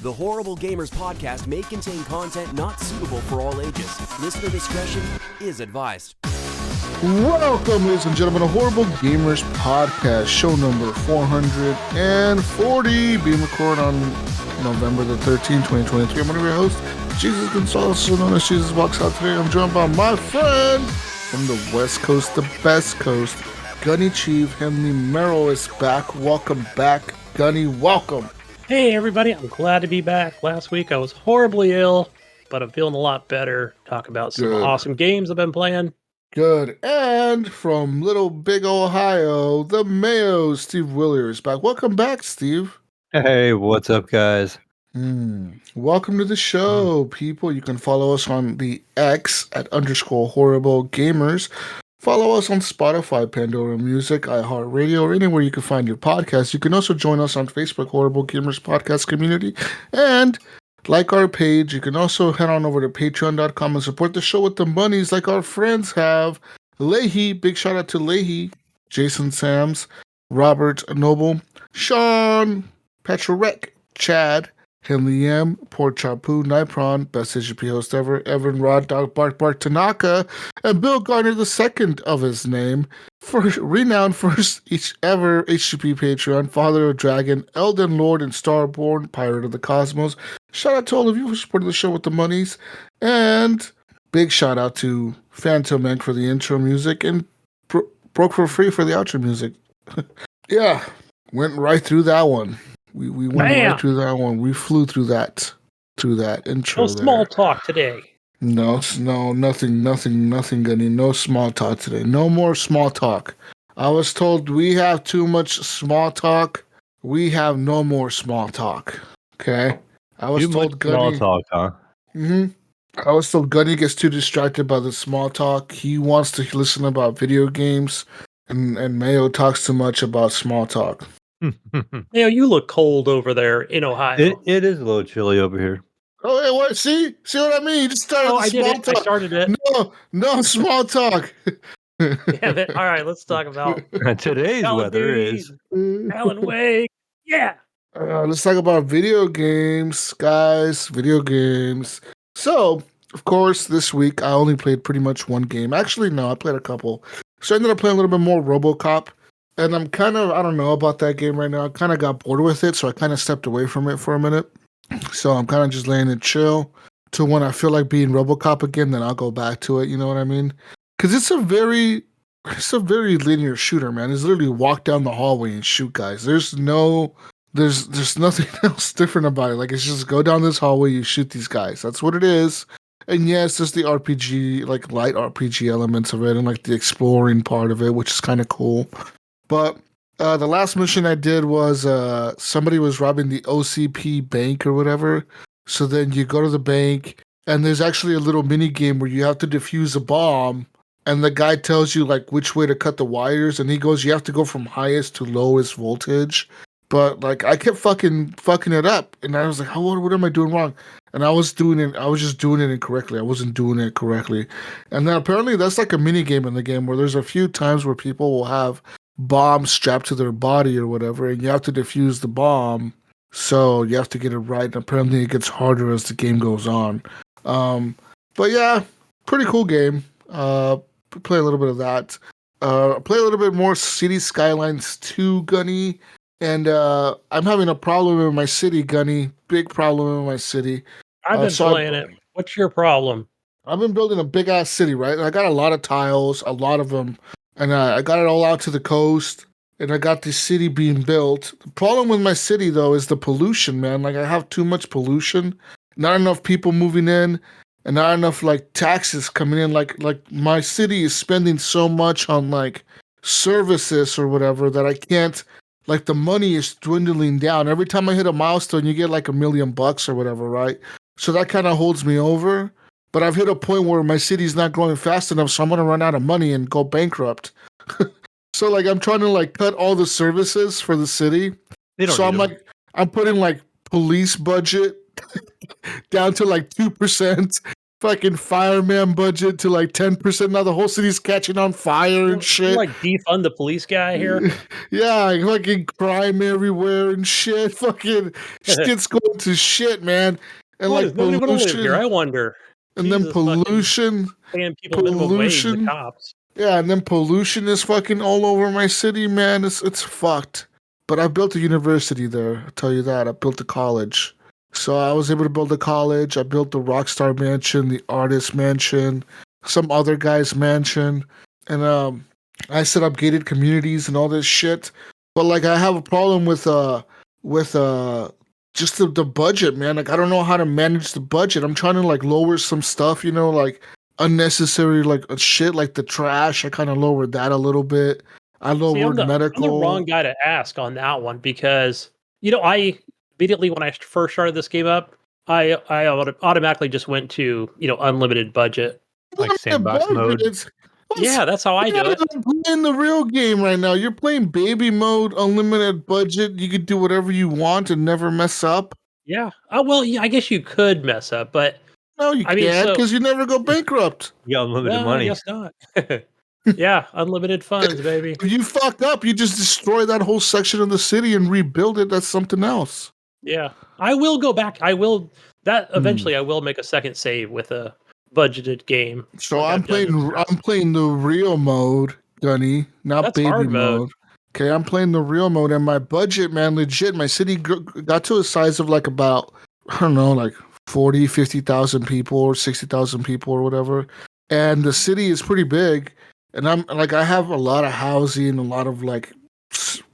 The Horrible Gamers podcast may contain content not suitable for all ages. Listener discretion is advised. Welcome, ladies and gentlemen, to Horrible Gamers podcast, show number 440, being recorded on November the 13th, 2023. I'm one of your hosts, Jesus Gonzalez, also known as Jesus Walks Out. Today I'm joined by my friend from the West Coast, the best coast, Gunny Chief Henley Merrill is back. Welcome back, Gunny. Welcome. Hey everybody, I'm glad to be back. Last week I was horribly ill, but I'm feeling a lot better. Talk about some awesome games I've been playing. Good. And from Little Big Ohio, the Mayo, Steve Willer is back. Welcome back, Steve. Hey, what's up, guys? Welcome to the show, people. You can follow us on the X at _horrible gamers. Follow us on Spotify, Pandora Music, iHeartRadio, or anywhere you can find your podcast. You can also join us on Facebook, Horrible Gamers Podcast Community. And like our page, you can also head on over to patreon.com and support the show with the monies like our friends have. Leahy, big shout out to Leahy, Jason Sams, Robert Noble, Sean, Petrorek, Chad, Henley M, Port Chapu, Nipron, best HGP host ever, Evan Rod, Dog Bark Bark Tanaka, and Bill Garner, the second of his name, renowned first ever HGP Patreon, Father of Dragon, Elden Lord, and Starborn, Pirate of the Cosmos. Shout out to all of you for supporting the show with the monies, and big shout out to Phantom Egg for the intro music, and Broke for Free for the outro music. Yeah, went right through that one. We went right through that one. We flew through that intro. No small talk today. No, nothing, Gunny. No small talk today. No more small talk. I was told we have too much small talk. We have no more small talk. Okay? I was told Gunny. Small talk, huh? I was told Gunny gets too distracted by the small talk. He wants to listen about video games, and Mayo talks too much about small talk. You look cold over there in Ohio. It is a little chilly over here. Oh, hey, what? See what I mean? You just started small talk. I started it. No small talk. Damn it. All right, let's talk about Today's weather is Alan Wake. Yeah. Let's talk about video games, guys. Video games. So, of course, this week I only played pretty much one game. Actually, no, I played a couple. So I ended up playing a little bit more RoboCop. And I'm kind of, I don't know about that game right now. I kind of got bored with it, so I kind of stepped away from it for a minute. So I'm kind of just laying it chill till when I feel like being RoboCop again, then I'll go back to it, you know what I mean? Because it's a very linear shooter, man. It's literally walk down the hallway and shoot guys. There's nothing else different about it. Like, it's just go down this hallway, you shoot these guys. That's what it is. And yes, there's the RPG, like light RPG elements of it and like the exploring part of it, which is kind of cool. But the last mission I did was somebody was robbing the OCP bank or whatever. So then you go to the bank, and there's actually a little mini game where you have to defuse a bomb, and the guy tells you like which way to cut the wires, and he goes, you have to go from highest to lowest voltage. But like I kept fucking it up, and I was like, what am I doing wrong? And I was just doing it incorrectly. I wasn't doing it correctly. And then apparently that's like a mini game in the game where there's a few times where people will have bomb strapped to their body or whatever, and you have to defuse the bomb, so you have to get it right, and apparently it gets harder as the game goes on. But yeah, pretty cool game. Play a little bit of that. Play a little bit more City Skylines 2, Gunny, and I'm having a problem in my city, Gunny. Big problem in my city. I've been playing it. What's your problem? I've been building a big ass city, right? And I got a lot of tiles, a lot of them. And I got it all out to the coast, and I got this city being built. The problem with my city, though, is the pollution, man. Like, I have too much pollution, not enough people moving in, and not enough, like, taxes coming in. Like my city is spending so much on, like, services or whatever that I can't, like, the money is dwindling down. Every time I hit a milestone, you get, like, $1 million or whatever, right? So that kind of holds me over. But I've hit a point where my city's not growing fast enough, so I'm going to run out of money and go bankrupt. So, like, I'm trying to, like, cut all the services for the city. So I'm putting, like, police budget down to, like, 2%. fucking fireman budget to like 10%. Now the whole city's catching on fire and shit. Like defund the police guy here. Yeah, fucking crime everywhere and shit. Fucking shit's going to shit, man. And What, like is nobody want to live here? I pollution, wonder. and then Jesus, fucking pollution, paying people minimum wage, the pollution. cops. Yeah, and then pollution is fucking all over my city, man. It's fucked. But I built a university there. I'll tell you that. I built a college. So I was able to build a college. I built the Rockstar Mansion, the Artist Mansion, some other guy's mansion. And I set up gated communities and all this shit. But like I have a problem with just the budget, man. Like I don't know how to manage the budget. I'm trying to like lower some stuff, like unnecessary like shit like the trash. I kind of lowered that a little bit. I lowered medical. I'm the wrong guy to ask on that one because I immediately when I first started this game up, I automatically just went to unlimited budget, like sandbox mode. Yeah, that's how I do it. You're playing the real game right now. You're playing baby mode, unlimited budget. You could do whatever you want and never mess up. Yeah. Oh well, yeah. I guess you could mess up, but no, you can't because you never go bankrupt. You got unlimited money. I guess not. Yeah, unlimited funds, baby. If you fuck up, you just destroy that whole section of the city and rebuild it. That's something else. Yeah, I will go back. I will eventually. I will make a second save with a budgeted game. So like I'm playing the real mode, Gunny, not That's baby hard mode. Okay, I'm playing the real mode, and my budget, man, legit. My city got to a size of like about I don't know, like 40, 50,000 people or 60,000 people or whatever. And the city is pretty big. And I'm like, I have a lot of housing, a lot of like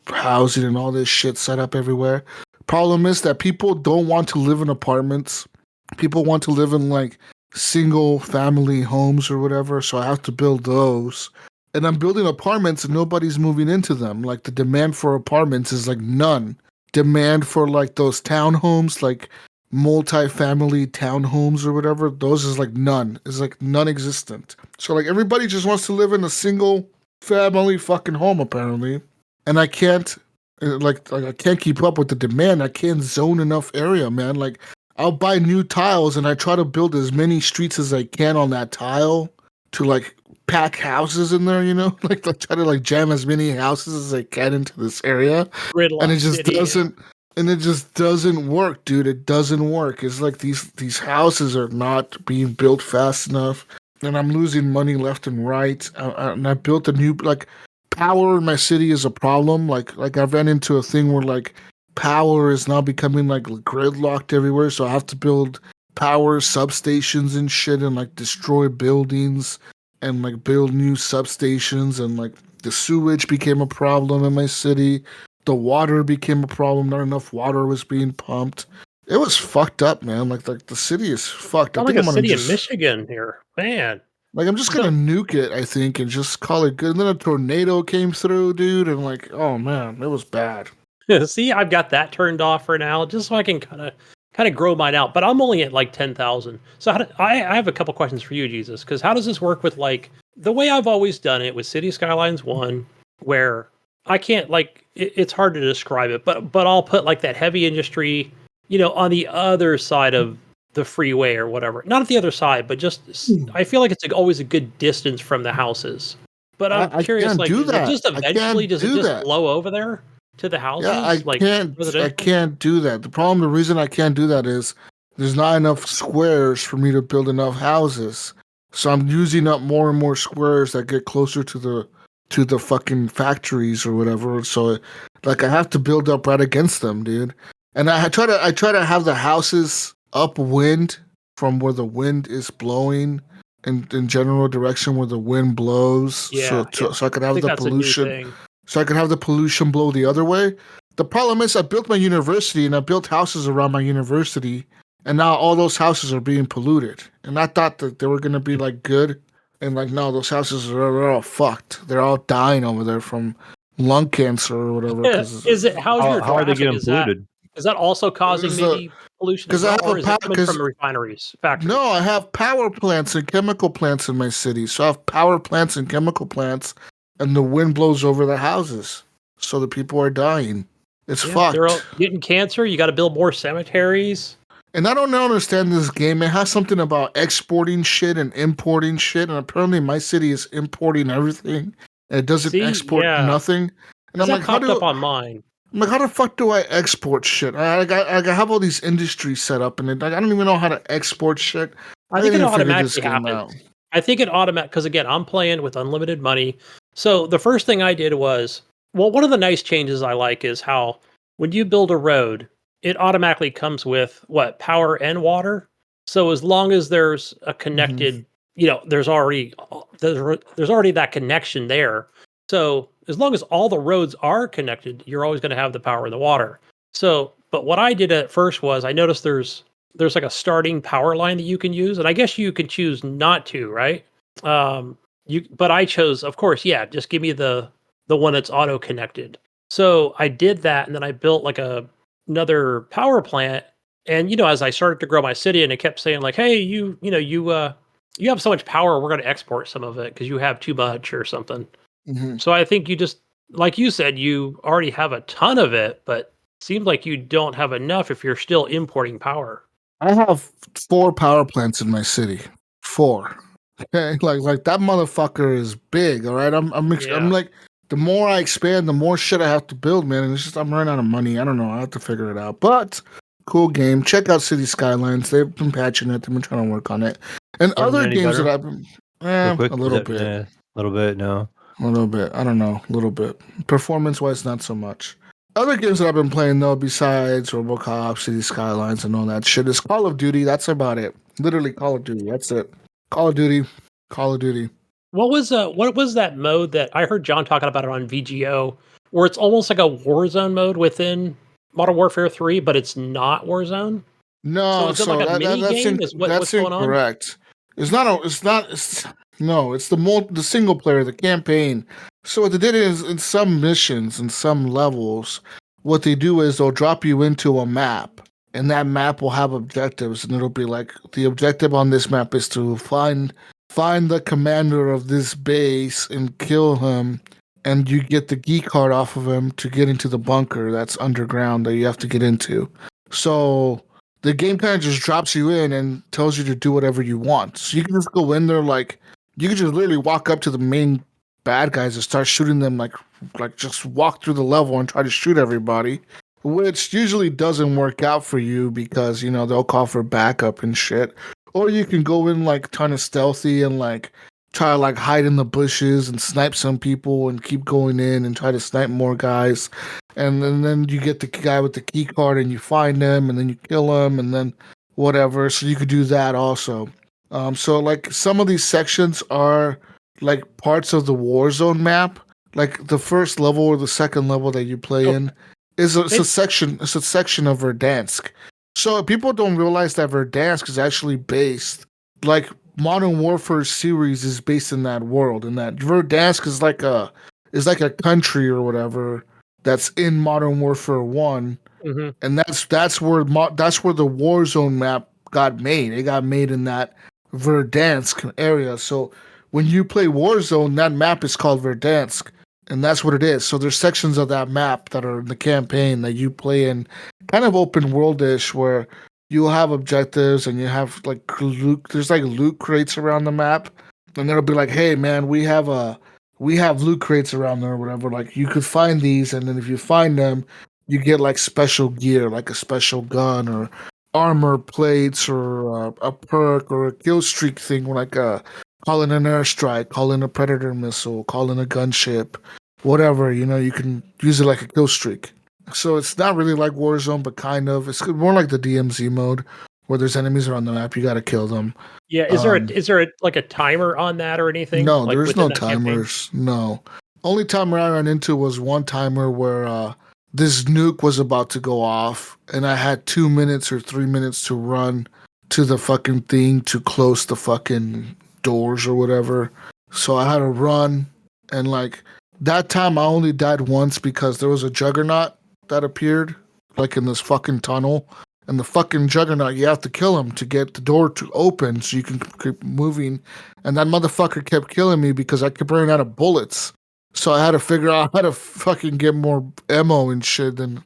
housing and all this shit set up everywhere. Problem is that people don't want to live in apartments. People want to live in like single family homes or whatever. So I have to build those. And I'm building apartments and nobody's moving into them. Like the demand for apartments is like none. Demand for like those townhomes, like multi-family townhomes or whatever, those is like none. It's like non-existent. So like everybody just wants to live in a single family fucking home apparently. And I can't like I can't keep up with the demand. I can't zone enough area, man. Like I'll buy new tiles and I try to build as many streets as I can on that tile to like pack houses in there, like I try to like jam as many houses as I can into this area. Gridlock and it just city. doesn't And it just doesn't work, dude. It doesn't work. It's like these houses are not being built fast enough, and I'm losing money left and right. And I built a new power in my city is a problem. Like I ran into a thing where like power is now becoming like gridlocked everywhere. So I have to build power substations and shit, and like destroy buildings and like build new substations, and like the sewage became a problem in my city. The water became a problem. Not enough water was being pumped. It was fucked up, man. Like the city is fucked. Sound like a city in Michigan here, man. Like I'm just gonna nuke it, I think, and just call it good. And then a tornado came through, dude, and like, oh man, it was bad. See, I've got that turned off for now, just so I can kind of grow mine out. But I'm only at like 10,000. So I have a couple questions for you, Jesus, because how does this work with like the way I've always done it with City Skylines 1, where I can't it's hard to describe it, but I'll put like that heavy industry, on the other side of the freeway or whatever. Not at the other side, but just I feel like it's always a good distance from the houses. But I'm curious, like, does it just eventually does it just blow over there to the houses? Yeah, I can't do that. The reason I can't do that is there's not enough squares for me to build enough houses. So I'm using up more and more squares that get closer to the fucking factories or whatever. So like I have to build up right against them, dude. And I try to have the houses upwind from where the wind is blowing in general direction where the wind blows. So I could have the pollution. So I could have the pollution blow the other way. The problem is I built my university and I built houses around my university, and now all those houses are being polluted. And I thought that they were gonna be like good. And like, no, those houses are all fucked. They're all dying over there from lung cancer or whatever. How are they getting polluted? Is that also causing maybe pollution? Because or is it coming from refineries, factories? No, I have power plants and chemical plants in my city. So I have power plants and chemical plants, and the wind blows over the houses. So the people are dying. It's fucked. They're all getting cancer. You got to build more cemeteries. And I don't understand this game. It has something about exporting shit and importing shit, and apparently my city is importing everything. And it doesn't See, export yeah, nothing. And because that popped up on mine. I'm like, how the fuck do I export shit? I have all these industries set up, and I don't even know how to export shit. I I think didn't it even figure this automatically game happens. out. I think it automatic because again, I'm playing with unlimited money. So the first thing I did was, well, one of the nice changes I like is how when you build a road, it automatically comes with what power and water. So as long as there's a Hmm. connected, there's already that connection there. So as long as all the roads are connected, you're always going to have the power and the water. So, but what I did at first was I noticed there's like a starting power line that you can use, and I guess you can choose not to, right? But I chose, of course, yeah, just give me the one that's auto connected. So I did that, and then I built like another power plant. And as I started to grow my city, and it kept saying like, "Hey, you have so much power, we're going to export some of it because you have too much or something." Hmm. So I think you just, like you said, you already have a ton of it, but seems like you don't have enough if you're still importing power. I have 4 power plants in my city. 4. Okay, like that motherfucker is big. All right, I'm Yeah. like, the more I expand, the more shit I have to build, man. And it's just I'm running out of money. I don't know. I have to figure it out. But cool game. Check out City Skylines. They've been patching it. They've been trying to work on it. And Is it other any games that better? I've been, Real quick, a is little that bit, a little bit? No. a little bit. I don't know, a little bit. Performance wise, not so much. Other games that I've been playing though, besides RoboCop, City Skylines, and all that shit, is Call of Duty. That's about it. Literally, Call of Duty. That's it. Call of Duty. Call of Duty. What was that mode that I heard John talking about it on VGO, where it's almost like a Warzone mode within Modern Warfare 3, but it's not Warzone? So No, is it like so a mini game? What's that's going on? incorrect. It's not a. It's not. It's, no, it's the single player, the campaign. So what they did is in some missions, in some levels, what they do is they'll drop you into a map, and that map will have objectives, and it'll be like the objective on this map is to find the commander of this base and kill him, and you get the key card off of him to get into the bunker that's underground that you have to get into. So the game kind of just drops you in and tells you to do whatever you want. So you can just go in there like you can just literally walk up to the main bad guys and start shooting them like just walk through the level and try to shoot everybody, which usually doesn't work out for you because they'll call for backup and shit. Or you can go in like kind of stealthy and like try to like hide in the bushes and snipe some people and keep going in and try to snipe more guys. And then you get the guy with the key card and you find him and then you kill him and then whatever. So you could do that also. So like some of these sections are like parts of the Warzone map. Like the first level or the second level that you play Okay. in is it's a It, section. It's a section of Verdansk. So people don't realize that Verdansk is actually based like Modern Warfare series is based in that world, and that Verdansk is like a country or whatever that's in Modern Warfare 1, mhm. and that's where the Warzone map got made. It got made in that Verdansk area. So when you play Warzone, that map is called Verdansk, and that's what it is. So there's sections of that map that are in the campaign that you play in, kind of open worldish, where you'll have objectives and you have like loot. There's like loot crates around the map, and it'll be like, "Hey, man, we have loot crates around there or whatever. Like you could find these, and then if you find them, you get like special gear, like a special gun or armor plates or a perk or a kill streak thing, like call in an airstrike, call in a predator missile, call in a gunship, whatever. You can use it like a kill streak. So it's not really like Warzone, but kind of. It's more like the DMZ mode, where there's enemies around the map, you got to kill them. Yeah, Um, is there like a timer on that or anything no, like there's within no that campaign? timers. No. Only timer I ran into was one timer where this nuke was about to go off, and I had 2 minutes or 3 minutes to run to the fucking thing to close the fucking doors or whatever. So I had to run, and like that time I only died once because there was a juggernaut that appeared, like in this fucking tunnel. And the fucking juggernaut, you have to kill him to get the door to open so you can keep moving. And that motherfucker kept killing me because I kept running out of bullets. So I had to figure out how to fucking get more ammo and shit. And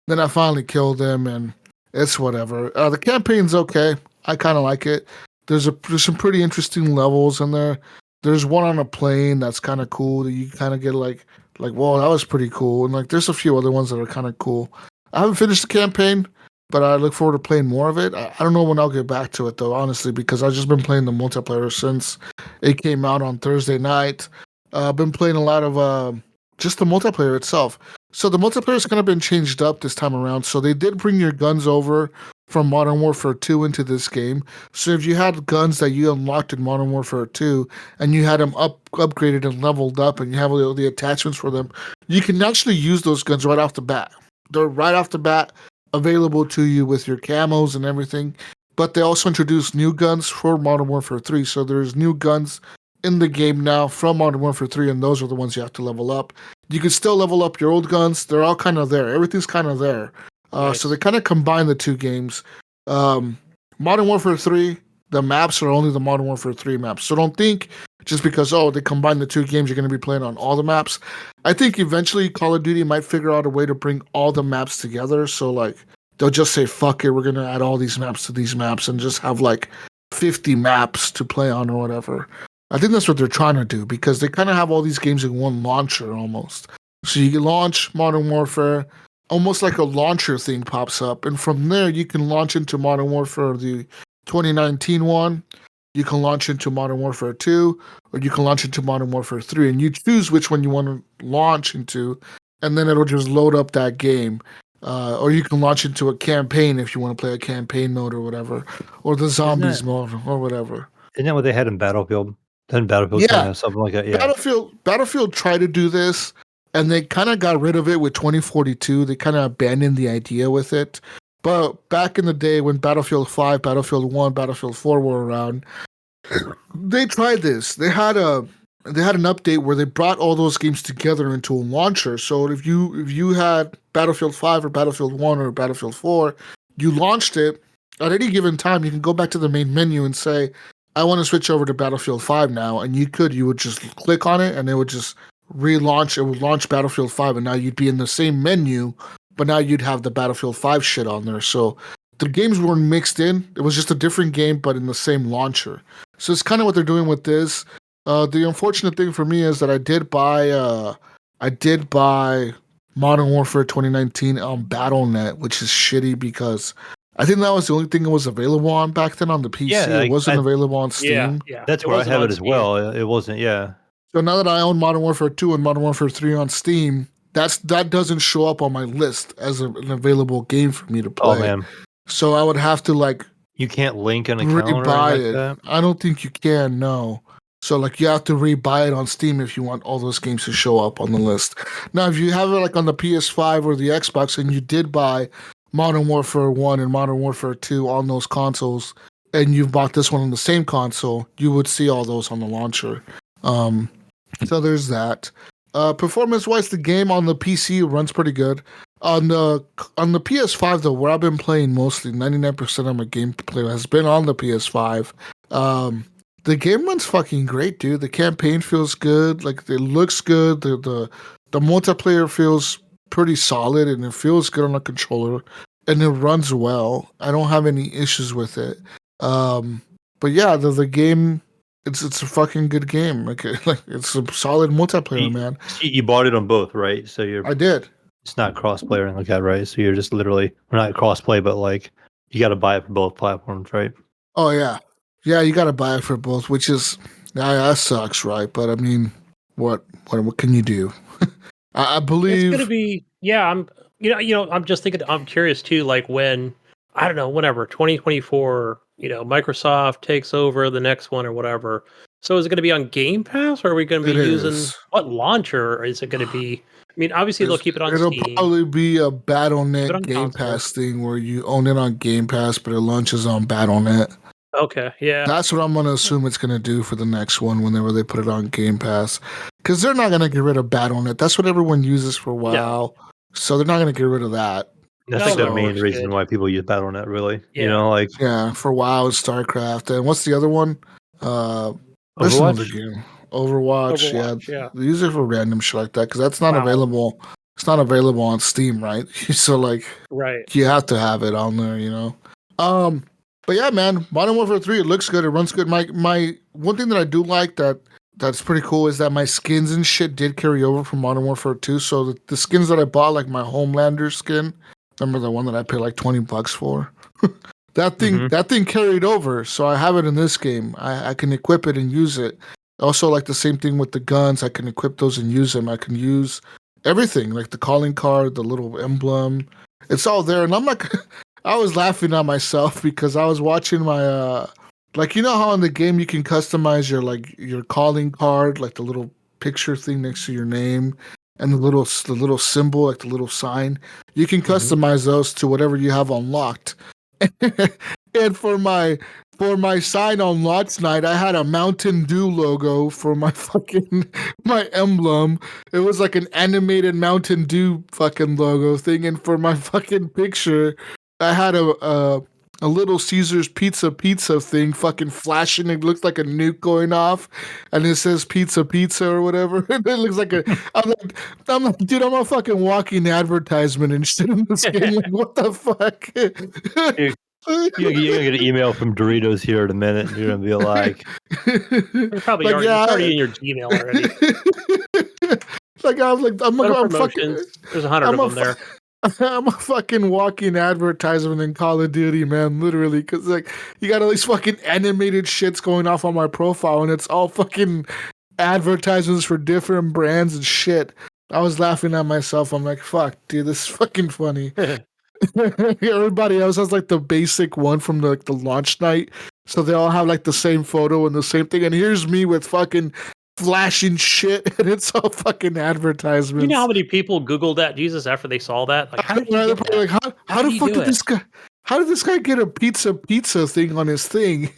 then I finally killed him, and It's whatever. The campaign's okay. I kind of like it. There's some pretty interesting levels in there. There's one on a plane that's kind of cool that you kind of get like whoa, that was pretty cool. And like there's a few other ones that are kind of cool. I haven't finished the campaign, but I look forward to playing more of it. I don't know when I'll get back to it though, honestly, because I've just been playing the multiplayer since it came out on Thursday night. I've been playing a lot of just the multiplayer itself. So the multiplayer's kind of been changed up this time around. So they did bring your guns over from Modern Warfare 2 into this game. So if you had guns that you unlocked in Modern Warfare 2 and you had them upgraded and leveled up and you have all the attachments for them, you can actually use those guns right off the bat. They're right off the bat available to you with your camos and everything. But they also introduced new guns for Modern Warfare 3. So there's new guns in the game now from Modern Warfare 3, and those are the ones you have to level up. You can still level up your old guns. They're all kind of there. Everything's kind of there. Nice. So they kind of combine the two games. Modern Warfare 3, the maps are only the Modern Warfare 3 maps. So don't think just because, they combine the two games, you're going to be playing on all the maps. I think eventually Call of Duty might figure out a way to bring all the maps together. So, like, they'll just say, fuck it, we're going to add all these maps to these maps and just have, like, 50 maps to play on or whatever. I think that's what they're trying to do because they kind of have all these games in one launcher almost. So you can launch Modern Warfare, almost like a launcher thing pops up. And from there, you can launch into Modern Warfare, the 2019 one. You can launch into Modern Warfare 2, or you can launch into Modern Warfare 3. And you choose which one you want to launch into, and then it'll just load up that game. Or you can launch into a campaign if you want to play a campaign mode or whatever, or the zombies mode or whatever. Isn't that what they had in Battlefield? Didn't Battlefield Yeah. kind of have something like that? Yeah. Battlefield tried to do this, and they kind of got rid of it with 2042. They kind of abandoned the idea with it. But back in the day when Battlefield 5, Battlefield 1, Battlefield 4 were around, they tried this. They had an update where they brought all those games together into a launcher. So if you had Battlefield 5 or Battlefield 1 or Battlefield 4, you launched it. At any given time, you can go back to the main menu and say, I want to switch over to Battlefield 5 now. And you would just click on it and it would just relaunch. It would launch Battlefield 5 and now you'd be in the same menu, but now you'd have the Battlefield 5 shit on there. So the games weren't mixed in. It was just a different game, but in the same launcher. So it's kind of what they're doing with this. The unfortunate thing for me is that I did buy Modern Warfare 2019 on Battle.net, which is shitty because I think that was the only thing it was available on back then on the PC. Yeah, it wasn't available on Steam. Yeah. That's where I have it as well. It wasn't, yeah. So now that I own Modern Warfare 2 and Modern Warfare 3 on Steam, that doesn't show up on my list as an available game for me to play. Oh, man. So I would have to like You can't link an account or rebuy anything it. like that? I don't think you can, no. So like you have to rebuy it on Steam if you want all those games to show up on the list. Now, if you have it like on the PS5 or the Xbox and you did buy Modern Warfare 1 and Modern Warfare 2 on those consoles, and you've bought this one on the same console, you would see all those on the launcher. So there's that. Performance-wise, the game on the PC runs pretty good. On the PS5 though, where I've been playing mostly, 99% of my gameplay has been on the PS5. The game runs fucking great, dude. The campaign feels good. Like it looks good. The multiplayer feels pretty solid, and it feels good on a controller, and it runs well. I don't have any issues with it. But yeah, the game, it's a fucking good game. Like it's a solid multiplayer, man. You bought it on both, right? So I did. it's not cross-play or anything like that, right? So you're just literally, well, not cross-play, but like you got to buy it for both platforms, right? Oh yeah, you got to buy it for both, which is that sucks, right? But I mean, what can you do? I believe it's gonna be. Yeah, I'm. I'm just thinking. I'm curious too. Like when I don't know, whenever 2024, Microsoft takes over the next one or whatever. So is it going to be on Game Pass, or are we going to be using what launcher? Is it going to be? I mean, obviously they'll keep it on Steam. It'll probably be a Battle.net Game Pass thing where you own it on Game Pass, but it launches on Battle.net. Okay, yeah. That's what I'm going to assume it's going to do for the next one whenever they put it on Game Pass. Because they're not going to get rid of Battle.net. That's what everyone uses for WoW. No. So they're not going to get rid of that. That's the main reason why people use Battle.net, really. Yeah. Yeah, for WoW and StarCraft. And what's the other one? Overwatch? Overwatch, yeah. They use it for random shit like that because that's not available it's not available on Steam, right? So like Right. you have to have it on there, you know. But yeah, man, Modern Warfare 3, it looks good, it runs good. My one thing that I do like that's pretty cool is that my skins and shit did carry over from Modern Warfare 2. So the skins that I bought, like my Homelander skin, remember the one that I paid like $20 for? That thing carried over, so I have it in this game. I can equip it and use it. Also, like the same thing with the guns, I can equip those and use them. I can use everything, like the calling card, the little emblem. It's all there, and I'm like, I was laughing at myself because I was watching my like you know how in the game you can customize your calling card, like the little picture thing next to your name, and the little symbol, like the little sign. You can customize those to whatever you have unlocked. And for my sign on launch night, I had a Mountain Dew logo for my my emblem. It was like an animated Mountain Dew fucking logo thing, and for my fucking picture, I had a little Caesar's pizza thing fucking flashing. It looks like a nuke going off, and it says pizza or whatever. It looks like I'm like, dude, I'm a fucking walking advertisement and shit in this game. Like, what the fuck? You're gonna get an email from Doritos here in a minute, and you're gonna be like, You're probably Like, already, yeah, it's already in your Gmail already. Like I was like, Go to I'm fucking. promotions. There's 100 of them there. I'm a fucking walking advertisement in Call of Duty, man, literally, because like you got all these fucking animated shits going off on my profile, and it's all fucking advertisements for different brands and shit. I was laughing at myself. I'm like, fuck, dude, this is fucking funny. Everybody else has like the basic one from the launch night, so they all have like the same photo and the same thing. And here's me with fucking flashing shit, and it's all fucking advertisements. You know how many people Googled that, Jesus, after they saw that? Like, how did you get that? Like, how the fuck did this guy? How did this guy get a pizza thing on his thing?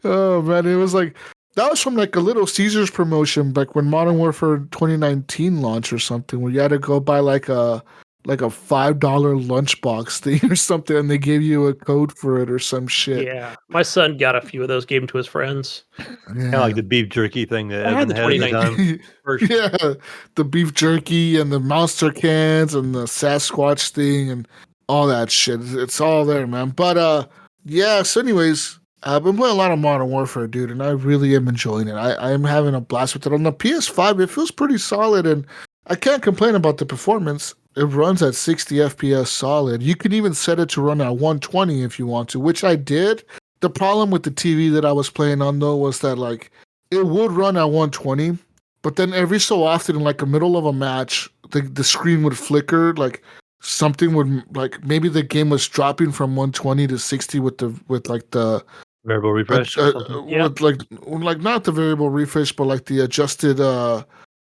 Oh man, it was like that was from like a Little Caesars promotion, like when Modern Warfare 2019 launched or something, where you had to go buy like a $5 lunchbox thing or something, and they gave you a code for it or some shit. Yeah, my son got a few of those, gave them to his friends. kind of like the beef jerky thing that I had Evan the had at the time. 2019 version. Yeah, the beef jerky and the monster cans and the Sasquatch thing and all that shit. It's all there, man. But yeah. So, anyways, I've been playing a lot of Modern Warfare, dude, and I really am enjoying it. I am having a blast with it on the PS5. It feels pretty solid, and I can't complain about the performance. It runs at 60 FPS solid. You can even set it to run at 120 if you want to, which I did. The problem with the TV that I was playing on, though, was that like it would run at 120, but then every so often, in like the middle of a match, the screen would flicker. Like something would, like maybe the game was dropping from 120 to 60 with like the Variable refresh or something. with like not the variable refresh, but like the adjusted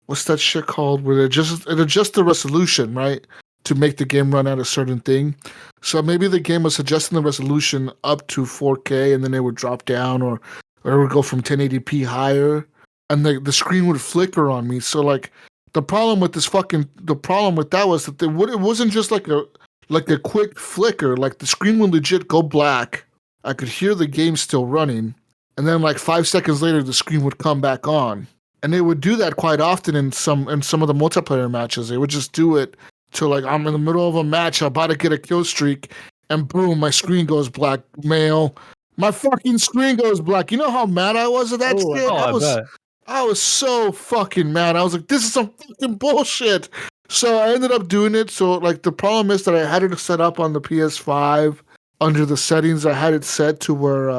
what's that shit called? Where it adjusts the resolution, right? To make the game run at a certain thing. So maybe the game was adjusting the resolution up to 4K and then it would drop down or it would go from 1080p higher and the screen would flicker on me. So like the problem with that was that it wasn't just like a quick flicker. Like the screen would legit go black. I could hear the game still running. And then like 5 seconds later, the screen would come back on. And they would do that quite often in some of the multiplayer matches. They would just do it to like I'm in the middle of a match, I'm about to get a kill streak, and boom, my screen goes black. Mail, my fucking screen goes black. You know how mad I was at that shit? I was so fucking mad. I was like, this is some fucking bullshit. So I ended up doing it. So like the problem is that I had it set up on the PS5 under the settings. I had it set to where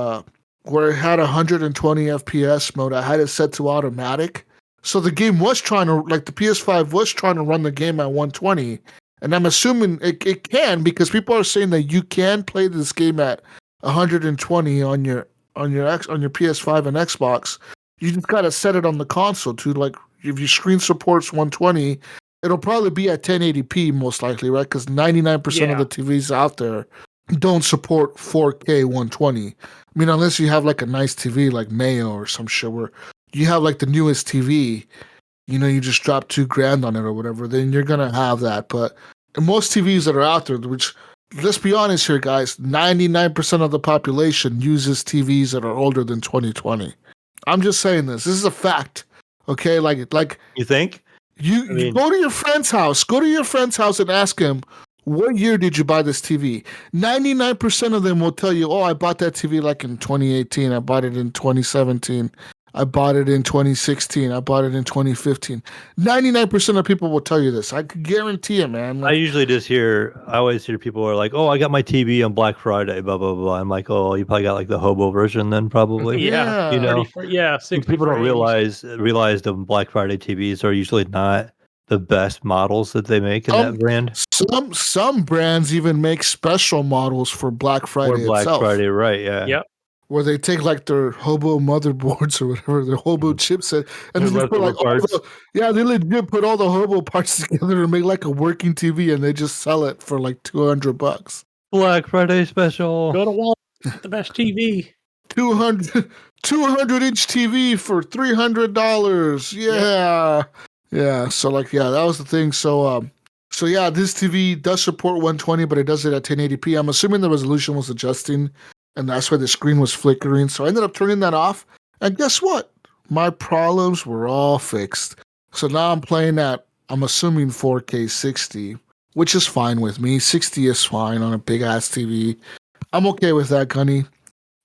it had 120 FPS mode. I had it set to automatic. So the game was trying to, like the PS5 was trying to run the game at 120. And I'm assuming it can because people are saying that you can play this game at 120 on your PS5 and Xbox. You just gotta set it on the console to like if your screen supports 120, it'll probably be at 1080p most likely, right? Because 99% of the TVs out there don't support 4K 120. I mean, unless you have like a nice TV like Mayo or some shit where you have like the newest TV, you know, you just drop $2,000 on it or whatever, then you're gonna have that. But most TVs that are out there, which let's be honest here, guys, 99% of the population uses TVs that are older than 2020. I'm just saying this. This is a fact. Okay, like you think? You go to your friend's house. Go to your friend's house and ask him, what year did you buy this TV? 99% of them will tell you, oh, I bought that TV like in 2018. I bought it in 2017. I bought it in 2016. I bought it in 2015. 99% of people will tell you this. I could guarantee it, man. I usually I always hear people are like, oh, I got my TV on Black Friday, blah, blah, blah. I'm like, oh, you probably got like the hobo version then probably. Yeah, You know, 60 people don't frames. realize the Black Friday TVs are usually not the best models that they make in that brand. Some brands even make special models for Black Friday Or Black itself. Friday, right? Yeah. Yep. Where they take like their hobo motherboards or whatever, their hobo chipset, and they just put like they legit put all the hobo parts together and make like a working TV, and they just sell it for like $200. Black Friday special. Go to Walmart, the best TV. 200-inch TV for $300. Yeah. Yeah. So that was the thing. So yeah, this TV does support 120, but it does it at 1080p. I'm assuming the resolution was adjusting, and that's why the screen was flickering. So I ended up turning that off. And guess what? My problems were all fixed. So now I'm playing at, I'm assuming 4K 60, which is fine with me. 60 is fine on a big ass TV. I'm okay with that, Gunny.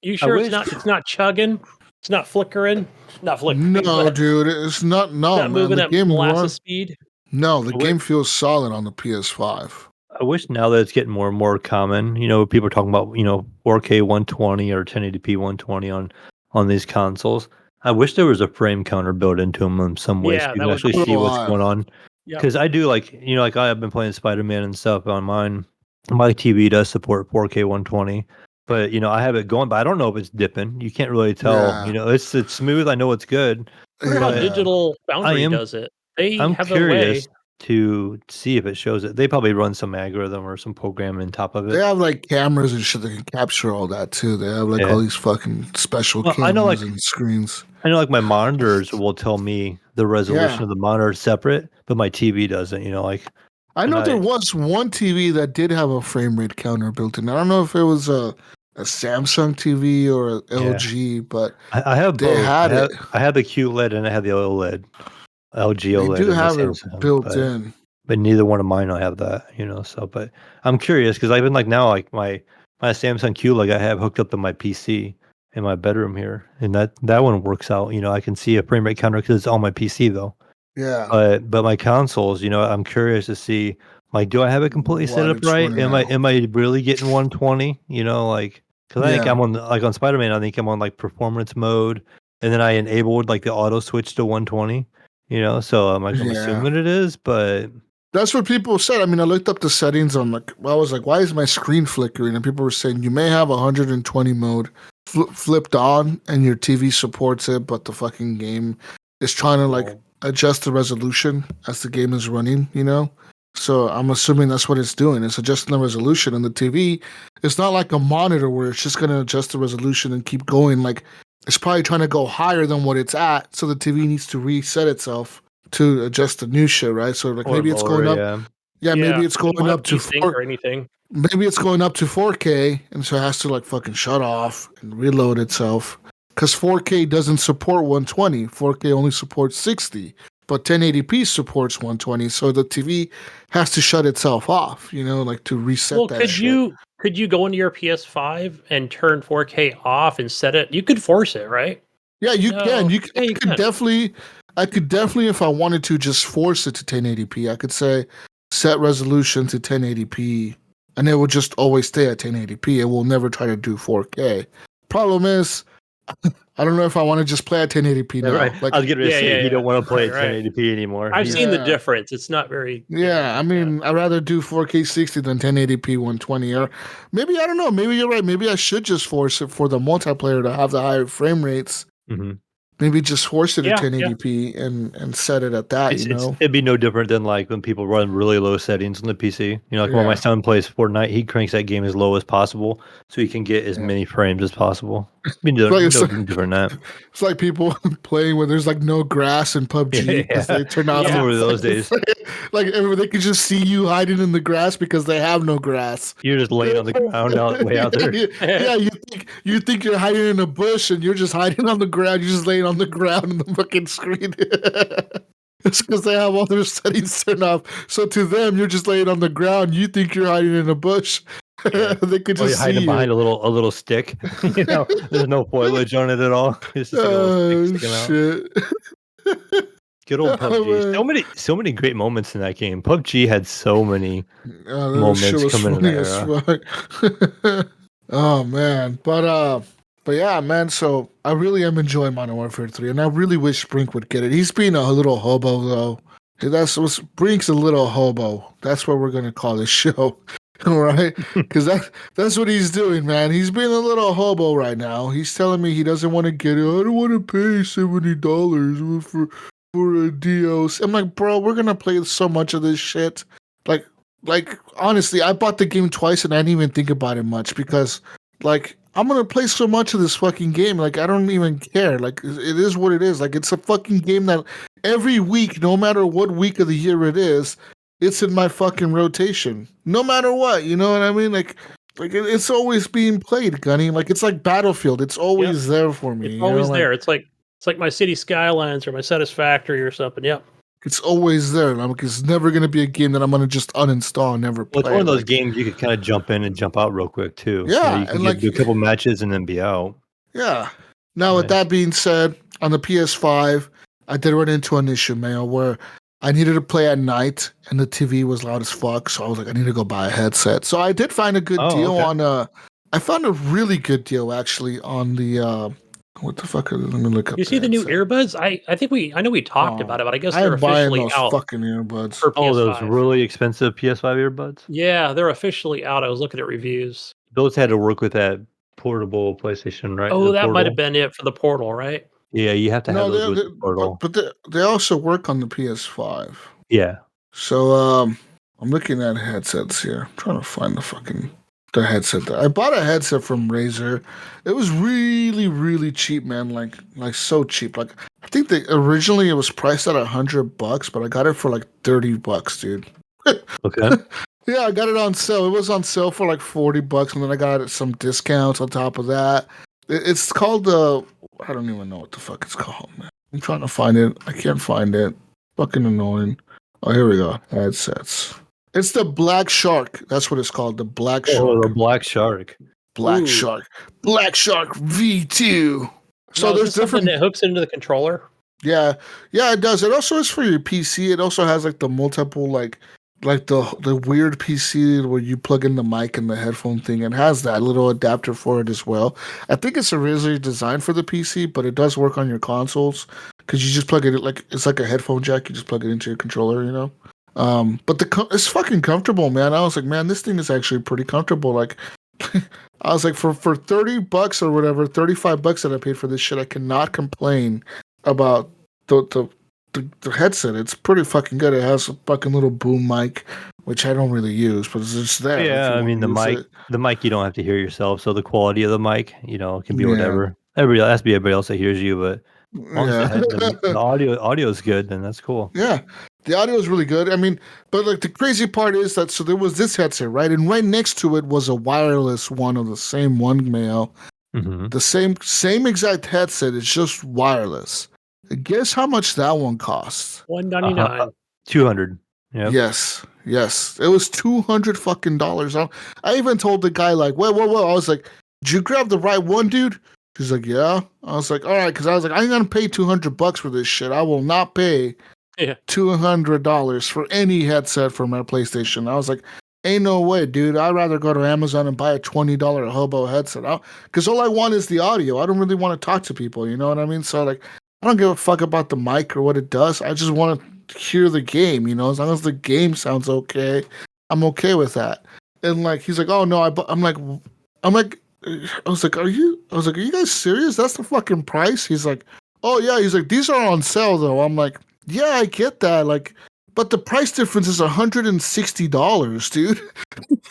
You sure it's not chugging? It's not flickering? Not flickering. No, dude, it's not. No, not moving the at game molasses speed. No, the game feels solid on the PS5. I wish now that it's getting more and more common, people are talking about, 4K 120 or 1080p 120 on these consoles. I wish there was a frame counter built into them in some way so you can actually see what's going on. Because I do like I've been playing Spider-Man and stuff on mine. My TV does support 4K 120. But I have it going, but I don't know if it's dipping. You can't really tell. Yeah. It's smooth. I know it's good. I wonder how Digital Foundry does it. I'm curious to see if it shows it. They probably run some algorithm or some program on top of it. They have like cameras and shit that can capture all that too. They have like all these fucking special cameras and screens. I know, like my monitors will tell me the resolution of the monitor separate, but my TV doesn't. I know there was one TV that did have a frame rate counter built in. I don't know if it was a Samsung TV or LG, but I have they both. had it. I have the QLED and I have the OLED. LG OLED. They do have it built in. But neither one of mine will have that, so, but I'm curious because I've been like now, like my Samsung QLED I have hooked up to my PC in my bedroom here. And that one works out, I can see a frame rate counter because it's on my PC though. Yeah. But my consoles, I'm curious to see, like, do I have it completely set up right? Am I really getting 120? Because I think I'm on Spider-Man, I think I'm on like performance mode, and then I enabled like the auto switch to 120. So I'm assuming it is, but that's what people said. I mean, I looked up the settings on I was like, why is my screen flickering? And people were saying you may have 120 mode flipped on and your TV supports it, but the fucking game is trying to adjust the resolution as the game is running, So I'm assuming that's what it's doing. It's adjusting the resolution, and the TV, it's not like a monitor where it's just going to adjust the resolution and keep going. Like, it's probably trying to go higher than what it's at, so the TV needs to reset itself to adjust the new shit, right? So maybe it's going up. Yeah, maybe it's going up to 4K or anything. Maybe it's going up to 4K, and so it has to fucking shut off and reload itself. Because 4K doesn't support 120. 4K only supports 60. But 1080p supports 120, so the TV has to shut itself off, to reset that shit. Could you go into your PS5 and turn 4K off and set it? You could force it, right? Yeah, you can. I could definitely, if I wanted to, just force it to 1080p. I could say set resolution to 1080p, and it will just always stay at 1080p. It will never try to do 4K. Problem is, I don't know if I want to just play at 1080p now. Right. I was going to say you don't want to play at 1080p anymore. I've seen the difference. It's not very. Yeah, I mean, I'd rather do 4K 60 than 1080p 120. Or maybe, I don't know. Maybe you're right. Maybe I should just force it for the multiplayer to have the higher frame rates. Mm-hmm. Maybe just force it at 1080p and set it at that, It'd be no different than like when people run really low settings on the PC. When my son plays Fortnite, he cranks that game as low as possible so he can get as many frames as possible. It'd be no different than that. It's like people playing when there's no grass in PUBG because they turn off. I remember those days. They can just see you hiding in the grass because they have no grass. You're just laying on the ground way out there. You think you're hiding in a bush and you're just hiding on the ground. You're just laying on the ground in the fucking screen. It's because they have all their settings turned off. So to them, you're just laying on the ground. You think you're hiding in a bush. Yeah. They could Or you're just see hiding you. behind a little stick. There's no foliage on it at all. It's just like a little stick sticking out. Shit. Good old Oh, PUBG. man. So many great moments in that game. PUBG had so many That shit moments was coming in funny that as era. fuck. Oh man, but yeah, man. So I really am enjoying Modern Warfare 3, and I really wish Brink would get it. He's being a little hobo though. That's what's Brink's a little hobo. That's what we're gonna call this show, all right? Because that's what he's doing, man. He's being a little hobo right now. He's telling me he doesn't want to get it. I don't want to pay $70 for a DLC. I'm like, bro, we're gonna play so much of this shit. Like honestly, I bought the game twice and I didn't even think about it much because like I'm gonna play so much of this fucking game. Like I don't even care. Like it is what it is. Like it's a fucking game that every week, no matter what week of the year it is, it's in my fucking rotation. No matter what, you know what I mean? It's always being played, Gunny. Like it's like Battlefield. It's always there for me. It's you know? always Like, there. It's like my City Skylines or my Satisfactory or something. Yep. it's always there. Like it's never gonna be a game that I'm gonna just uninstall and never play. Well, it's one of those like, games you could kind of jump in and jump out real quick too. Yeah, You can and do a couple matches and then be out. Yeah. Now, with Nice. that being said, on the PS5, I did run into an issue, Mayo, where I needed to play at night and the TV was loud as fuck. So I was like, I need to go buy a headset. So I did find a good deal on I found a really good deal actually on the what the fuck? Let me look up. You see the new earbuds? I know we talked about it, but I guess they're I'm buying officially those out fucking earbuds. for PS5. Oh, those really expensive PS5 earbuds? Yeah, they're officially out. I was looking at reviews. Those had to work with that portable PlayStation, right? Oh, The that might have Portal? been it for the Portal, right? Yeah, you have to have No, those with the Portal. but they also work on the PS5. Yeah. So I'm looking at headsets here. I'm trying to find the headset. I bought a headset from Razer. It was really, really cheap, man. Like so cheap. Like I think originally it was priced at $100, but I got it for like $30, dude. Okay. Yeah, I got it on sale. It was on sale for like $40, and then I got some discounts on top of that. It's called I don't even know what the fuck it's called, man. I'm trying to find it. I can't find it. Fucking annoying. Oh, here we go. Headsets. It's the Black Shark. That's what it's called. The Black Shark. Oh, the Black Shark. Black Shark. Black Shark V2. So Now, is there's this something different. that hooks into the controller. Yeah, it does. It also is for your PC. It also has like the multiple like the weird PC where you plug in the mic and the headphone thing. It has that little adapter for it as well. I think it's originally designed for the PC, but it does work on your consoles because you just plug it like it's like a headphone jack. You just plug it into your controller, you know. But it's fucking comfortable, man. I was like, man, this thing is actually pretty comfortable. Like, I was like, for $30 or whatever, $35 that I paid for this shit, I cannot complain about the headset. It's pretty fucking good. It has a fucking little boom mic, which I don't really use, but it's just there. Yeah, I mean the mic you don't have to hear yourself, so the quality of the mic, can be whatever. Everybody has to be everybody else that hears you, but as long as the audio is good, then that's cool. Yeah. The audio is really good. I mean, but like the crazy part is that so there was this headset, right? And right next to it was a wireless one of the same one, Mayo. Mm-hmm. The same exact headset. It's just wireless. Guess how much that one costs? $199. 200. Yep. Yes. It was $200 fucking dollars. I even told the guy like, whoa. I was like, did you grab the right one, dude? He's like, yeah. I was like, all right, because I was like, I ain't gonna pay $200 for this shit. I will not pay $200 for any headset for my PlayStation. I was like, ain't no way, dude. I'd rather go to Amazon and buy a $20 hobo headset. Because all I want is the audio. I don't really want to talk to people. You know what I mean? So like, I don't give a fuck about the mic or what it does. I just want to hear the game. You know, as long as the game sounds okay, I'm okay with that. And like, he's like, oh no, I'm like, I was like, are you guys serious? That's the fucking price? He's like, oh yeah. He's like, these are on sale though. I'm like, yeah, I get that. Like, but the price difference is $160, dude.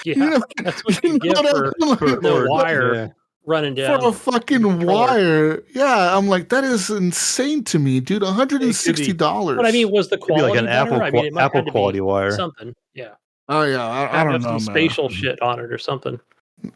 Yeah, that's what you get for the wire running down. For a fucking wire. Yeah, I'm like, that is insane to me, dude. $160. But I mean, was the quality like an better? Apple quality wire. Something, yeah. Oh yeah, I don't know, some man. spatial shit on it or something.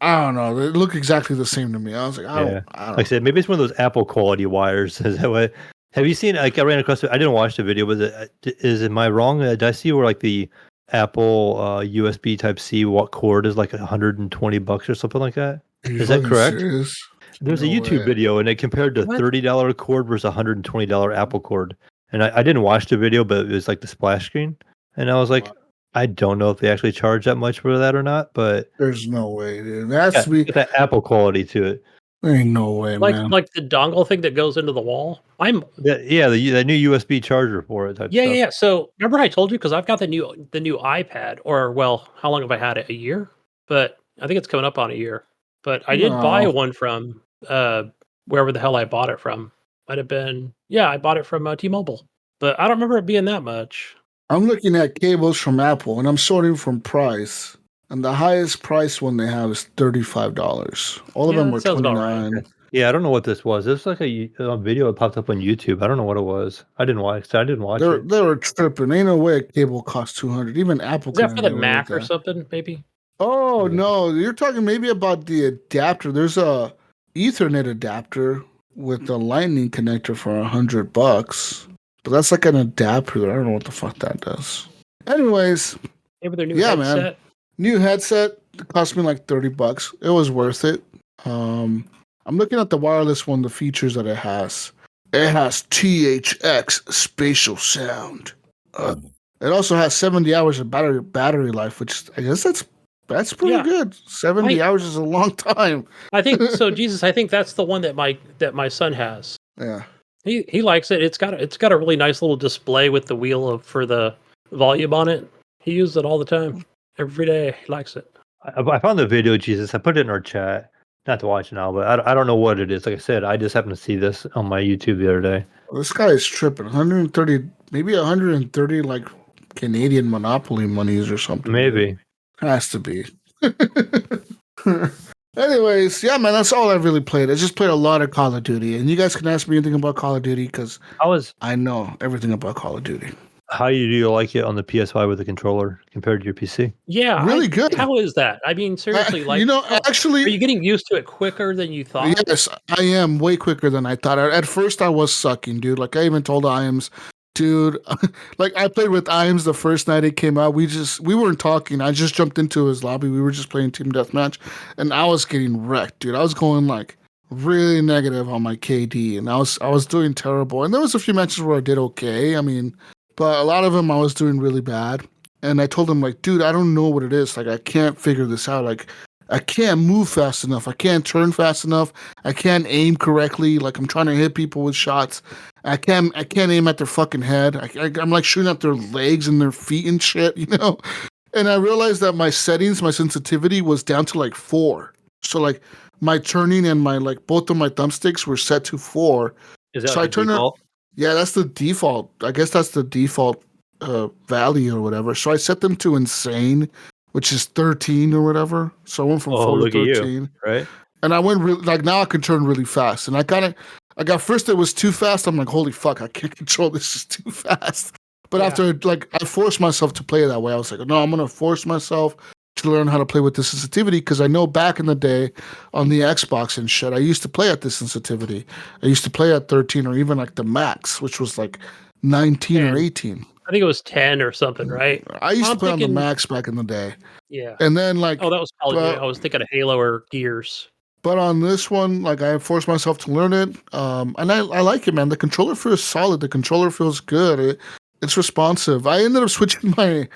I don't know. They look exactly the same to me. I was like, I don't. Like I said, maybe it's one of those Apple quality wires. Is that what? Have you seen? Like, I ran across it. I didn't watch the video, but am I wrong? Did I see where like the Apple USB Type C cord is like $120 or something like that? Are you Is that fucking correct? serious? There's a No YouTube way. video, and it compared to What? $30 cord versus $120 Apple cord. And I didn't watch the video, but it was like the splash screen, and I was like, Wow. I don't know if they actually charge that much for that or not, but There's no way, dude. That's yeah, to be. get that Apple quality to it. There ain't no way, man. Like the dongle thing that goes into the wall. Yeah, the new USB charger for it type Yeah, yeah, stuff. yeah. So remember I told you because I've got the new iPad, or well, how long have I had it? A year? But I think it's coming up on a year. But I did buy No. one from wherever the hell I bought it from. Might have been I bought it from T-Mobile. But I don't remember it being that much. I'm looking at cables from Apple, and I'm sorting from price. And the highest price one they have is $35. All of Yeah, them that are sounds about right. 29. Yeah, I don't know what this was. This was like a video that popped up on YouTube. I don't know what it was. I didn't watch it. They were tripping. Ain't no way a cable costs 200. Even Apple Is that couldn't for the get away with Mac or that. something, maybe? Oh Yeah. no, you're talking maybe about the adapter. There's a Ethernet adapter with a lightning connector for $100. But that's like an adapter. I don't know what the fuck that does. Anyways, Maybe their new yeah, man. headset. New headset cost me like $30. It was worth it. I'm looking at the wireless one, the features that it has. It has THX spatial sound. It also has 70 hours of battery life, which I guess that's pretty Yeah. good. 70 hours is a long time. I think so, Jesus. I think that's the one that my son has. Yeah. He likes it. It's got a really nice little display with the wheel for the volume on it. He uses it all the time, every day. He likes it. I found the video, Jesus. I put it in our chat. Not to watch now, but I don't know what it is. Like I said, I just happened to see this on my YouTube the other day. This guy is tripping. 130, maybe 130 like Canadian Monopoly monies or something. Maybe. Dude. Has to be. Anyways, yeah, man, that's all I really played. I just played a lot of Call of Duty, and you guys can ask me anything about Call of Duty because I know everything about Call of Duty. How do you like it on the PS5 with the controller compared to your PC? Yeah, really good. How is that? I mean, seriously, like actually, are you getting used to it quicker than you thought? Yes, I am way quicker than I thought. At first, I was sucking, dude. Like I even told Iams, dude. Like I played with Iams the first night it came out. We weren't talking. I just jumped into his lobby. We were just playing team deathmatch, and I was getting wrecked, dude. I was going like really negative on my KD, and I was doing terrible. And there was a few matches where I did okay. I mean, but a lot of them I was doing really bad. And I told him like, dude, I don't know what it is. Like I can't figure this out. Like I can't move fast enough. I can't turn fast enough. I can't aim correctly. Like I'm trying to hit people with shots. I can't aim at their fucking head. I'm like shooting at their legs and their feet and shit, you know? And I realized that my settings, my sensitivity was down to like 4. So like my turning and my like both of my thumbsticks were set to 4. Is that so like I turned default? Yeah, that's the default. I guess that's the default value or whatever. So I set them to insane, which is 13 or whatever. So I went from 4 to 13. You, right? And I went like now I can turn really fast. And I got first it was too fast. I'm like, holy fuck, I can't control this. Is too fast. But after like I forced myself to play that way, I was like, no, I'm gonna force myself to learn how to play with this sensitivity because I know back in the day on the Xbox and shit, I used to play at this sensitivity. I used to play at 13 or even like the max, which was like 19 or 18. I think it was 10 or something, right? I used to play on the max back in the day. Yeah. And then like that was Call of Duty. I was thinking of Halo or Gears. But on this one, like I forced myself to learn it. And I like it, man. The controller feels solid. The controller feels good. It's responsive. I ended up switching my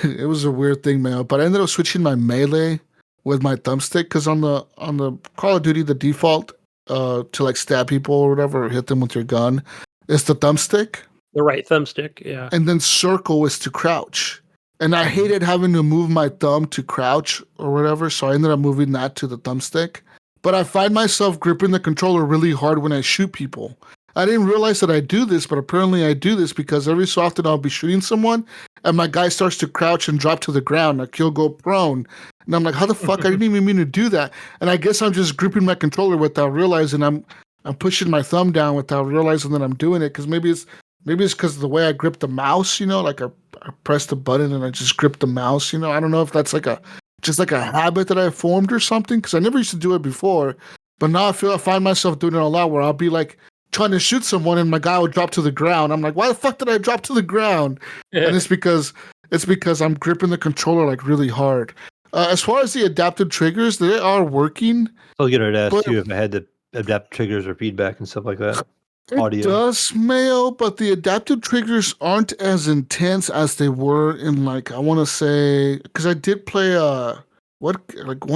it was a weird thing, man, but I ended up switching my melee with my thumbstick because on the Call of Duty the default to like stab people or whatever or hit them with your gun is the thumbstick. The right thumbstick, yeah. And then circle is to crouch. And I hated having to move my thumb to crouch or whatever, so I ended up moving that to the thumbstick. But I find myself gripping the controller really hard when I shoot people. I didn't realize that I do this, but apparently I do this because every so often I'll be shooting someone and my guy starts to crouch and drop to the ground. Like he'll go prone. And I'm like, how the fuck? I didn't even mean to do that. And I guess I'm just gripping my controller without realizing I'm pushing my thumb down without realizing that I'm doing it. Because maybe it's because of the way I grip the mouse, you know, like I press the button and I just grip the mouse, you know. I don't know if that's like just like a habit that I formed or something. Because I never used to do it before. But now I find myself doing it a lot where I'll be like trying to shoot someone, and my guy would drop to the ground. I'm like, why the fuck did I drop to the ground? And it's because I'm gripping the controller like really hard. As far as the adaptive triggers, they are working. I'll get her to ask too if I had the adaptive triggers or feedback and stuff like that. It does, Mayo, but the adaptive triggers aren't as intense as they were in, like, I want to say, because I did play one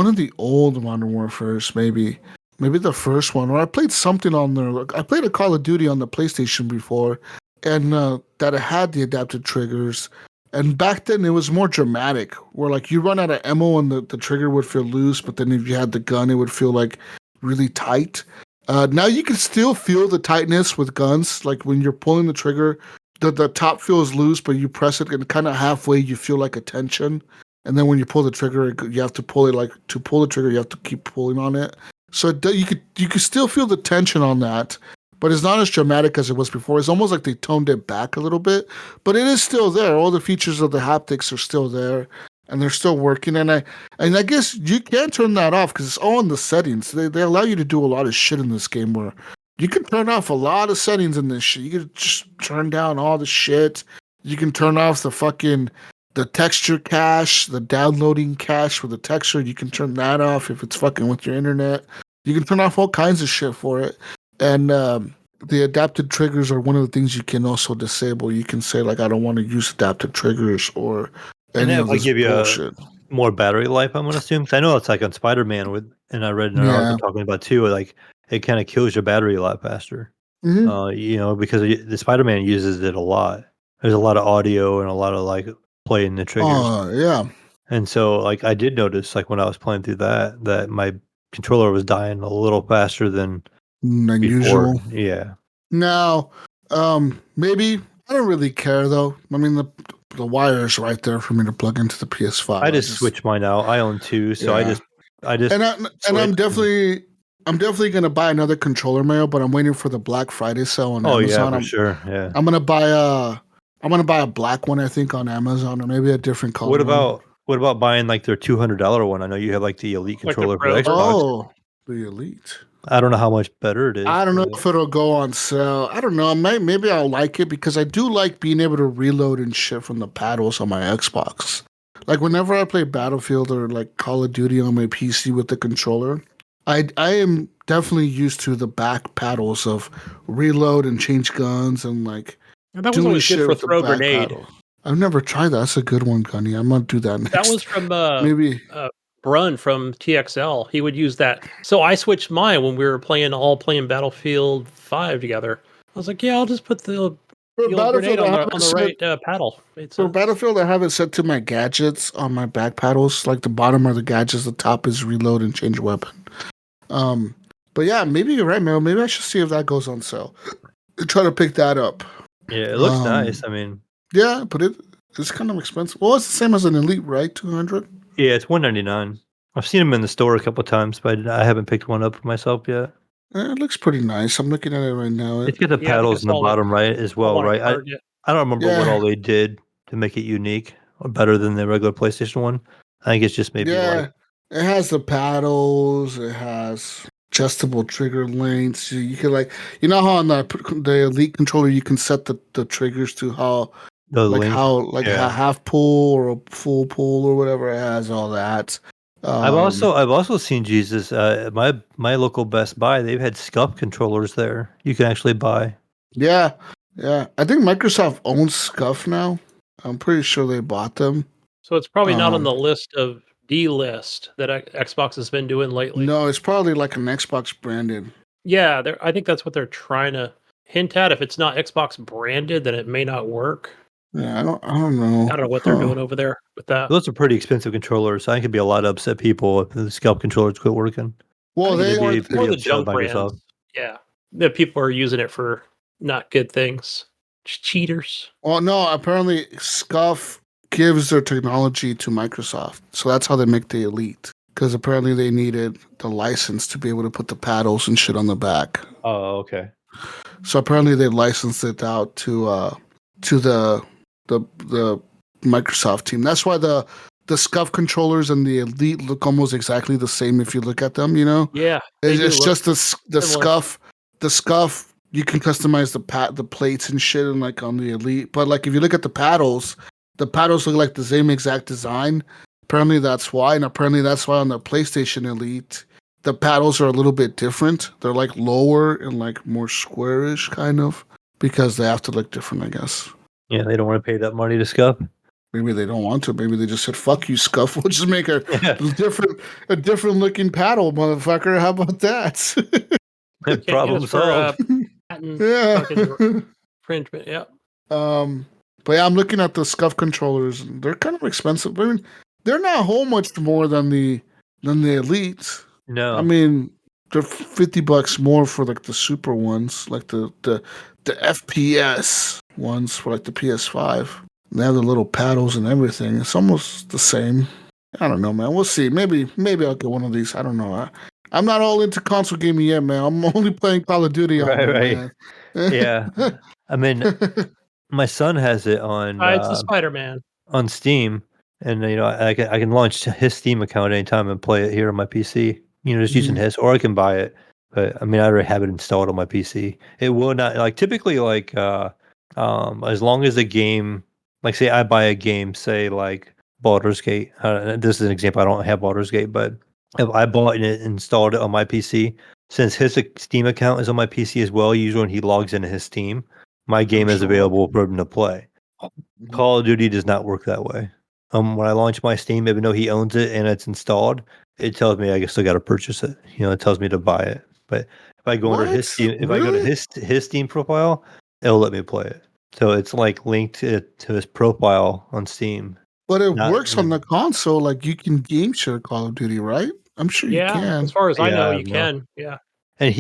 of the old Modern Warfares, maybe the first one, or I played something on there. Like, I played a Call of Duty on the PlayStation before, and that it had the adaptive triggers. And back then it was more dramatic, where like you run out of ammo and the trigger would feel loose, but then if you had the gun, it would feel like really tight. Now you can still feel the tightness with guns. Like when you're pulling the trigger, the top feels loose, but you press it and kind of halfway you feel like a tension. And then when you pull the trigger, you have to pull it like to pull the trigger, you have to keep pulling on it. So you could still feel the tension on that, but it's not as dramatic as it was before. It's almost like they toned it back a little bit, but it is still there. All the features of the haptics are still there. And they're still working, and I guess you can turn that off because it's all in the settings. They allow you to do a lot of shit in this game where you can turn off a lot of settings in this shit. You can just turn down all the shit. You can turn off the texture cache, the downloading cache for the texture. You can turn that off if it's fucking with your internet. You can turn off all kinds of shit for it. And the adaptive triggers are one of the things you can also disable. You can say like, I don't want to use adaptive triggers or. And that would give you more battery life, I'm going to assume. 'Cause I know it's like on Spider-Man, and I read an article talking about too, like it kind of kills your battery a lot faster. Mm-hmm. Because the Spider-Man uses it a lot. There's a lot of audio and a lot of like playing the triggers. Yeah. And so like I did notice like when I was playing through that my controller was dying a little faster than before. Usual. Yeah. Now, maybe I don't really care though. I mean, the wire is right there for me to plug into the PS5. I just switch mine out. I own two, so I just and I'm definitely gonna buy another controller, Mayo, but I'm waiting for the Black Friday sale on Amazon. Yeah, for sure. Yeah. I'm gonna buy a black one, I think, on Amazon, or maybe a different color. What about buying like their $200 one? I know you have like the Elite controller for Xbox. Oh, the Elite. I don't know how much better it is. I don't know if it'll go on sale. I don't know. Maybe I'll like it because I do like being able to reload and shit from the paddles on my Xbox. Like whenever I play Battlefield or like Call of Duty on my PC with the controller, I am definitely used to the back paddles of reload and change guns and like that was always good for throw grenade. Paddle. I've never tried that. That's a good one, Gunny. I'm gonna do that next. That was from maybe Brun from TXL. He would use that. So I switched mine when we were playing Battlefield 5 together. I was like, yeah, I'll just put the grenade on the right paddle. For Battlefield, I have it set to my gadgets on my back paddles. Like the bottom are the gadgets, the top is reload and change weapon. But yeah, maybe you're right, Mel. Maybe I should see if that goes on sale. Try to pick that up. Yeah, it looks nice. I mean, yeah, but it's kind of expensive. Well, it's the same as an Elite, right? 200. Yeah, it's $199. I've seen them in the store a couple of times, but I haven't picked one up for myself yet. It looks pretty nice. I'm looking at it right now. It's got the paddles in the bottom right as well, right? I don't remember what all they did to make it unique or better than the regular PlayStation one. I think it's just maybe it has the paddles. It has adjustable trigger lengths. You can how on the Elite controller you can set the triggers to how a half pull or a full pull or whatever. It has all that. I've also seen Jesus. My local Best Buy, they've had SCUF controllers there. You can actually buy. Yeah. I think Microsoft owns SCUF now. I'm pretty sure they bought them. So it's probably not on the list of D-list that Xbox has been doing lately. No, it's probably like an Xbox branded. Yeah, I think that's what they're trying to hint at. If it's not Xbox branded, then it may not work. Yeah, I don't know. I don't know what they're doing over there with that. Those are pretty expensive controllers. I think it'd be a lot of upset people if the SCUF controllers quit working. Well, they're the junk brands. Yeah, the people are using it for not good things. Cheaters. Well, no, apparently SCUF gives their technology to Microsoft. So that's how they make the Elite. Because apparently they needed the license to be able to put the paddles and shit on the back. Oh, okay. So apparently they licensed it out to the Microsoft team. That's why the SCUF controllers and the Elite look almost exactly the same if you look at them, you know? Yeah. It's just the SCUF you can customize the plates and shit, and like on the Elite. But like if you look at the paddles look like the same exact design. Apparently that's why, and apparently that's why on the PlayStation Elite the paddles are a little bit different. They're like lower and like more squarish kind of because they have to look different, I guess. Yeah, they don't want to pay that money to Scuff. Maybe they don't want to. Maybe they just said, "Fuck you, Scuff. We'll just make a different looking paddle, motherfucker. How about that?" Problem solved. Yeah. Infringement. Yeah. But yeah, I'm looking at the Scuff controllers. And they're kind of expensive. I mean, they're not a whole much more than the Elite. No, I mean, they're $50 more for like the super ones, like the FPS ones for like the PS5. They have the little paddles and everything. It's almost the same. I don't know, man. We'll see. Maybe I'll get one of these. I don't know. I'm not all into console gaming yet, man. I'm only playing Call of Duty on it, right. man. Yeah, I mean, my son has it It's the Spider-Man. on Steam, and I can launch his Steam account anytime and play it here on my PC. Just using his, or I can buy it. But I mean, I already have it installed on my PC. It will not like typically like as long as the game, like say I buy a game, say like Baldur's Gate. This is an example. I don't have Baldur's Gate, but if I bought it and installed it on my PC, since his Steam account is on my PC as well, usually when he logs into his Steam, my game is available for him to play. Call of Duty does not work that way. When I launch my Steam, even though he owns it and it's installed, it tells me I still got to purchase it. It tells me to buy it. But if I go under his Steam, I go to his Steam profile, it'll let me play it. So it's like linked to his profile on Steam. But it works on the console. Like you can game share Call of Duty, right? I'm sure you can. As far as I know, you can. Yeah. And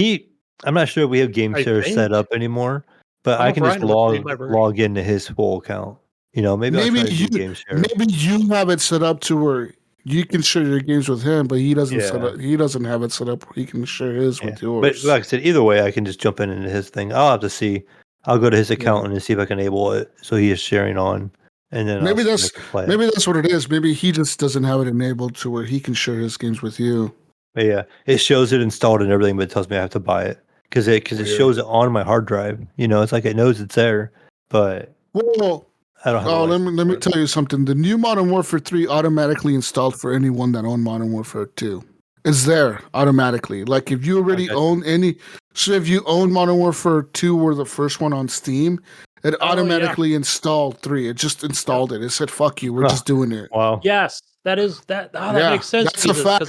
I'm not sure we have game share set up anymore, but I can just log into his full account. Maybe I'll try to do game share. Maybe you have it set up to where you can share your games with him, but he doesn't he doesn't have it set up where he can share his with yours. But like I said, either way, I can just jump into his thing. I'll have to see. I'll go to his account and see if I can enable it so he is sharing on. And then maybe that's what it is. Maybe he just doesn't have it enabled to where he can share his games with you. But yeah, it shows it installed and everything, but it tells me I have to buy it because it shows it on my hard drive. It's like it knows it's there, but I don't have. Let me tell you something. The new Modern Warfare 3 automatically installed for anyone that owned Modern Warfare 2. It's there automatically. Like if you already own if you own Modern Warfare 2 or the first one on Steam, it automatically installed 3. It just installed it. It said, "Fuck you, we're just doing it." Wow. Yes, that makes sense. That's a fact.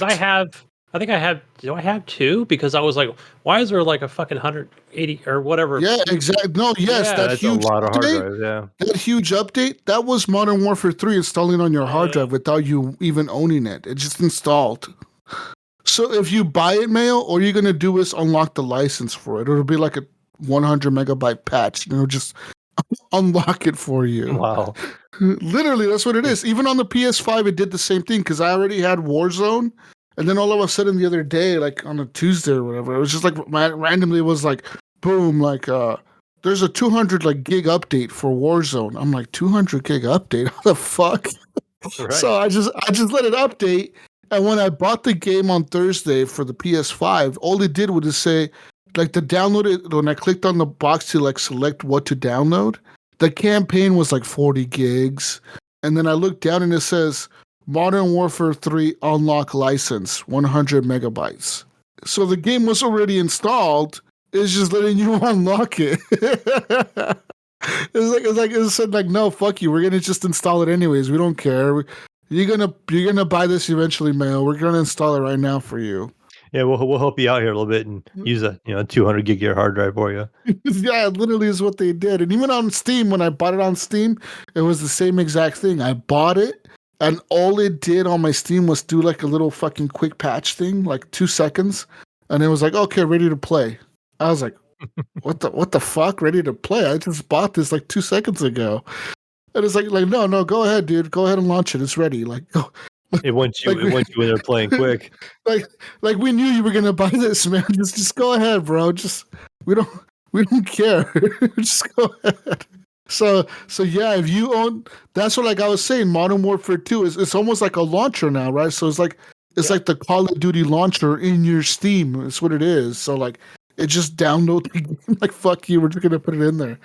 Because do I have 2? Because I was like, why is there like a fucking 180 or whatever? Yeah, exactly. No, yes, that's huge a lot of hard update, drives, that huge update, that was Modern Warfare 3 installing on your hard drive without you even owning it. It just installed. So if you buy it, Mayo, all you're going to do is unlock the license for it. It'll be like a 100 megabyte patch. It'll just unlock it for you. Wow. Literally, that's what it is. Even on the PS5, it did the same thing because I already had Warzone. And then all of a sudden the other day, like on a Tuesday or whatever, it was just like randomly it was like, boom, like there's a 200 like gig update for Warzone. I'm like, 200 gig update? How the fuck? Right. So I just let it update. And when I bought the game on Thursday for the PS5, all it did was just say, like the download, when I clicked on the box to like select what to download, the campaign was like 40 gigs. And then I looked down and it says, Modern Warfare 3 unlock license, 100 megabytes. So the game was already installed. It's just letting you unlock it. It said like, no, fuck you. We're gonna just install it anyways. We don't care. You're gonna buy this eventually, Mayo. We're gonna install it right now for you. Yeah, we'll help you out here a little bit and use a 200 gig hard drive for you. Yeah, it literally is what they did. And even on Steam, when I bought it on Steam, it was the same exact thing. I bought it. And all it did on my Steam was do like a little fucking quick patch thing, like 2 seconds. And it was like, okay, ready to play. I was like, what the fuck? Ready to play? I just bought this like 2 seconds ago. And it's like no, go ahead, dude. Go ahead and launch it. It's ready. Like go. It wants you when they're playing quick. Like we knew you were gonna buy this, man. Just go ahead, bro. Just we don't care. Just go ahead. So yeah, if you own, that's what like I was saying, Modern Warfare 2 it's almost like a launcher now, right? So it's like the Call of Duty launcher in your Steam. It's what it is. So like it just downloads the game. Like, fuck you, we're just gonna put it in there.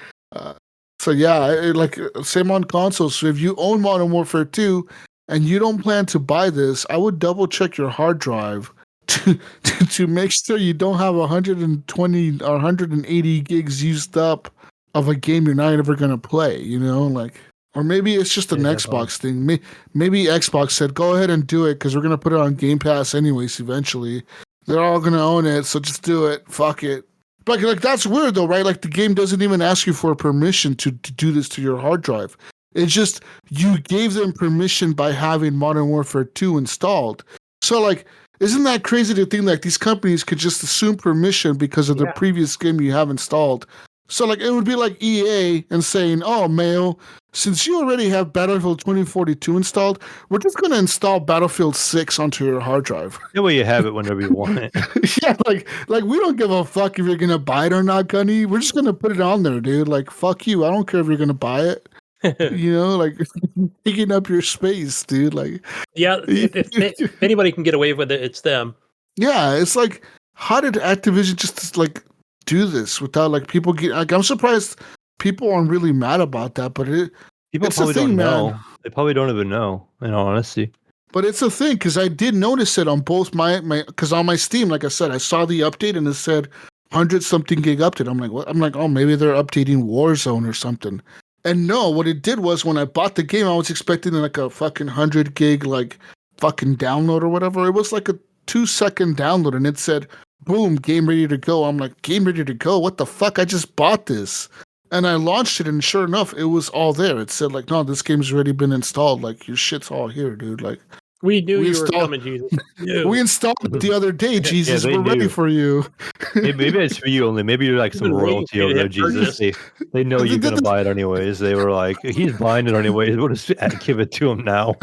So yeah, same on consoles. So if you own Modern Warfare 2 and you don't plan to buy this, I would double check your hard drive to make sure you don't have 120 or 180 gigs used up of a game you're not ever gonna play. You know, like, or maybe it's just an Xbox thing. Maybe Xbox said, "Go ahead and do it because we're gonna put it on Game Pass anyways. Eventually, they're all gonna own it, so just do it. Fuck it." But like that's weird though, right? Like the game doesn't even ask you for permission to do this to your hard drive. It's just you gave them permission by having Modern Warfare 2 installed. So like, isn't that crazy to think like these companies could just assume permission because of the previous game you have installed? So like it would be like EA and saying, "Oh, Mayo, since you already have Battlefield 2042 installed, we're just going to install Battlefield 6 onto your hard drive." That way you have it whenever you want it. Yeah, like we don't give a fuck if you're going to buy it or not, Gunny. We're just going to put it on there, dude. Like, fuck you. I don't care if you're going to buy it. You know, like taking up your space, dude. Like, yeah, if anybody can get away with it, it's them. Yeah, it's like, how did Activision just like do this without like people get? Like, I'm surprised people aren't really mad about that, but people it's probably a thing, don't know. man. They probably don't even know, in all honesty. But it's a thing because I did notice it on both my because on my Steam, like I said, I saw the update and it said 100-something gig update. I'm like, what? I'm like, oh, maybe they're updating Warzone or something. And no, what it did was when I bought the game, I was expecting like a fucking 100 gig like fucking download or whatever. It was like a 2-second download, and it said, "Boom, game ready to go." I'm like, game ready to go? What the fuck? I just bought this. And I launched it, and sure enough, it was all there. It said like, "No, this game's already been installed. Like, your shit's all here, dude." Like, we knew you were coming, Jesus. We installed it the other day, Jesus. We're ready for you. Maybe it's for you only. Maybe you're like some royalty over there, Jesus. They know you're going to buy it anyways. They were like, he's buying it anyways. We'll just give it to him now.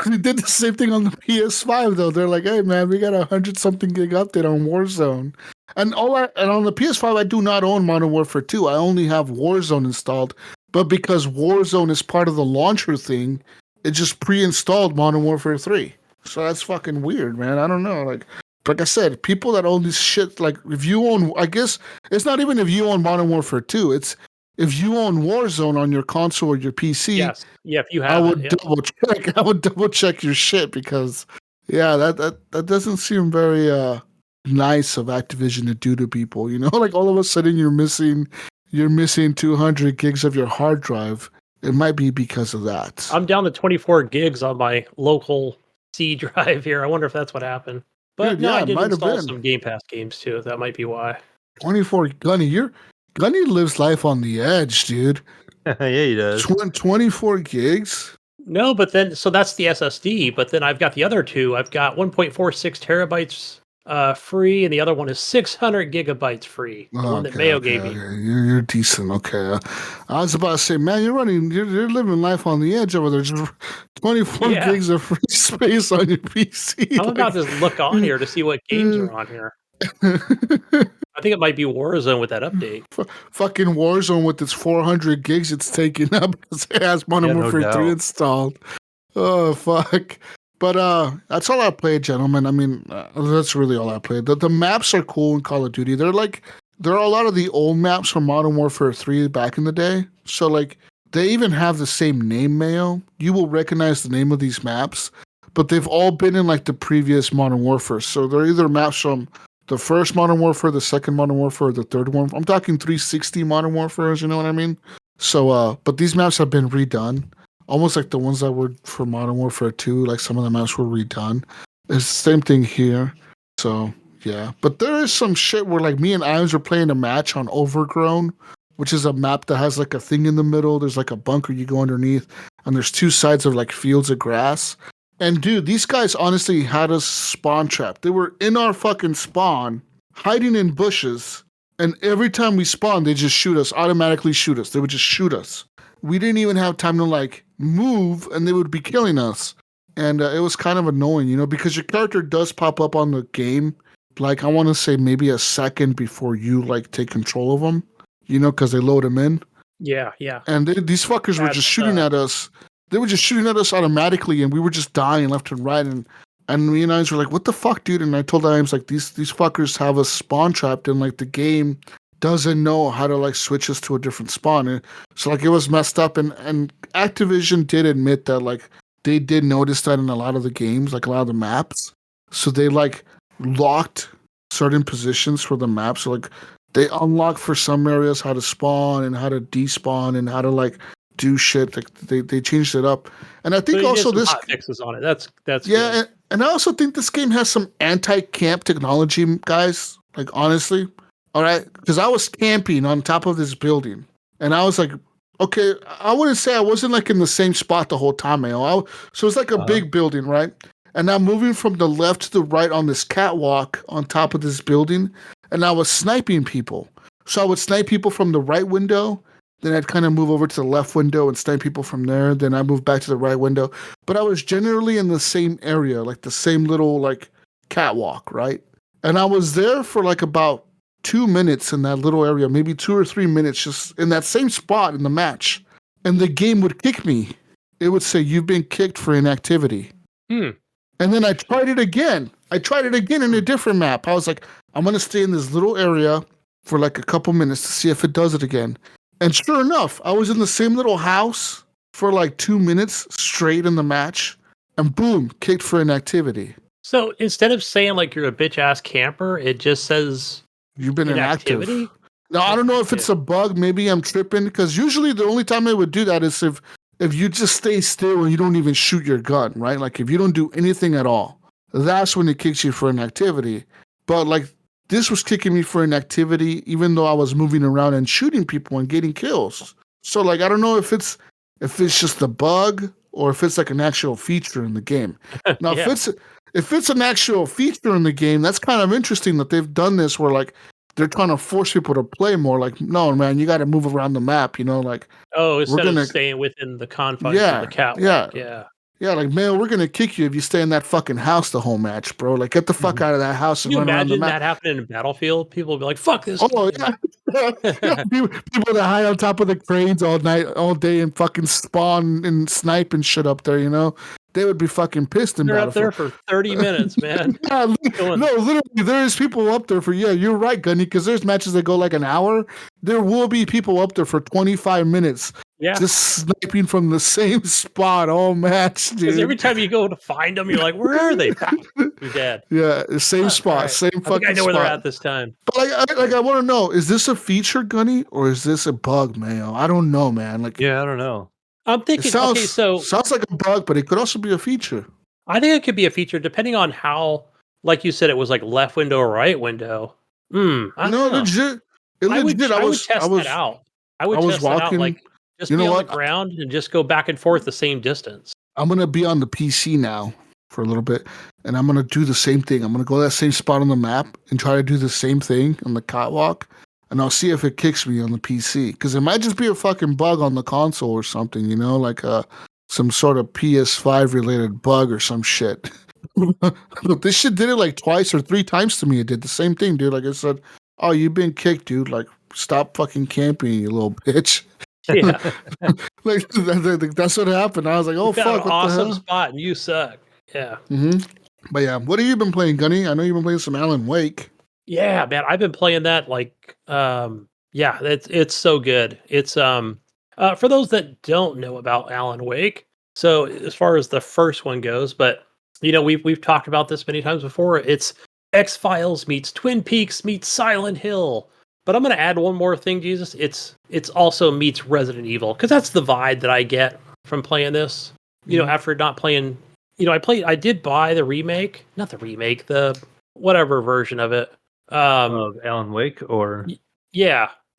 They did the same thing on the PS5, though. They're like, "Hey, man, we got 100-something gig update on Warzone." And on the PS5, I do not own Modern Warfare 2. I only have Warzone installed. But because Warzone is part of the launcher thing, it just pre-installed Modern Warfare 3. So that's fucking weird, man. I don't know. Like I said, people that own this shit, like if you own, I guess it's not even if you own Modern Warfare 2. It's if you own Warzone on your console or your PC. Yes. Yeah, if you have I would double check. I would double check your shit because, yeah, that doesn't seem very nice of Activision to do to people. You know, like all of a sudden you're missing 200 gigs of your hard drive. It might be because of that. I'm down to 24 gigs on my local C drive here. I wonder if that's what happened. But Dude, no, yeah, I did might have install been. some Game Pass games too. That might be why. 24 Gunny, Gunny lives life on the edge, dude. Yeah, he does. 24 gigs? No, but then so that's the SSD. But then I've got the other two. I've got 1.46 terabytes free, and the other one is 600 gigabytes free. The one that Mayo gave me. You're decent. Okay, I was about to say, man, you're living life on the edge over there. Just 24 gigs of free space on your PC. I'm about to look on here to see what games are on here. I think it might be Warzone with that update. Fucking Warzone with its 400 gigs it's taking up because it has Modern Warfare 3 installed. Oh, fuck. But that's all I played, gentlemen. I mean, that's really all I played. The maps are cool in Call of Duty. There are a lot of the old maps from Modern Warfare 3 back in the day. So, like, they even have the same name, Mayo. You will recognize the name of these maps, but they've all been in, like, the previous Modern Warfare. So they're either maps from the first Modern Warfare, the second Modern Warfare, or the third one. I'm talking 360 Modern Warfares, you know what I mean? So, but these maps have been redone. Almost like the ones that were for Modern Warfare 2, like some of the maps were redone. It's the same thing here. So, yeah. But there is some shit where, like, me and Ives were playing a match on Overgrown, which is a map that has, like, a thing in the middle. There's, like, a bunker you go underneath, and there's two sides of, like, fields of grass. And, dude, these guys honestly had us spawn trapped. They were in our fucking spawn, hiding in bushes, and every time we spawned, they just automatically shoot us. They would just shoot us. We didn't even have time to, like, move, and they would be killing us. And it was kind of annoying, you know, because your character does pop up on the game, like, I want to say maybe a second before you, like, take control of them, you know, because they load them in. Yeah, yeah. And these fuckers were just shooting at us. They were just shooting at us automatically, and we were just dying left and right. And And me and Imes were like, what the fuck, dude? And I told Imes, like, these fuckers have us spawn trapped, and like the game doesn't know how to like switch us to a different spawn. And so like it was messed up, and Activision did admit that like they did notice that in a lot of the games, like a lot of the maps. So they like locked certain positions for the map. So like they unlocked for some areas how to spawn and how to despawn and how to like do shit. Like they changed it up. And I think So also some this hot fixes on it. That's yeah, good. and I also think this game has some anti-camp technology, guys. Like honestly, all right, because I was camping on top of this building, and I was like, okay, I wouldn't say I wasn't like in the same spot the whole time, Mayo. So it's like a big building, right? And I'm moving from the left to the right on this catwalk on top of this building, and I was sniping people. So I would snipe people from the right window, then I'd kind of move over to the left window and snipe people from there. Then I moved back to the right window. But I was generally in the same area, like the same little like catwalk, right? And I was there for like about 2 minutes in that little area, maybe 2 or 3 minutes, just in that same spot in the match. And the game would kick me. It would say, you've been kicked for inactivity. And then I tried it again. I tried it again in a different map. I was like, I'm going to stay in this little area for like a couple minutes to see if it does it again. And sure enough, I was in the same little house for like 2 minutes straight in the match, and boom, kicked for inactivity. So instead of saying like you're a bitch ass camper, it just says you've been inactive. Inactivity? Now I don't know if it's a bug. Maybe I'm tripping, because usually the only time it would do that is if you just stay still and you don't even shoot your gun, right? Like if you don't do anything at all, that's when it kicks you for inactivity. But like this was kicking me for inactivity, even though I was moving around and shooting people and getting kills. So like I don't know if it's just a bug or if it's like an actual feature in the game. Now if it's an actual feature in the game, that's kind of interesting that they've done this where like they're trying to force people to play more. Like, no, man, you got to move around the map. You know, like instead of staying within the confines of the catwalk. Yeah, like, Mayo, we're gonna kick you if you stay in that fucking house the whole match, bro. Like, get the fuck out of that house and Can you run around the imagine map. that happening in Battlefield? People would be like, "Fuck this!" Oh yeah, people that hide on top of the cranes all night, all day, and fucking spawn and snipe and shit up there. You know, they would be fucking pissed in They're Battlefield. up there for 30 minutes, man. No, literally, there's people up there for you're right, Gunny, because there's matches that go like an hour. There will be people up there for 25 minutes. Yeah. Just sniping from the same spot all match, dude. Because every time you go to find them, you're like, where are they? You're dead. Yeah, same spot, right. same fucking spot. I know where they're at this time. But I want to know, is this a feature, Gunny, or is this a bug, Mayo? I don't know, man. Like, yeah, I don't know. I'm thinking, sounds like a bug, but it could also be a feature. I think it could be a feature depending on how, like you said, it was like left window or right window. Legit. I would test that out. I would test that out, like, just be on the ground and just go back and forth the same distance. I'm going to be on the PC now for a little bit, and I'm going to do the same thing. I'm going to go to that same spot on the map and try to do the same thing on the catwalk, and I'll see if it kicks me on the PC. Because it might just be a fucking bug on the console or something, you know, like some sort of PS5-related bug or some shit. Look, this shit did it like twice or 3 times to me. It did the same thing, dude. Like I said, oh, you've been kicked, dude. Like, stop fucking camping, you little bitch. Yeah. Like that's what happened. I was like, oh, fuck, an awesome spot and you suck. Yeah. But yeah, what have you been playing, Gunny? I know you've been playing some Alan Wake. Yeah, man, I've been playing that like it's so good. It's for those that don't know about Alan Wake, so as far as the first one goes, but you know, we've talked about this many times before. It's X-Files meets Twin Peaks meets Silent Hill. But I'm going to add one more thing, Jesus. It's also meets Resident Evil, because that's the vibe that I get from playing this. You know, after not playing, you know, I did buy the remake, not the remake, the whatever version of it. Of Alan Wake, or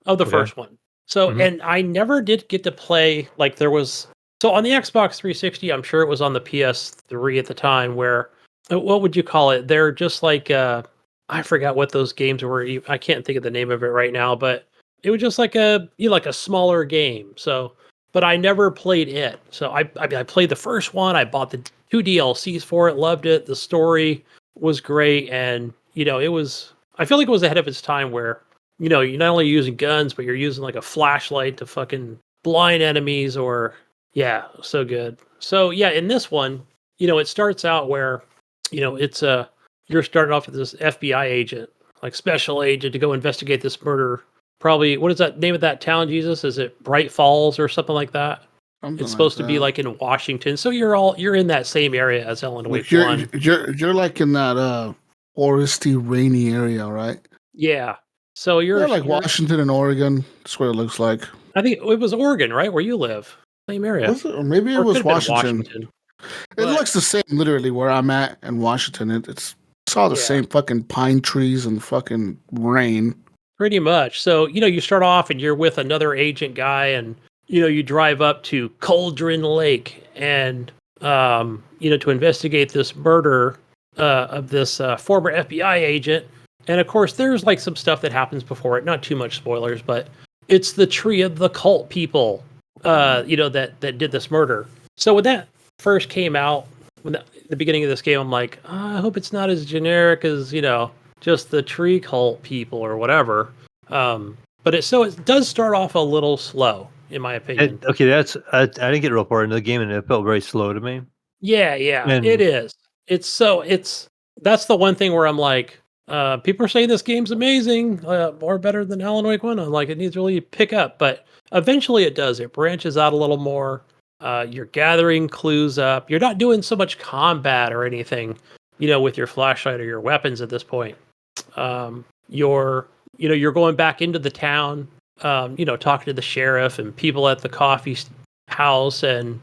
of the first one. So, and I never did get to play, like, there was, so on the Xbox 360, I'm sure it was on the PS3 at the time, where, what would you call it? They're just like, I forgot what those games were. I can't think of the name of it right now, but it was just like a smaller game. So, but I never played it. So I played the first one. I bought the 2 DLCs for it. Loved it. The story was great, and you know, I feel like it was ahead of its time, where you know, you're not only using guns, but you're using like a flashlight to fucking blind enemies. Or so good. So yeah, in this one, you know, it starts out where it's you're starting off with this FBI agent, like special agent, to go investigate this murder. Probably, what is that name of that town, Jesus? Is it Bright Falls or something like that? Something It's like supposed to be that. like in Washington, so you're in that same area as Ellen Wake Like you're One. you're like in that foresty, rainy area, right? Yeah. So Yeah, like you're. Washington and Oregon. That's what it looks like. I think it was Oregon, right, where you live, same area, Was it? Or maybe it or it could was have been Washington. Washington. It But looks the same, literally, where I'm at in Washington. It's all the yeah, same fucking pine trees and fucking rain. pretty much. So you start off and you're with another agent guy, and you drive up to Cauldron Lake, and to investigate this murder of this former FBI agent. And of course, there's like some stuff that happens before it. Not too much spoilers, but it's the tree of the cult people, that did this murder. So when that first came out, the beginning of this game, I'm like, I hope it's not as generic as just the tree cult people or whatever. But it does start off a little slow, in my opinion. Okay, I didn't get real far into the game, and it felt very slow to me. Yeah, it And is. It's that's the one thing where I'm like, people are saying this game's amazing, or better than Alan Wake One. I'm like, it needs to really pick up, but eventually it does. It branches out a little more. You're gathering clues up. You're not doing so much combat or anything, with your flashlight or your weapons at this point. You're going back into the town, talking to the sheriff and people at the coffee house, and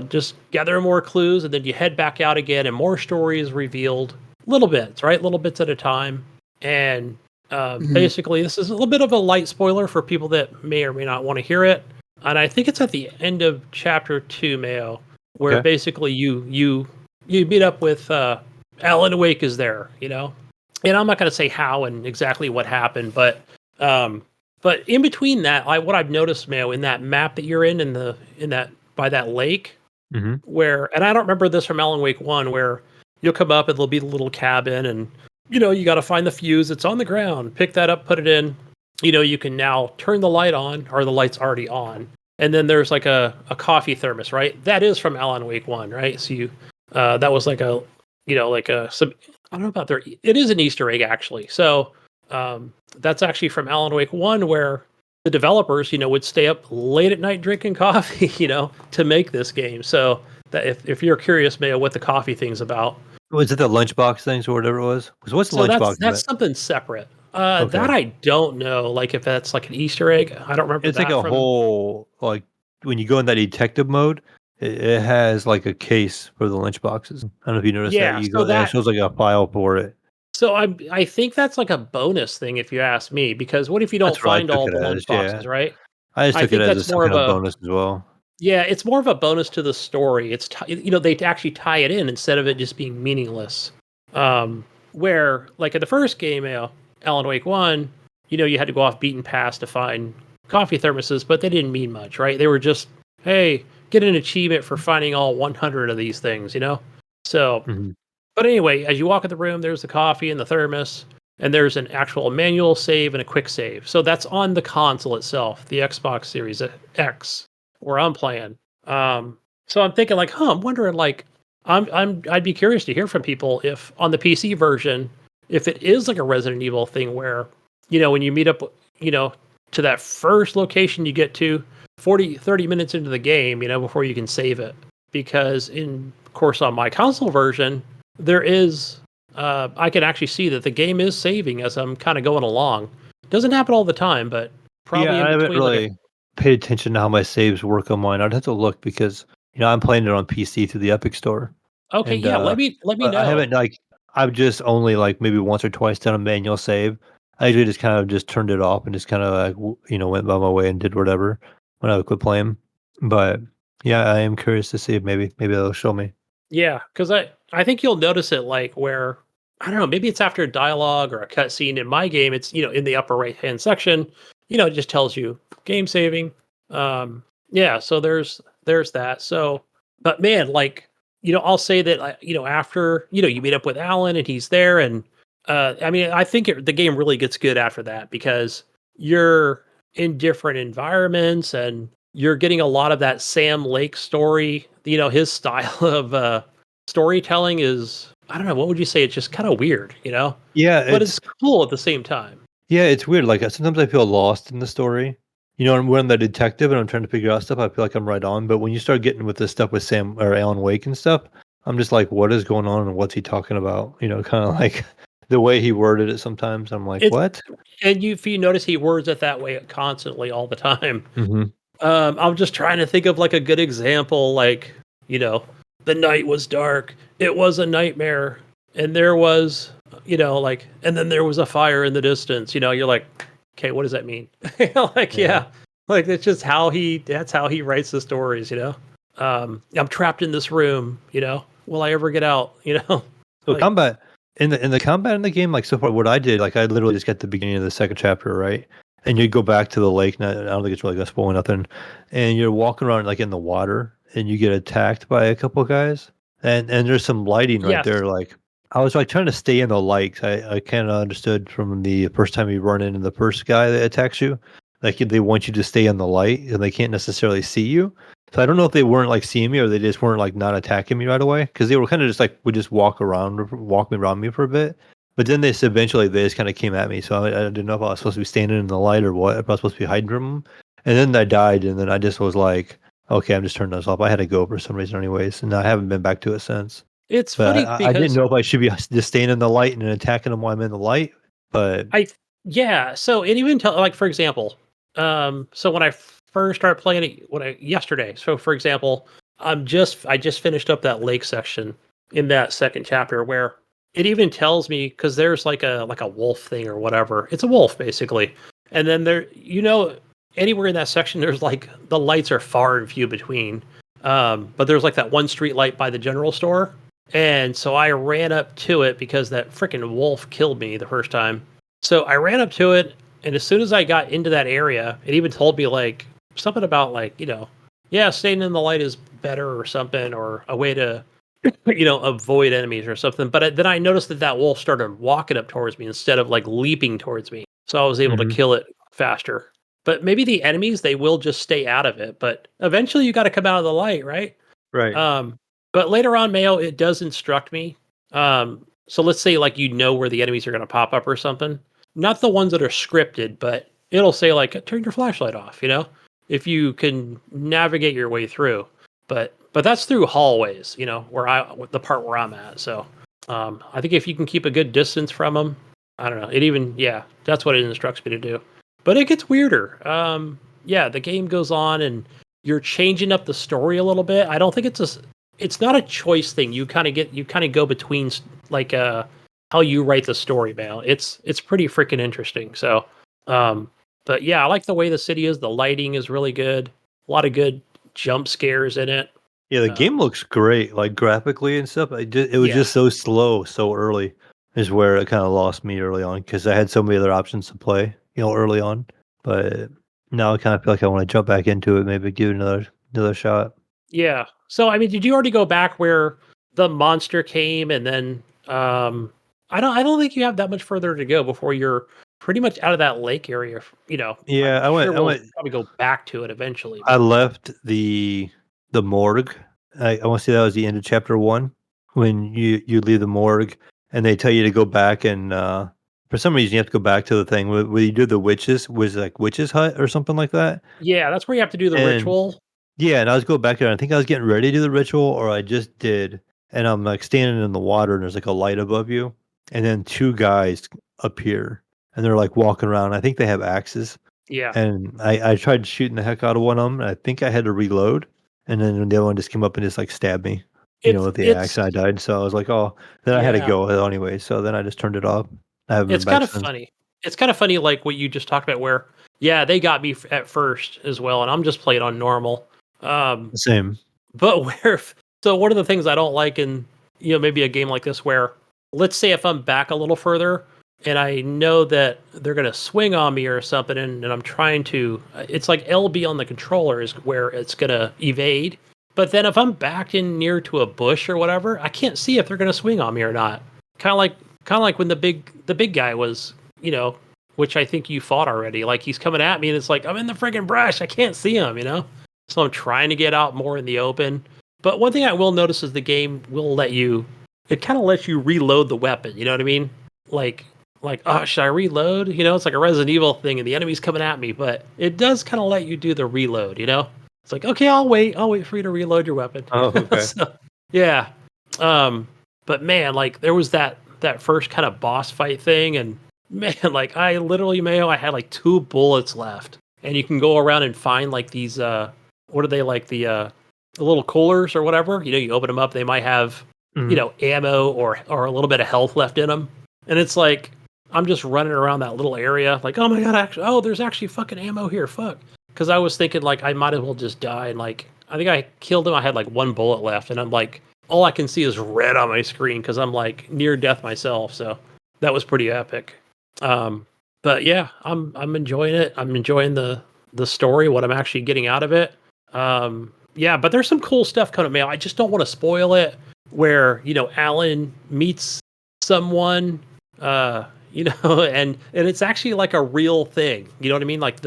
just gather more clues, and then you head back out again, and more story is revealed. Little bits, right? Little bits at a time. And Mhm. basically, this is a little bit of a light spoiler for people that may or may not want to hear it. And I think it's at the end of chapter 2, Mayo, where okay, basically you meet up with Alan Wake is there, and I'm not going to say how and exactly what happened, but in between that, what I've noticed, Mayo, in that map that you're in that by that lake, hmm where, and I don't remember this from Alan Wake One, where you'll come up and there'll be the little cabin, and you got to find the fuse. It's on the ground. Pick that up, put it in. You can now turn the light on, or the light's already on, and then there's like a coffee thermos, right? That is from Alan Wake One, right? So that was like a like a some, I don't know about their, it is an Easter egg actually. So that's actually from Alan Wake One, where the developers would stay up late at night drinking coffee, to make this game. So that if you're curious, Mayo, what the coffee thing's about, was it the lunchbox things or whatever it was? Because what's the so that's lunchbox in that's it? something separate. Okay, That I don't know, like if that's like an Easter egg. I don't remember it's like that a from. whole like when you go in that detective mode, it has like a case for the lunchboxes. I don't know if you noticed that. Yeah, You so go, and it that shows like a file for it. so I think that's like a bonus thing if you ask me, because what if you don't That's what I find took all it the lunch as. Yeah, boxes, right? I just I took it think as that's some more of kind of a. bonus as well. Yeah, it's more of a bonus to the story. They actually tie it in instead of it just being meaningless. Where like in the first game, Alan Wake One, you had to go off beaten paths to find coffee thermoses, but they didn't mean much, right? They were just, hey, get an achievement for finding all 100 of these things. So, hmm but anyway, as you walk in the room, there's the coffee and the thermos, and there's an actual manual save and a quick save. So that's on the console itself, the Xbox Series X, where I'm playing. So I'm thinking like, I'm wondering like, I'd be curious to hear from people if on the PC version, if it is like a Resident Evil thing where, when you meet up, you know, to that first location you get to 30 minutes into the game, before you can save it. Because of course, on my console version, there is, I can actually see that the game is saving as I'm kind of going along. Doesn't happen all the time, but probably Yeah, in I haven't between, like a. really paid attention to how my saves work on mine. I'd have to look because I'm playing it on PC through the Epic Store, Okay, and yeah, let me but I know. haven't like I've just only like maybe once or twice done a manual save. I usually just kind of just turned it off and just kind of like went by my way and did whatever when I would quit playing. But yeah, I am curious to see if maybe they'll show me. Yeah, because I think you'll notice it like where, I don't know, maybe it's after a dialogue or a cutscene. In my game, it's in the upper right hand section. It just tells you game saving. Yeah, so there's that. So, but man, like I'll say that after you meet up with Alan and he's there, and I mean I think the game really gets good after that because you're in different environments and you're getting a lot of that Sam Lake story, his style of storytelling is, I don't know, what would you say? It's just kind of weird, you know? Yeah, But it's cool at the same time. yeah, it's weird. Like sometimes I feel lost in the story. You know, and when I'm the detective and I'm trying to figure out stuff, I feel like I'm right on. But when you start getting with this stuff with Sam or Alan Wake and stuff, I'm just like, what is going on and what's he talking about? You know, kind of like the way he worded it. Sometimes I'm like, It's what? and if you notice, he words it that way constantly all the time. Hmm. I'm just trying to think of like a good example, like, you know, the night was dark, it was a nightmare, and there was, you know, like, and then there was a fire in the distance. You know, you're like, okay, what does that mean? Like, Yeah. yeah, like that's just how that's how he writes the stories. You know, I'm trapped in this room. You know, will I ever get out? You know, So like, combat in the combat in the game, like so far, what I did, like I literally just got the beginning of the second chapter, right? And you go back to the lake. And I don't think it's really gonna spoil nothing. And you're walking around like in the water, and you get attacked by a couple guys. And there's some lighting right yes, there. Like I was like trying to stay in the light. I kind of understood from the first time you run into the first guy that attacks you, like they want you to stay in the light, and they can't necessarily see you. So I don't know if they weren't like seeing me or they just weren't like not attacking me right away because they were kind of just like would just walk me around me for a bit. But then eventually they just kind of came at me. So I didn't know if I was supposed to be standing in the light or what. If I was supposed to be hiding from them. And then I died, and then I just was like, okay, I'm just turning this off. I had to go for some reason, anyways, and I haven't been back to it since. it's But funny I didn't because know if I should be just staying in the light and attacking them while I'm in the light. But yeah. So it even tell, like, for example, so when I first started playing it, yesterday. So for example, I just finished up that lake section in that second chapter where it even tells me, because there's like a wolf thing or whatever. It's a wolf basically, and then there, you know, anywhere in that section, there's like the lights are far and few between. But there's like that one street light by the general store. And so I ran up to it because that freaking wolf killed me the first time. So I ran up to it, and as soon as I got into that area, it even told me like something about like, you know, yeah, staying in the light is better or something, or a way to, you know, avoid enemies or something. But then I noticed that that wolf started walking up towards me instead of like leaping towards me. So I was able to mhm, kill it faster. But maybe the enemies, they will just stay out of it. But eventually you got to come out of the light, right? right. Um, but later on, Mayo, it does instruct me. So let's say like you know where the enemies are going to pop up or something. Not the ones that are scripted, but it'll say like turn your flashlight off. You know, if you can navigate your way through. But that's through hallways. You know, the part where I'm at. So I think if you can keep a good distance from them, I don't know. It even yeah, that's what it instructs me to do. But it gets weirder. Yeah, the game goes on and you're changing up the story a little bit. I don't think it's not a choice thing. You kind of go between like how you write the story, man. It's pretty freaking interesting. So, but yeah, I like the way the city is. The lighting is really good. A lot of good jump scares in it. Yeah, the game Um, looks great, like, graphically and stuff. It was yeah, just so slow, so early is where it kinda lost me early on because I had so many other options to play, early on. But now I kinda feel like I wanna jump back into it, maybe give it another shot. yeah. So I mean, did you already go back where the monster came, and then I don't think you have that much further to go before you're pretty much out of that lake area. You know, Yeah, I'm sure I we'll went probably go back to it eventually, I but left the morgue. I wanna say that was the end of chapter 1 when you leave the morgue and they tell you to go back and, for some reason, you have to go back to the thing where you do the witches was it like witch's hut or something like that? yeah, that's where you have to do the And ritual. yeah, and I was going back there, and I think I was getting ready to do the ritual, or I just did, and I'm, like, standing in the water, and there's, like, a light above you, and then 2 guys appear, and they're, like, walking around. I think they have axes, Yeah. and I tried shooting the heck out of one of them. And I think I had to reload, and then the other one just came up and just, like, stabbed me, with the axe, It's and I died, so I was like, "Oh." Then I had to yeah, go anyway, so then I just turned it off. I haven't been it's back kind of since. funny. It's kind of funny, like what you just talked about, where yeah, they got me at first as well, and I'm just playing on normal. Um, Same. but where so one of the things I don't like in, you know, maybe a game like this where let's say if I'm back a little further and I know that they're gonna swing on me or something, and I'm trying to, it's like LB on the controller is where it's gonna evade. But then if I'm backed in near to a bush or whatever, I can't see if they're gonna swing on me or not. Kind of like when the big guy was, you know, which I think you fought already. Like he's coming at me and it's like I'm in the friggin' brush. I can't see him, you know. So I'm trying to get out more in the open. But one thing I will notice is the game will it kind of lets you reload the weapon. You know what I mean? Like, oh, should I reload? It's like a Resident Evil thing, and the enemy's coming at me. But it does kind of let you do the reload. It's like, okay, I'll wait for you to reload your weapon. Oh, okay. So, yeah. But man, like there was that first kind of boss fight thing, and man, like I literally, Mayo, I had like 2 bullets left, and you can go around and find like these what are they, like the little coolers or whatever. You open them up, they might have ammo or a little bit of health left in them, and it's like I'm just running around that little area, like, oh my god, there's actually fucking ammo here, fuck. Because I was thinking like I might as well just die, and like I think I killed him. I had like 1 bullet left, and I'm like, all I can see is red on my screen because I'm like near death myself. So that was pretty epic. But yeah, I'm enjoying it. I'm enjoying the story, what I'm actually getting out of it. Yeah, but there's some cool stuff coming, Mayo. I just don't want to spoil it. Where Alan meets someone, and it's actually like a real thing. You know what I mean? Like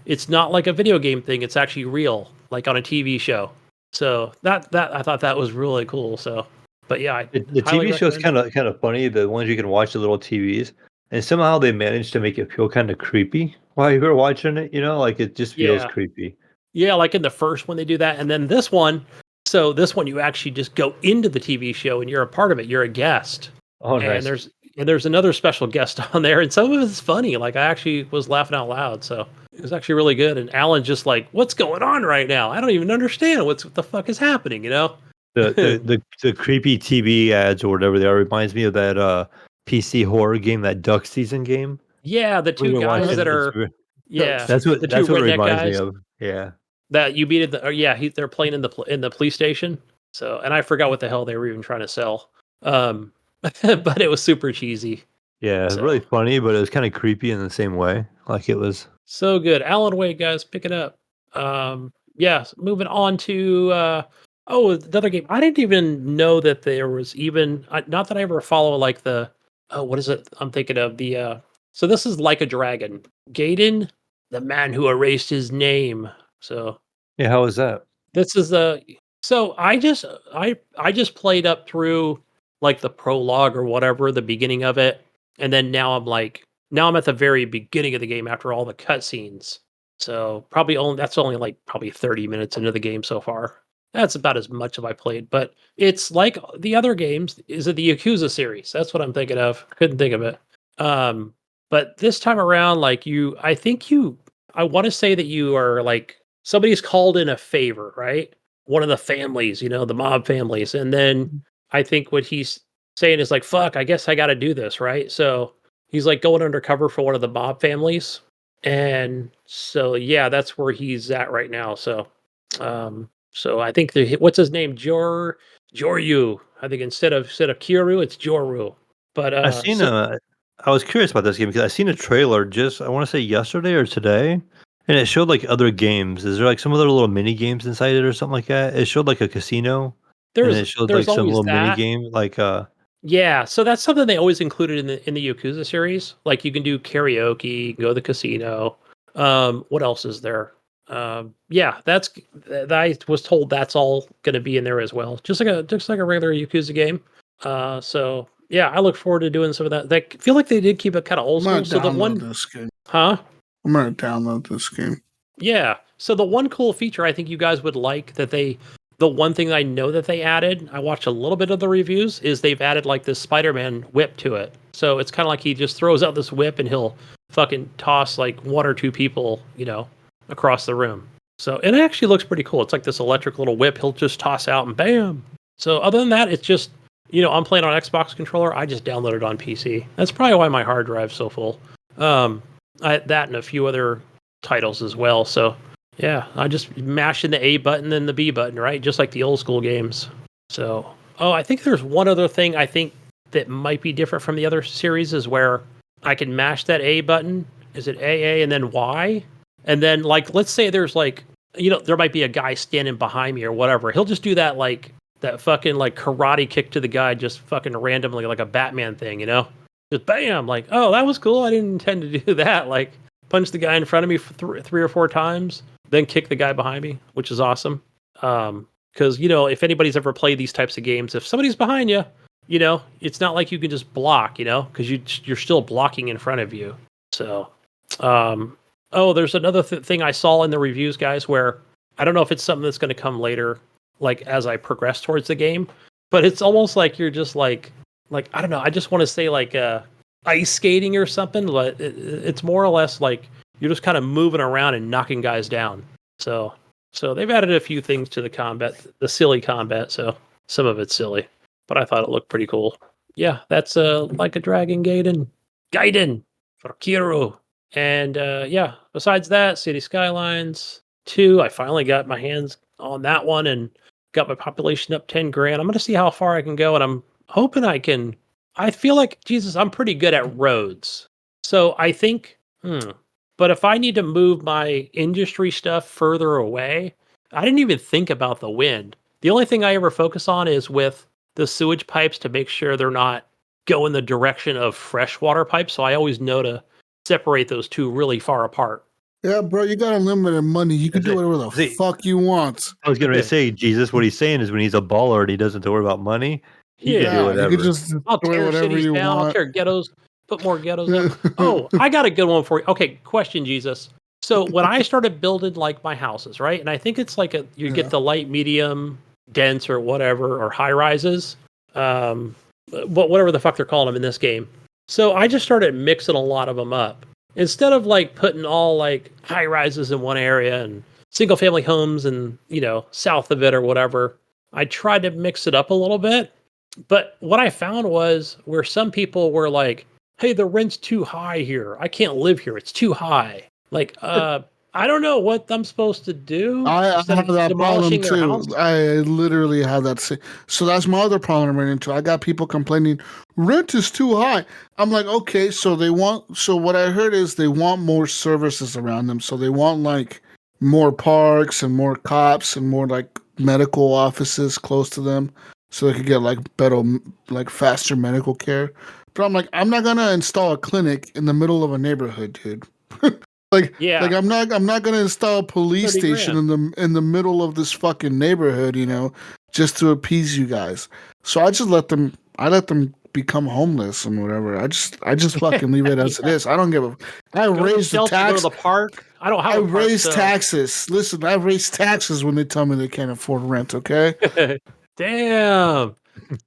it's not like a video game thing. It's actually real, like on a TV show. So that I thought that was really cool. So, but yeah, The TV show is kind of funny. The ones you can watch, the little TVs, and somehow they managed to make it feel kind of creepy while you were watching it. Like it just feels creepy. Yeah, like in the first one they do that, and then this one. So this one you actually just go into the TV show and you're a part of it. You're a guest. Oh, and nice. there's another special guest on there, and some of it's funny. Like I actually was laughing out loud. So it was actually really good. And Alan's just like, "What's going on right now? I don't even understand what the fuck is happening." The creepy TV ads or whatever they are reminds me of that PC horror game, that Duck Season game. Yeah, the 2 guys that are that's what the 2 it redneck reminds me guys of. Yeah. that you beat at they're playing in the police station. So, and I forgot what the hell they were even trying to sell. But it was super cheesy. Yeah, So. really funny, but it was kind of creepy in the same way. Like it was So good. Alan Wake, guys, pick it up. Yeah, moving on to another game. I didn't even know that there was even not that I ever follow like what is it? I'm thinking of so this is Like a Dragon. Gaiden, the man who erased his name. So yeah, how was that? this is so I just played up through like the prologue or whatever, the beginning of it, and then now I'm at the very beginning of the game after all the cutscenes. So that's only like probably 30 minutes into the game so far. That's about as much as I played, but it's like the other games. Is it the Yakuza series? That's what I'm thinking of. Couldn't think of it. But this time around, like I want to say that you are like somebody's called in a favor, right? One of the families, the mob families, and then I think what he's saying is like, "Fuck, I guess I got to do this," right? So he's like going undercover for one of the mob families. And so, yeah, that's where he's at right now. So, so I think what's his name? Joryu. I think instead of Kyoru, it's Joru. But, I was curious about this game because I seen a trailer I want to say yesterday or today, and it showed like other games. Is there like some other little mini games inside it or something like that? It showed like a casino, and it showed like some always little mini that. game, like Yeah, so that's something they always included in the Yakuza series. Like you can do karaoke, you can go to the casino. What else is there? Yeah, I was told that's all going to be in there as well, just like a regular Yakuza game. So yeah, I look forward to doing some of that. I feel like they did keep it kind of old school. So the one, this game. huh? I'm gonna download this game. Yeah. So the one cool feature I think you guys would like the one thing I know that they added, I watched a little bit of the reviews, is they've added like this Spider-Man whip to it. So it's kind of like he just throws out this whip and he'll fucking toss like 1 or 2 people, across the room. So it actually looks pretty cool. It's like this electric little whip he'll just toss out and bam. So other than that, it's just, I'm playing on Xbox controller. I just downloaded on PC. That's probably why my hard drive's so full. That and a few other titles as well. So yeah, I just mashing the A button and the B button, right? Just like the old school games. So, I think there's one other thing I think that might be different from the other series is where I can mash that A button. Is it AA and then Y? And then like, let's say there's like, there might be a guy standing behind me or whatever. He'll just do that that fucking like karate kick to the guy just fucking randomly like a Batman thing, Just bam, like, oh, that was cool. I didn't intend to do that. Like punch the guy in front of me for 3 or 4 times. Then kick the guy behind me, which is awesome. Because, if anybody's ever played these types of games, if somebody's behind you, it's not like you can just block, because you're still blocking in front of you. So, there's another thing I saw in the reviews, guys, where I don't know if it's something that's going to come later, like as I progress towards the game, but it's almost like you're just like I don't know. I just want to say like ice skating or something, but it's more or less like you're just kind of moving around and knocking guys down. So they've added a few things to the combat, the silly combat. So some of it's silly, but I thought it looked pretty cool. Yeah, that's like a Dragon Gaiden for Kiro. And besides that, City Skylines 2, I finally got my hands on that one and got my population up 10 grand. I'm going to see how far I can go, and I'm hoping I feel like, Jesus, I'm pretty good at roads. So I think, but if I need to move my industry stuff further away, I didn't even think about the wind. The only thing I ever focus on is with the sewage pipes to make sure they're not going the direction of freshwater pipes. So I always know to separate those two really far apart. Yeah, bro, you got unlimited money. You can do whatever the fuck you want. I was going to say, Jesus, what he's saying is when he's a baller and he doesn't have to worry about money, he can do whatever. You can just I'll tear whatever cities you down. want. I'll tear ghettos, put more ghettos up. Oh, I got a good one for you. Okay, question, Jesus. So when I started building like my houses, right? And I think it's like you get the light, medium, dense, or whatever, or high rises. Whatever the fuck they're calling them in this game. So I just started mixing a lot of them up. Instead of like putting all like high rises in one area and single family homes and, south of it or whatever, I tried to mix it up a little bit. But what I found was where some people were like, hey, the rent's too high here. I can't live here. It's too high. Like, I don't know what I'm supposed to do. I have that problem too. I literally have that. So that's my other problem I'm running into. I got people complaining, rent is too high. I'm like, okay, so what I heard is they want more services around them. So they want like more parks and more cops and more like medical offices close to them so they could get like better, like faster medical care. But I'm like, I'm not going to install a clinic in the middle of a neighborhood, dude. Like I'm not gonna install a police station in the middle of this fucking neighborhood, just to appease you guys. So I just let them become homeless and whatever. I just fucking leave it as it is. I don't give a. I raise the tax. Go to the park. I don't have. I raise taxes. Listen, I raise taxes when they tell me they can't afford rent. Okay. Damn.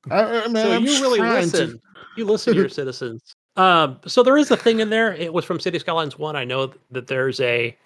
So you really listen. You listen to your citizens. So there is a thing in there. It was from City Skylines 1. I know that there's a,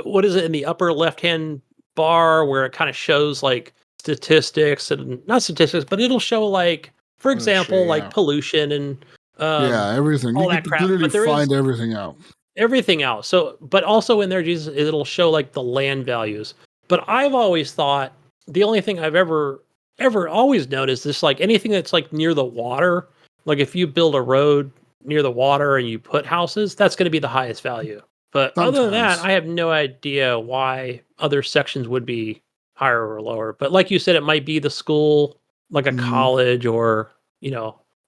what is it in the upper left-hand bar where it kind of shows like statistics and not statistics, but it'll show like, for example, like pollution and everything. All you that can crap. literally find everything out. Everything out. So, but also in there, Jesus, it'll show like the land values. But I've always thought the only thing I've ever always noticed is like anything that's like near the water. Like if you build a road near the water and you put houses, that's going to be the highest value. But other than that, I have no idea why other sections would be higher or lower. But like you said, it might be the school, like a college or,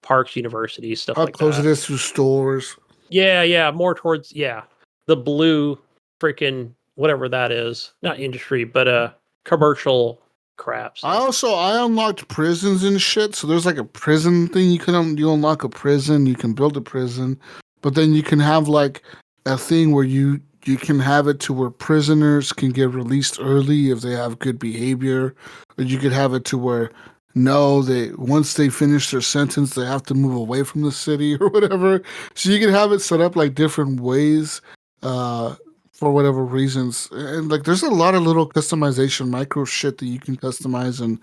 parks, universities, stuff like that. How close it is to stores. Yeah, more towards, the blue freaking whatever that is. Not industry, but commercial crap. So. I unlocked prisons and shit. So there's like a prison thing. You unlock a prison, you can build a prison, but then you can have like a thing where you can have it to where prisoners can get released early if they have good behavior, or you could have it to where once they finish their sentence, they have to move away from the city or whatever. So you can have it set up like different ways, for whatever reasons. And like there's a lot of little customization micro shit that you can customize and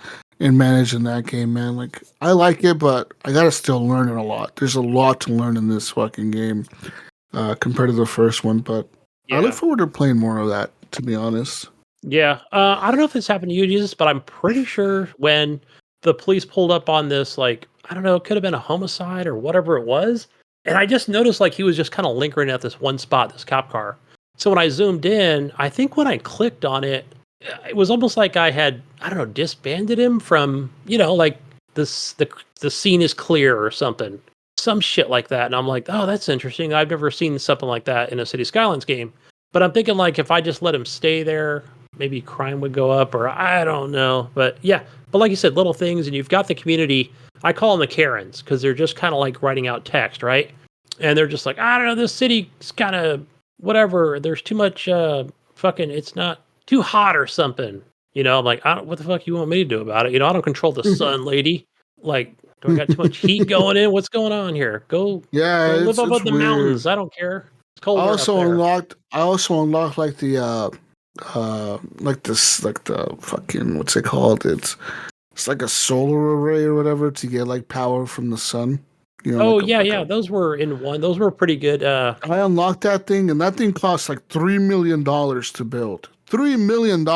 manage in that game, man. Like I like it, but I gotta still learn it a lot. There's a lot to learn in this fucking game compared to the first one, but I look forward to playing more of that, to be honest. Yeah. I don't know if this happened to you, Jesus, but I'm pretty sure when the police pulled up on this, like, I don't know, it could have been a homicide or whatever it was. And I just noticed like he was just kind of lingering at this one spot, this cop car. So when I zoomed in, I think when I clicked on it, it was almost like I had, I don't know, disbanded him from, like this, the scene is clear or something, some shit like that. And I'm like, oh, that's interesting. I've never seen something like that in a City Skylines game. But I'm thinking like if I just let him stay there maybe crime would go up, or I don't know. But yeah, but like you said, little things, and you've got the community. I call them the Karens because they're just kind of like writing out text, right? And they're just like, I don't know, this city's kind of whatever. There's too much fucking. It's not too hot or something. I'm like, what the fuck you want me to do about it? I don't control the sun, lady. Like, do I got too much heat going in? What's going on here? Go Yeah, live up it's in the mountains. weird. I don't care. It's I colder up also there. unlocked. I also unlocked like the like the fucking what's it called? It's like a solar array or whatever to get like power from the sun. Oh Like a yeah, like yeah. a. Those were in one. Those were pretty good. I unlocked that thing, and that thing cost like $3 million to build. $3 million.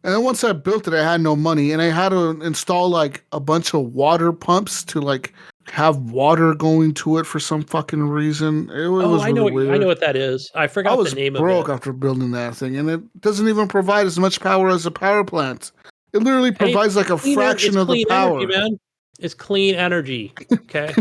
And then once I built it, I had no money, and I had to install like a bunch of water pumps to like have water going to it for some fucking reason. It Oh, was really I know weird. what that is. I I forgot the was name of it. broke after building that thing, and it doesn't even provide as much power as a power plant. It literally Hey, provides like a it's fraction of the clean energy, power. man. It's clean energy. Okay.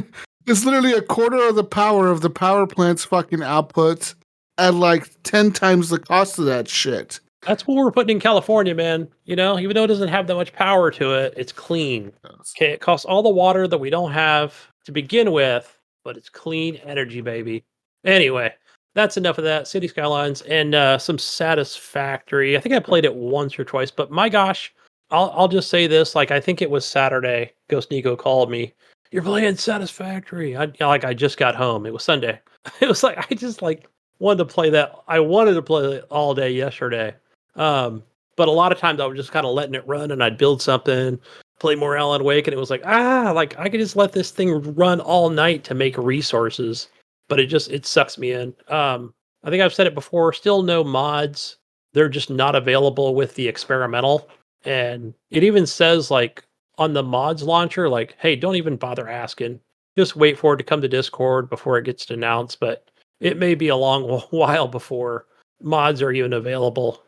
It's literally a quarter of the power of the power plant's fucking output at like 10 times the cost of that shit. That's what we're putting in California, man. Even though it doesn't have that much power to it, it's clean. Okay, it costs all the water that we don't have to begin with, but it's clean energy, baby. Anyway, that's enough of that. City Skylines and some Satisfactory. I think I played it once or twice, but my gosh, I'll just say this: like I think it was Saturday. Ghost Nico called me. You're playing Satisfactory. I just got home. It was Sunday. It was like I just like wanted to play that. I wanted to play it all day yesterday. But a lot of times I was just kind of letting it run, and I'd build something, play more Alan Wake, and it was like, like I could just let this thing run all night to make resources, but it sucks me in. I think I've said it before, still no mods. They're just not available with the experimental. And it even says like on the mods launcher, like, hey, don't even bother asking. Just wait for it to come to Discord before it gets announced. But it may be a long while before mods are even available.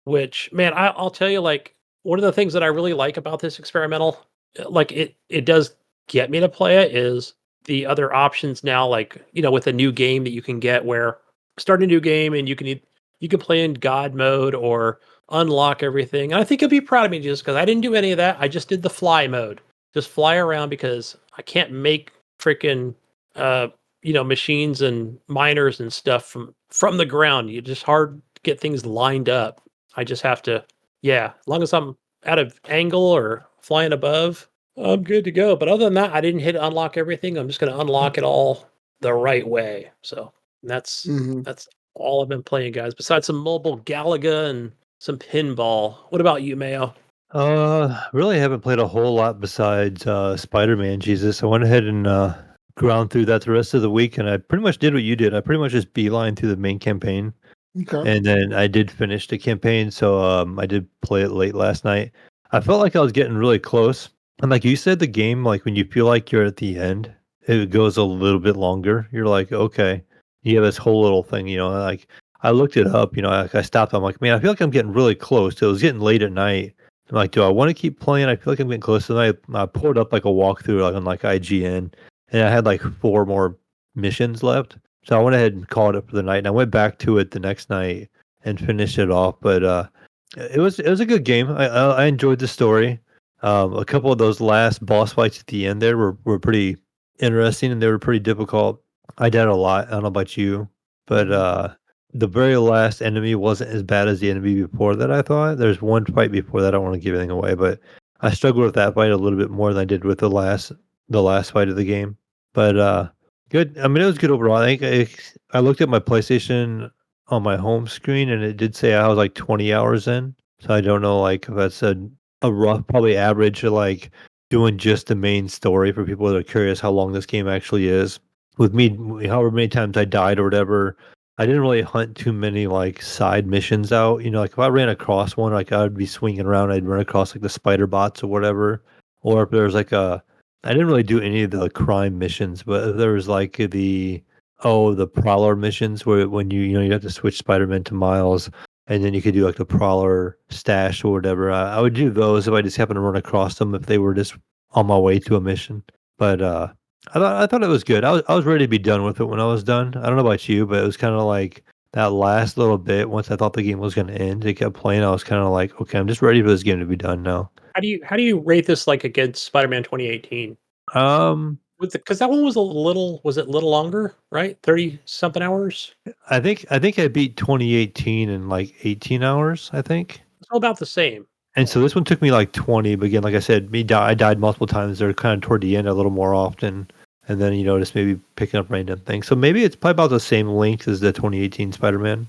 Which man, I'll tell you, like one of the things that I really like about this experimental, like it does get me to play it, is the other options now, like with a new game that you can get where start a new game and you can play in God mode or unlock everything. And I think you'll be proud of me just because I didn't do any of that. I just did the fly mode, just fly around because I can't make freaking machines and miners and stuff from the ground. You just hard to get things lined up. I just have to, yeah, as long as I'm out of angle or flying above, I'm good to go. But other than that, I didn't hit unlock everything. I'm just going to unlock it all the right way. So that's Mm-hmm. that's all I've been playing, guys. Besides some mobile Galaga and some pinball. What about you, Mayo? Really haven't played a whole lot besides Spider-Man. Jesus, I went ahead and ground through that the rest of the week, and I pretty much did what you did. I pretty much just beeline through the main campaign. Okay. And then I did finish the campaign, so I did play it late last night. I felt like I was getting really close. And like you said, the game, like when you feel like you're at the end, it goes a little bit longer. You're like, okay, you have this whole little thing, like I looked it up, I stopped. I'm like, man, I feel like I'm getting really close. It was getting late at night. I'm like, do I want to keep playing? I feel like I'm getting close. And I pulled up like a walkthrough like on like IGN, and I had like 4 more missions left. So I went ahead and called it for the night, and I went back to it the next night and finished it off. But it was a good game. I enjoyed the story. A couple of those last boss fights at the end there were pretty interesting, and they were pretty difficult. I died a lot. I don't know about you, but the very last enemy wasn't as bad as the enemy before that. I thought there's one fight before that. I don't want to give anything away, but I struggled with that fight a little bit more than I did with the last fight of the game. But good. I mean, it was good overall. I think I looked at my PlayStation on my home screen, and it did say I was like 20 hours in. So I don't know, like, if that's a rough, probably average of like doing just the main story for people that are curious how long this game actually is. With me, however many times I died or whatever, I didn't really hunt too many like side missions out. Like if I ran across one, like I'd be swinging around, I'd run across like the spider bots or whatever. Or if there's like I didn't really do any of the crime missions, but if there was like the Prowler missions where when you have to switch Spider-Man to Miles, and then you could do like the Prowler stash or whatever. I would do those if I just happened to run across them if they were just on my way to a mission. But I thought it was good. I was ready to be done with it when I was done. I don't know about you, but it was kind of like that last little bit, once I thought the game was going to end, it kept playing. I was kind of like, okay, I'm just ready for this game to be done now. How do you rate this like against Spider-Man 2018? Um, Because that one was was it a little longer, right? 30 something hours. I think I beat 2018 in like 18 hours, I think. It's all about the same. And so this one took me like 20, but again, like I said, I died multiple times there, kind of toward the end a little more often. And then, just maybe picking up random things. So maybe it's probably about the same length as the 2018 Spider-Man.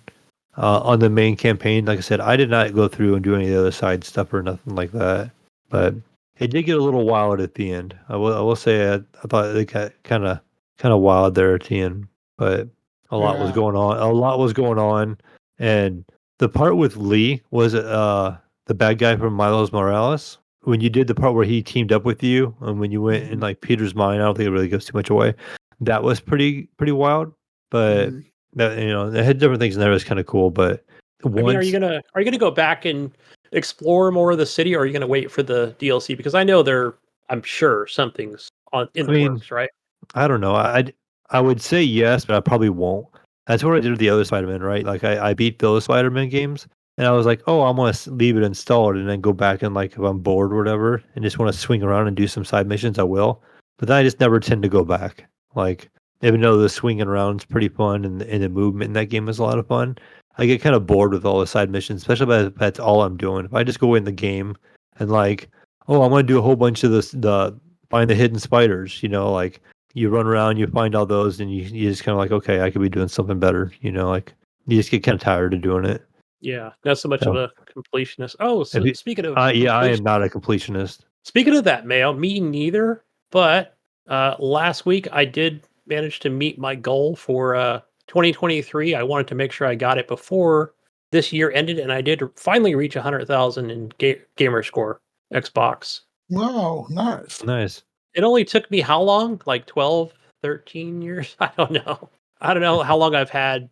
On the main campaign, like I said, I did not go through and do any of the other side stuff or nothing like that. But it did get a little wild at the end. I will say I thought it got kind of wild there at the end. But a lot was Yeah. going on. A lot was going on. And the part with Lee was the bad guy from Miles Morales. When you did the part where he teamed up with you, and when you went in like Peter's mind, I don't think it really goes too much away. That was pretty wild. But Mhm. that they had different things in there. It was kind of cool. But I mean, once are you gonna go back and explore more of the city, or are you gonna wait for the DLC? Because I know I'm sure something's in I the mean, works, right? I don't know. I would say yes, but I probably won't. That's what I did with the other Spider-Man, right? Like I beat those Spider-Man games, and I was like, oh, I'm gonna leave it installed and then go back and like if I'm bored or whatever, and just want to swing around and do some side missions, I will. But then I just never tend to go back. Like even though the swinging around is pretty fun and the movement in that game is a lot of fun, I get kind of bored with all the side missions, especially if that's all I'm doing. If I just go in the game and like, oh, I'm gonna do a whole bunch of the find the hidden spiders, like you run around, you find all those, and you just kind of like, okay, I could be doing something better, like you just get kind of tired of doing it. Yeah, not so much of So a completionist. Oh, if so you, speaking of yeah, I am completion, not a completionist. speaking of that, Mayo, me neither. But last week I did manage to meet my goal for 2023. I wanted to make sure I got it before this year ended, and I did finally reach 100,000 in gamer score Xbox. Wow, nice. Nice. It only took me how long? Like 12, 13 years? I don't know. I don't know how long I've had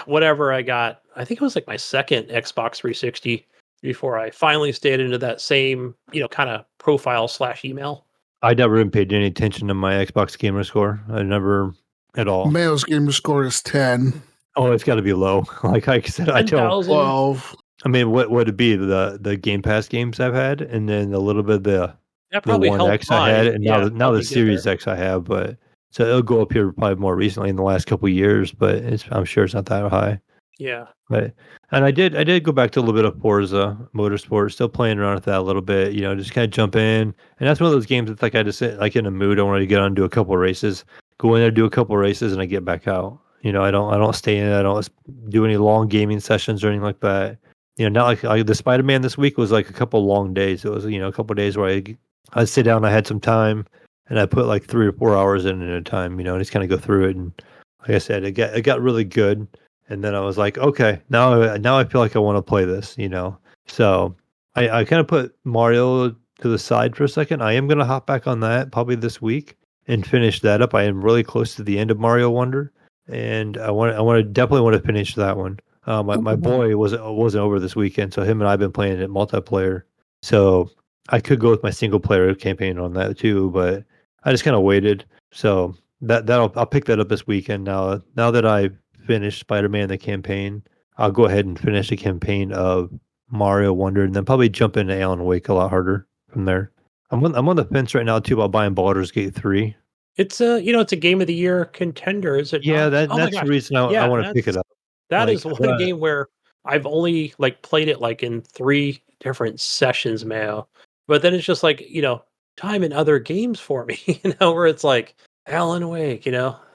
whatever I got. I think it was like my second Xbox 360 before I finally stayed into that same, kind of profile / email. I never even paid any attention to my Xbox gamer score. I never at all. Mayo's gamer score is 10, Oh, it's got to be low. Like I said, I don't. 10,000. 12. I mean, what would it be? The Game Pass games I've had, and then a little bit of That the probably One helped X I had, and now yeah, now help the you get Series there. X I have. But so it'll go up here probably more recently in the last couple of years. But I'm sure it's not that high. Yeah. Right. And I did go back to a little bit of Forza Motorsport, still playing around with that a little bit, just kind of jump in. And that's one of those games that's like I just sit like in a mood. I want to get on and do a couple of races, go in there, do a couple of races, and I get back out. I don't stay in it. I don't do any long gaming sessions or anything like that. Not like the Spider-Man this week was like a couple long days. It was, a couple of days where I'd sit down, I had some time, and I put like 3 or 4 hours in at a time, and just kind of go through it. And like I said, it got really good. And then I was like, okay, now I feel like I want to play this. So I kind of put Mario to the side for a second. I am gonna hop back on that probably this week and finish that up. I am really close to the end of Mario Wonder, and I definitely want to finish that one. My boy wasn't over this weekend, so him and I've been playing it multiplayer. So I could go with my single player campaign on that too, but I just kind of waited. So I'll pick that up this weekend now that I finished Spider-Man the campaign. I'll go ahead and finish the campaign of Mario Wonder, and then probably jump into Alan Wake a lot harder from there. I'm on the fence right now too about buying Baldur's Gate 3. It's a game of the year contender, is it Yeah, not? that Oh my that's the gosh. reason I Yeah, want to pick it up. that Like, is one game where I've only like played it like in 3 different sessions, Mayo. But then it's just like, time in other games for me, where it's like Alan Wake,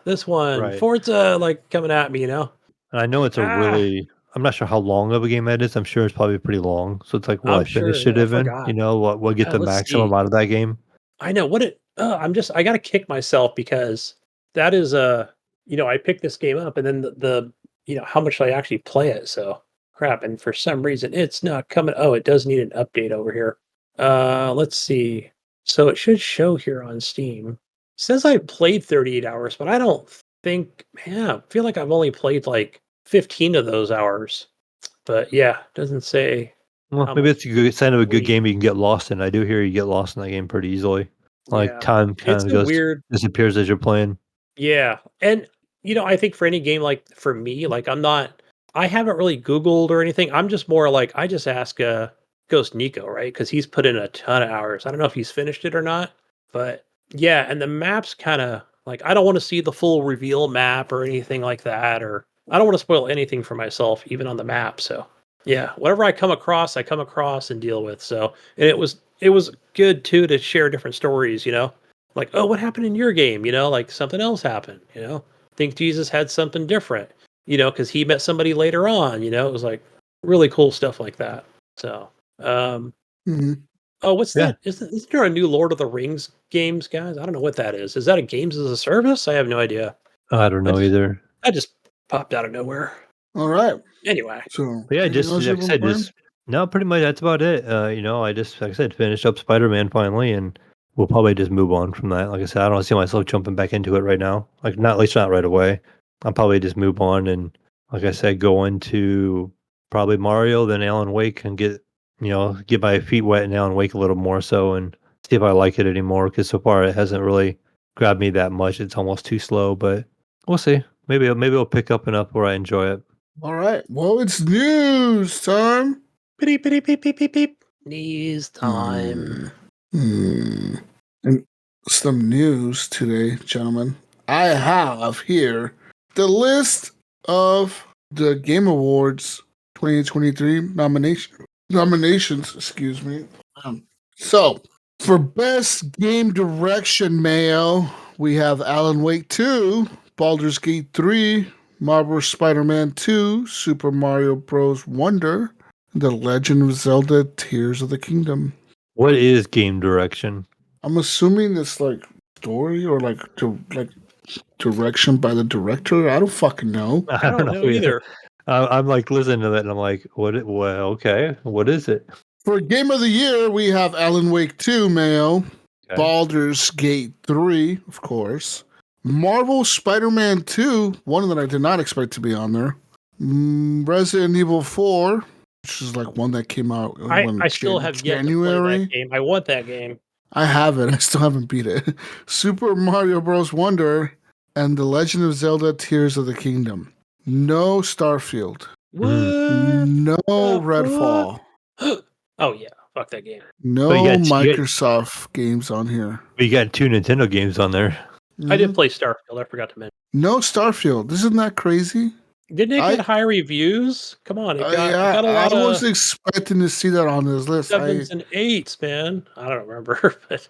this one, right. Forza like coming at me, And I know it's a Ah, really. I'm not sure how long of a game that is. I'm sure it's probably pretty long. So it's like, will I I'm sure. finish it Yeah, I even? forgot. What get the Let's maximum see. out of that game? I know what it. I got to kick myself because that is I picked this game up and then how much I actually play it. So crap, and for some reason it's not coming. Oh, it does need an update over here. Let's see. So it should show here on Steam. It says I played 38 hours, but I don't think. Yeah, I feel like I've only played like 15 of those hours. But yeah, it doesn't say Well, how maybe much it's a good sign of a good complete. game you can get lost in. I do hear you get lost in that game pretty easily. Like Yeah, time it's kind of a goes weird. disappears as you're playing. Yeah, and I think for any game like for me, like I'm not I haven't really Googled or anything. I'm just more like I just ask Ghost Nico, right? Because he's put in a ton of hours. I don't know if he's finished it or not, but yeah. And the map's kind of like I don't want to see the full reveal map or anything like that, or I don't want to spoil anything for myself, even on the map. So yeah, whatever I come across and deal with. So and it was good too to share different stories. Like oh, what happened in your game? Like something else happened. Think Jesus had something different. Because he met somebody later on. It was like really cool stuff like that. So, Mhm. oh, what's Yeah. that? Isn't there a new Lord of the Rings games, guys? I don't know what that is. Is that a games as a service? I have no idea. I don't know either. That just popped out of nowhere. All right. Anyway, So, But yeah, anything just else like you've I been said, playing? no, pretty much that's about it. I just like I said, finished up Spider-Man finally, and we'll probably just move on from that. Like I said, I don't see myself jumping back into it right now. Like not at least not right away. I'll probably just move on and like I said, go into probably Mario, then Alan Wake, and get my feet wet in Alan Wake a little more so, and see if I like it anymore. Because so far it hasn't really grabbed me that much. It's almost too slow, but we'll see. Maybe it'll pick up enough where I enjoy it. All right. Well, it's news time. beep, beep, beep, beep, beep, beep. News time. Hmm. And some news today, gentlemen. I have here the list of the Game Awards 2023 nominations. Excuse me. So, for Best Game Direction, Mayo, we have Alan Wake 2, Baldur's Gate 3, Marvel Spider-Man 2, Super Mario Bros. Wonder, The Legend of Zelda: Tears of the Kingdom. What is game direction? I'm assuming it's like story or like direction by the director. I don't fucking know. I don't know either. I'm like listening to that and I'm like, well, okay, what is it? For Game of the Year, we have Alan Wake 2, Mayo, Okay. Baldur's Gate 3, of course, Marvel Spider-Man 2, one that I did not expect to be on there, Resident Evil 4, which is like one that came out I still have yet to play that game. I want that game. I have it. I still haven't beat it. Super Mario Bros. Wonder and The Legend of Zelda: Tears of the Kingdom. No Starfield. What? No Redfall. Oh yeah, fuck that game. No But you got Microsoft games on here. We got 2 Nintendo games on there. I did Mhm. play Starfield. I forgot to mention. No Starfield. Isn't that crazy? Didn't it get high reviews? Come on, it got a lot I was of expecting to see that on this list. 7s and 8s, man. I don't remember, but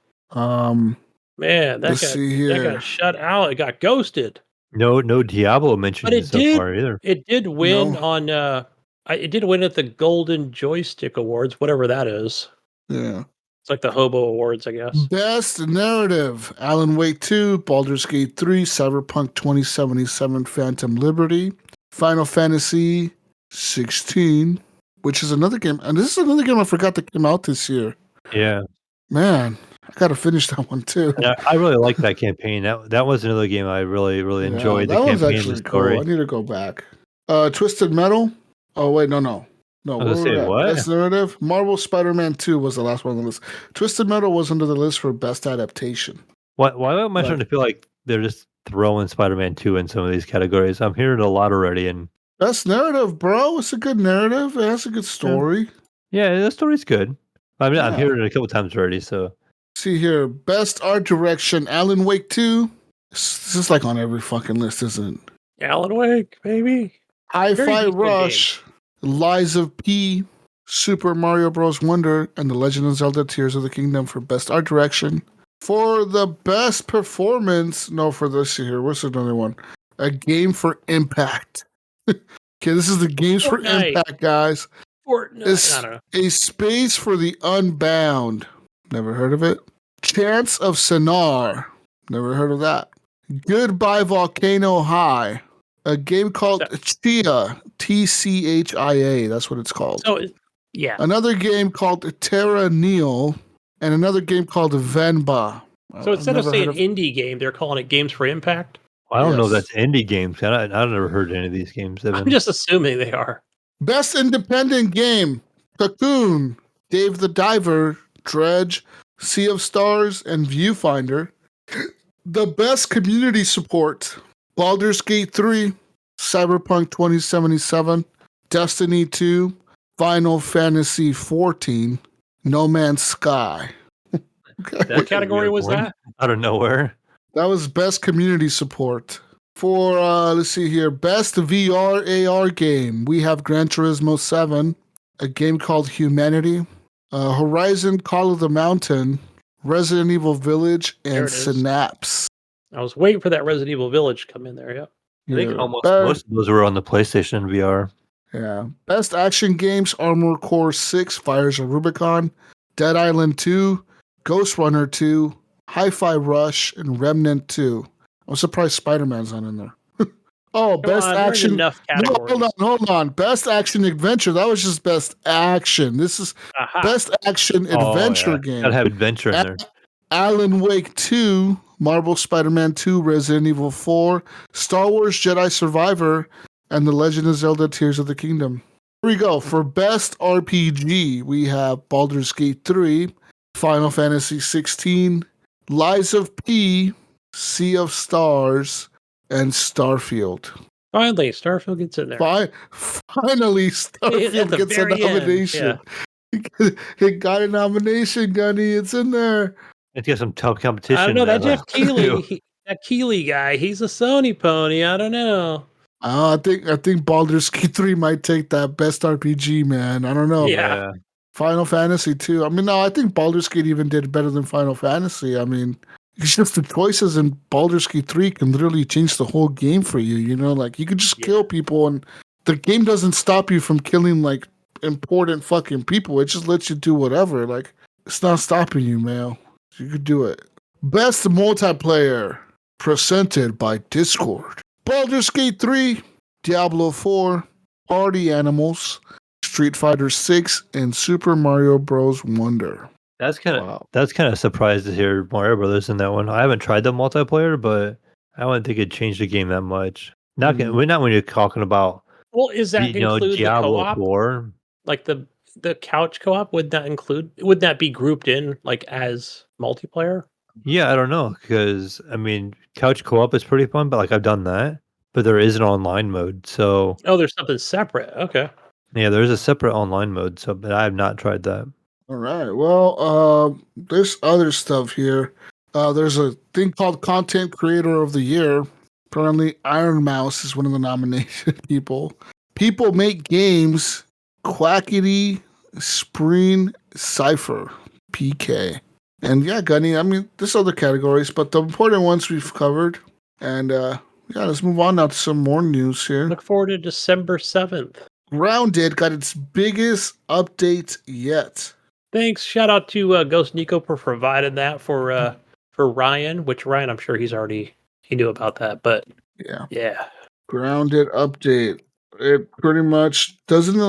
man, let's see here. that got shut out. It got ghosted. No Diablo mentioned But it so did. far either. It did win No. on. It did win at the Golden Joystick Awards, whatever that is. Yeah. It's like the Hobo Awards, I guess. Best Narrative: Alan Wake 2, Baldur's Gate 3, Cyberpunk 2077, Phantom Liberty, Final Fantasy 16, which is another game. And this is another game I forgot that came out this year. Yeah. Man, I gotta finish that one too. And I really like that campaign. That was another game I really Yeah, enjoyed. The that one's campaign, actually the story. cool. I need to go back. Twisted Metal. Oh wait, no. I was gonna say, what? Best Narrative. Marvel Spider-Man 2 was the last one on the list. Twisted Metal was under the list for Best Adaptation. Why am I Right. starting to feel like they're just throwing Spider-Man 2 in some of these categories? I'm hearing it a lot already, and Best Narrative, bro. It's a good narrative. It has a good story. yeah, the story's good. I'm Yeah. hearing it a couple times already, so See here, Best Art Direction, Alan Wake 2. This is like on every fucking list, isn't it? Alan Wake, baby. Very Hi-Fi decent Rush, Lies of P, Super Mario Bros. Wonder, and The Legend of Zelda: Tears of the Kingdom for Best Art Direction. For the Best Performance, no, for this here, what's another one? A Game for Impact. Okay, this is the Games for Fortnite. Impact, guys. Fortnite. It's I don't know. A Space for the Unbound. Never heard of it. Chance of Sonar. Never heard of that. Goodbye Volcano High. A game called Chia. TCHIA. That's what it's called. So yeah. Another game called Terra Neo. And another game called Venba. So instead of I've saying never heard indie game, they're calling it Games for Impact. I don't know if Yes. that's indie games. I've never heard any of these games. I'm just assuming they are. Best Independent Game. Cocoon. Dave the Diver. Dredge. Sea of Stars, and Viewfinder. The Best Community Support. Baldur's Gate 3. Cyberpunk 2077, Destiny 2, Final Fantasy 14, No Man's Sky. Okay. What category was that? Out of nowhere. That was best community support. For, let's see here, best VR AR game, we have Gran Turismo 7, a game called Humanity, Horizon Call of the Mountain, Resident Evil Village, and Synapse. I was waiting for that Resident Evil Village to come in there. Yep. I think almost most of those were on the PlayStation VR. Yeah. Best action games, Armored Core 6, Fires of Rubicon, Dead Island 2, Ghost Runner 2, Hi-Fi Rush, and Remnant 2. I'm surprised Spider-Man's not in there. Best action. No, hold on. Best action adventure. That was just best action. This is best action adventure game. Gotta have adventure in there. Alan Wake 2, Marvel Spider-Man 2, Resident Evil 4, Star Wars Jedi Survivor, and The Legend of Zelda Tears of the Kingdom. Here we go. For best RPG, we have Baldur's Gate 3, Final Fantasy 16, Lies of P, Sea of Stars, and Starfield. Finally, Starfield gets in there. Finally, Starfield gets a nomination. Yeah. It got a nomination, Gunny. It's in there. It's got some tough competition. I don't know. That Jeff Keighley, that Keighley guy, he's a Sony pony. I don't know. I think Baldur's Gate 3 might take that best RPG, man. I don't know. Yeah. Final Fantasy 2. I mean, no, I think Baldur's Gate even did better than Final Fantasy. I mean, it's just the choices in Baldur's Gate 3 can literally change the whole game for you. You know, like you could just kill people and the game doesn't stop you from killing like important fucking people. It just lets you do whatever. Like it's not stopping you, man. You could do it. Best multiplayer presented by Discord. Baldur's Gate 3, Diablo 4, Party Animals, Street Fighter 6, and Super Mario Bros. Wonder. That's kind of surprised to hear Mario Brothers in that one. I haven't tried the multiplayer, but I wouldn't think it changed the game that much. Not when you're talking about. Well, is that include Diablo the co-op? 4? Like the couch co-op? Would that be grouped in like as multiplayer? Yeah, I don't know because I mean, couch co-op is pretty fun, but like I've done that, but there is an online mode. So there's something separate. Okay. Yeah, there's a separate online mode. So, but I have not tried that. All right. Well, there's other stuff here. There's a thing called Content Creator of the Year. Apparently, Iron Mouse is one of the nominated people. People Make Games, Quackity, Spreen, Cypher, PK. And yeah, Gunny, I mean, there's other categories, but the important ones we've covered. And let's move on now to some more news here. Look forward to December 7th. Grounded got its biggest update yet. Thanks. Shout out to Ghost Nico for providing that for Ryan, which Ryan, I'm sure he knew about that, but yeah. Grounded update. It pretty much doesn't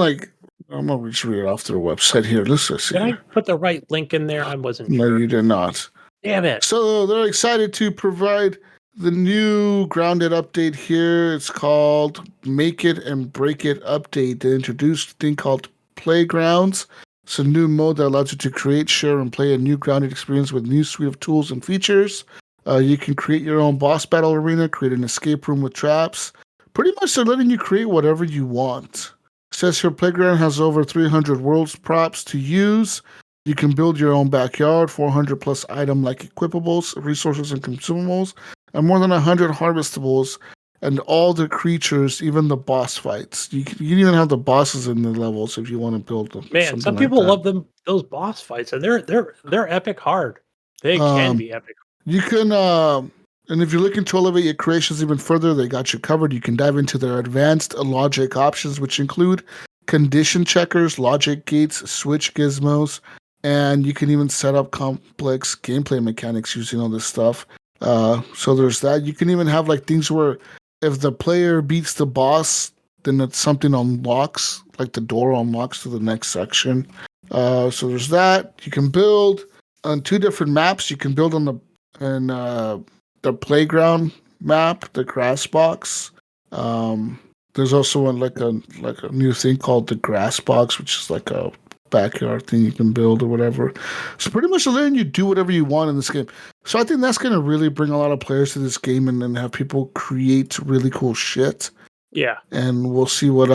I'm gonna read it off their website here. Let's see. Did I put the right link in there? I wasn't sure. No, you did not. Damn it. So they're excited to provide the new Grounded update here. It's called Make It and Break It update. They introduced a thing called Playgrounds. It's a new mode that allows you to create, share, and play a new Grounded experience with a new suite of tools and features. You can create your own boss battle arena, create an escape room with traps. Pretty much they're letting you create whatever you want. It says your playground has over 300 worlds props to use. You can build your own backyard, 400 plus item like equipables, resources, and consumables, and more than 100 harvestables, and all the creatures, even the boss fights. You can even have the bosses in the levels if you want to build them. Man, some people love those boss fights, and they're epic hard. They can be epic. You can, and if you're looking to elevate your creations even further, they got you covered. You can dive into their advanced logic options, which include condition checkers, logic gates, switch gizmos, and you can even set up complex gameplay mechanics using all this stuff. So there's that. You can even have like things where if the player beats the boss, then it's something unlocks, like the door unlocks to the next section. So there's that. You can build on 2 different maps. You can build on the playground map, the grass box. There's also a new thing called the grass box, which is like a backyard thing you can build or whatever. So pretty much they're letting you do whatever you want in this game. So I think that's going to really bring a lot of players to this game and then have people create really cool shit. Yeah. and we'll see what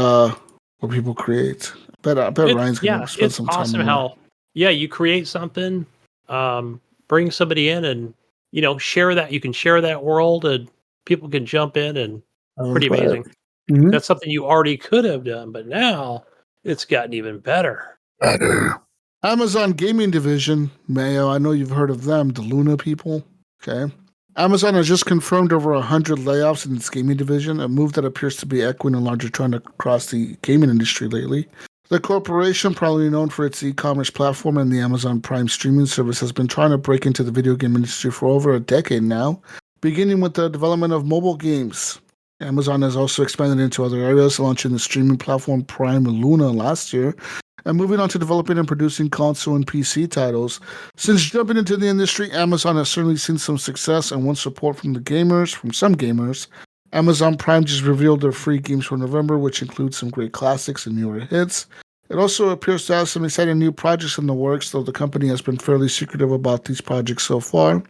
people create. I bet Ryan's gonna spend It's some time awesome in there. how you create something, bring somebody in and share that. You can share that world and people can jump in and pretty amazing. Mm-hmm. That's something you already could have done, but now it's gotten even better. Amazon gaming division, Mayo. I know you've heard of them, the Luna people. Okay. Amazon has just confirmed over 100 layoffs in its gaming division, a move that appears to be echoing a larger trend across the gaming industry lately. The corporation, probably known for its e-commerce platform and the Amazon Prime streaming service, has been trying to break into the video game industry for over a decade now, beginning with the development of mobile games. Amazon has also expanded into other areas, launching the streaming platform Prime Luna last year, and moving on to developing and producing console and PC titles. Since jumping into the industry, Amazon has certainly seen some success and won support from some gamers. Amazon Prime just revealed their free games for November, which includes some great classics and newer hits. It also appears to have some exciting new projects in the works, though the company has been fairly secretive about these projects so far.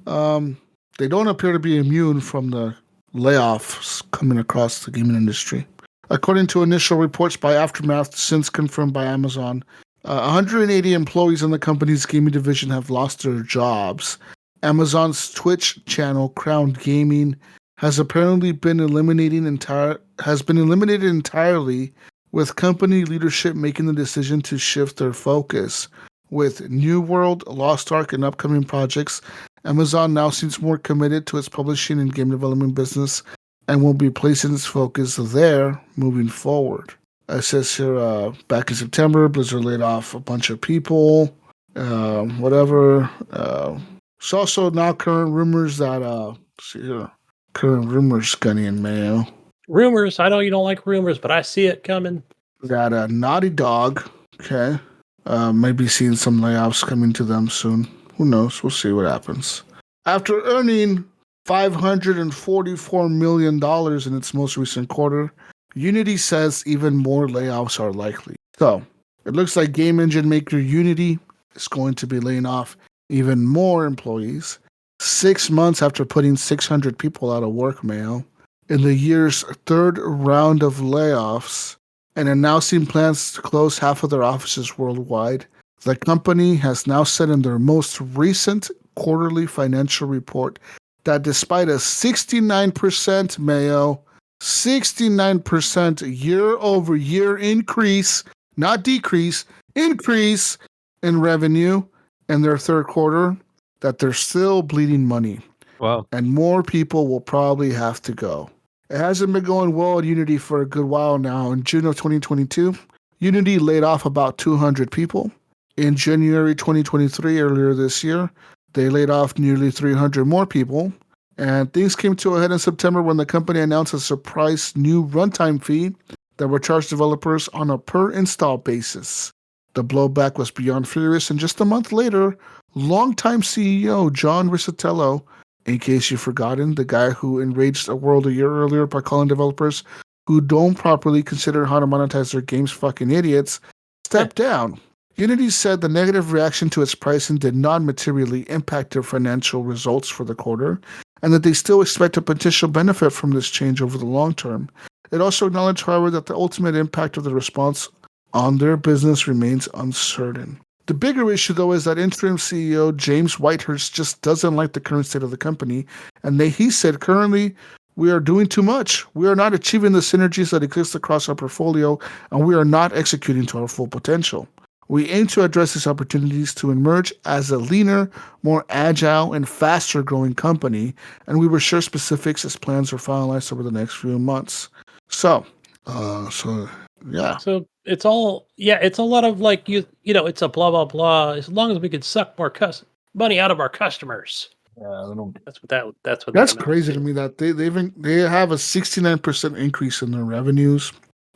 They don't appear to be immune from the layoffs coming across the gaming industry. According to initial reports by Aftermath, since confirmed by Amazon, 180 employees in the company's gaming division have lost their jobs. Amazon's Twitch channel, Crown Gaming, has apparently been eliminated entirely, with company leadership making the decision to shift their focus. With New World, Lost Ark, and upcoming projects, Amazon now seems more committed to its publishing and game development business and will be placing its focus there moving forward. It says here, back in September, Blizzard laid off a bunch of people, whatever. There's also now current rumors that, see here, current rumors, Gunny and Mayo, Rumors. I know you don't like rumors, but I see it coming. that Naughty Dog, okay, may be seeing some layoffs coming to them soon. Who knows? We'll see what happens. After earning $544 million in its most recent quarter, Unity says even more layoffs are likely. So, it looks like game engine maker Unity is going to be laying off even more employees 6 months after putting 600 people out of work, Mayo. In the year's third round of layoffs and announcing plans to close half of their offices worldwide, the company has now said in their most recent quarterly financial report that despite a 69% Mayo, 69% year-over-year increase, not decrease, increase in revenue in their third quarter, that they're still bleeding money. Wow. And more people will probably have to go. It hasn't been going well at Unity for a good while now. In June of 2022, Unity laid off about 200 people. In January 2023, earlier this year, they laid off nearly 300 more people. And things came to a head in September when the company announced a surprise new runtime fee that would charge developers on a per-install basis. The blowback was beyond furious, and just a month later, longtime CEO John Riccitello, in case you've forgotten, the guy who enraged the world a year earlier by calling developers who don't properly consider how to monetize their games fucking idiots, stepped down. Unity said the negative reaction to its pricing did not materially impact their financial results for the quarter, and that they still expect a potential benefit from this change over the long term. It also acknowledged, however, that the ultimate impact of the response on their business remains uncertain. The bigger issue, though, is that interim CEO James Whitehurst just doesn't like the current state of the company, and he said, currently, we are doing too much. We are not achieving the synergies that exist across our portfolio, and we are not executing to our full potential. We aim to address these opportunities to emerge as a leaner, more agile, and faster-growing company, and we will share specifics as plans are finalized over the next few months. So, yeah. So it's all it's a lot of like it's a blah blah blah. As long as we could suck more money out of our customers. Yeah, That's what that's that crazy to me that they have a 69% increase in their revenues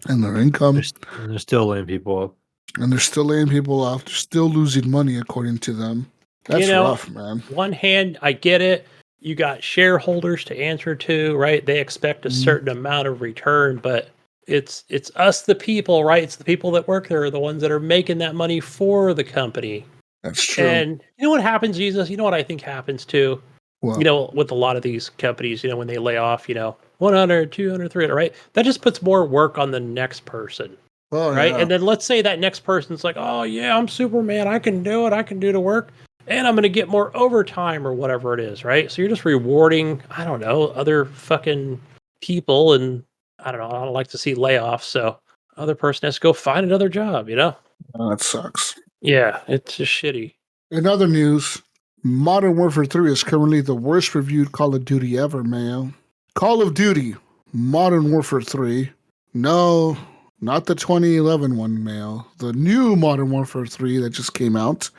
and their income, They're still laying people up. and they're still laying people off. They're still losing money, according to them. That's rough, man. One hand, I get it. You got shareholders to answer to, right? They expect a certain amount of return, but it's us, the people, right? It's the people that work there are the ones that are making that money for the company. That's true. And you know what happens, Jesus? You know what I think happens too? Well, with a lot of these companies, when they lay off, 100, 200, 300, right? That just puts more work on the next person, right? yeah. And then let's say that next person's like, oh, yeah, I'm Superman. I can do it. I can do the work. And I'm going to get more overtime or whatever it is, right? So you're just rewarding, I don't know, other fucking people. And I don't know. I don't like to see layoffs. So other person has to go find another job, That sucks. Yeah, it's just shitty. In other news, Modern Warfare 3 is currently the worst reviewed Call of Duty ever, Mayo. Call of Duty, Modern Warfare 3. No, not the 2011 one, Mayo. The new Modern Warfare 3 that just came out.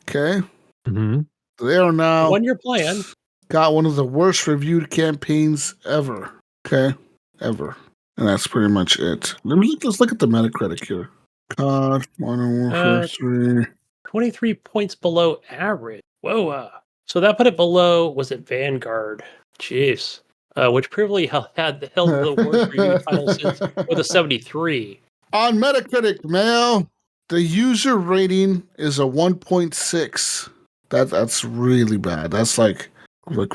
Okay? Mm-hmm. They are now When you're playing, got one of the worst reviewed campaigns ever. Okay? Ever. And that's pretty much it. Let's look at the Metacritic here. COD, Modern Warfare 3. 23 points below average. Whoa. So that put it below, was it Vanguard? Jeez. Which previously held the worst reviewed title since with a 73. On Metacritic, Mayo, the user rating is a 1.6. That's really bad. That's like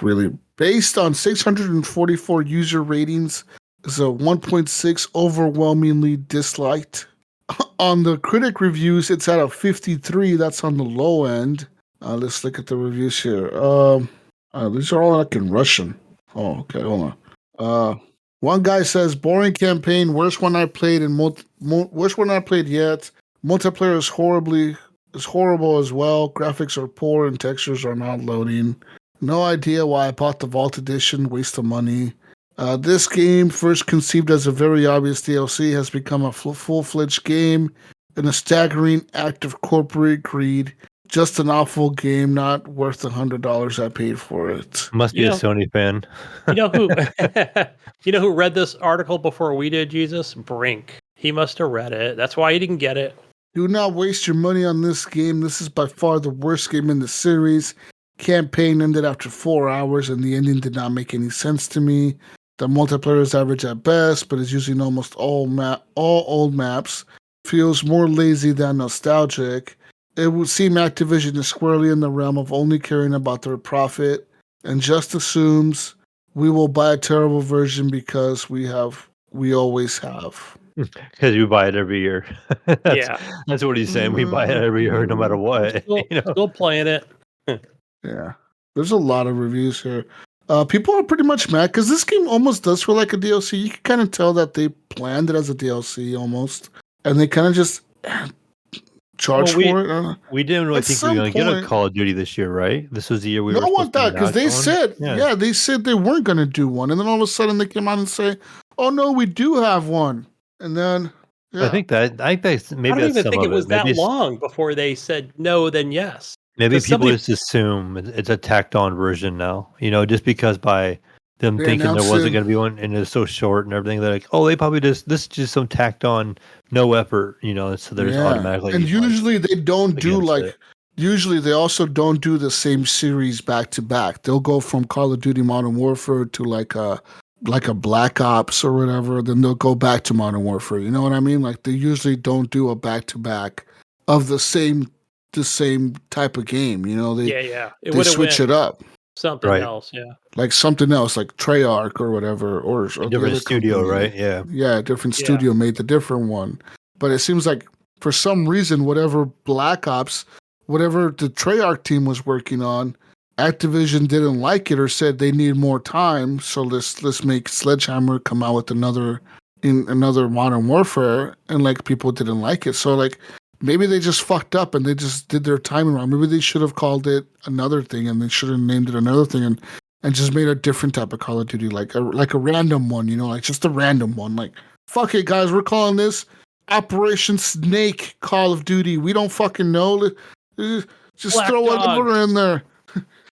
really based on 644 user ratings is a 1.6 overwhelmingly disliked. On the critic reviews, it's at a 53. That's on the low end. Let's look at the reviews here. These are all like in Russian. Oh, okay, hold on. One guy says boring campaign, worst one I played worst one I played yet. Multiplayer is horrible as well. Graphics are poor and textures are not loading. No idea why I bought the Vault Edition. Waste of money. This game, first conceived as a very obvious DLC, has become a full-fledged game in a staggering act of corporate greed. Just an awful game, not worth the $100 I paid for it. Must be a Sony fan. You know who? You know who read this article before we did, Jesus? Brink. He must have read it. That's why he didn't get it. Do not waste your money on this game. This is by far the worst game in the series. Campaign ended after 4 hours, and the ending did not make any sense to me. The multiplayer is average at best, but is using almost all old maps. Feels more lazy than nostalgic. It would seem Activision is squarely in the realm of only caring about their profit and just assumes we will buy a terrible version because we always have. Because you buy it every year. That's what he's saying. We buy it every year no matter what. Still playing it. Yeah. There's a lot of reviews here. People are pretty much mad because this game almost does feel like a DLC. You can kind of tell that they planned it as a DLC almost. And they kind of just charge for it. We didn't really think we were going to get a Call of Duty this year, right? This was the year we were supposed to. Because they said, they said they weren't going to do one. And then all of a sudden they came out and say, oh, no, we do have one. And then, I think that's maybe that's some of it. I don't even think it was that long before they said no, then yes. Maybe people just assume it's a tacked on version now, just because by them thinking there wasn't going to be one and it's so short and everything, they're like, oh, they probably this is just some tacked on, no effort, so there's automatically. And usually they don't do usually they also don't do the same series back to back. They'll go from Call of Duty Modern Warfare to like a Black Ops or whatever, then they'll go back to Modern Warfare. You know what I mean? Like they usually don't do a back to back of the same type of game, they switch it up. Something else, like something else, like Treyarch or whatever, or a different studio, right? A different studio made the different one. But it seems like for some reason, whatever Black Ops, whatever the Treyarch team was working on, Activision didn't like it or said they need more time. So let's make Sledgehammer come out with another Modern Warfare, and like people didn't like it. So like. Maybe they just fucked up and they just did their timing wrong. Maybe they should have called it another thing and they should have named it another thing and just made a different type of Call of Duty, like a random one, like just a random one. Like, fuck it, guys, we're calling this Operation Snake Call of Duty. We don't fucking know. Just Black throw Dogs. whatever in there.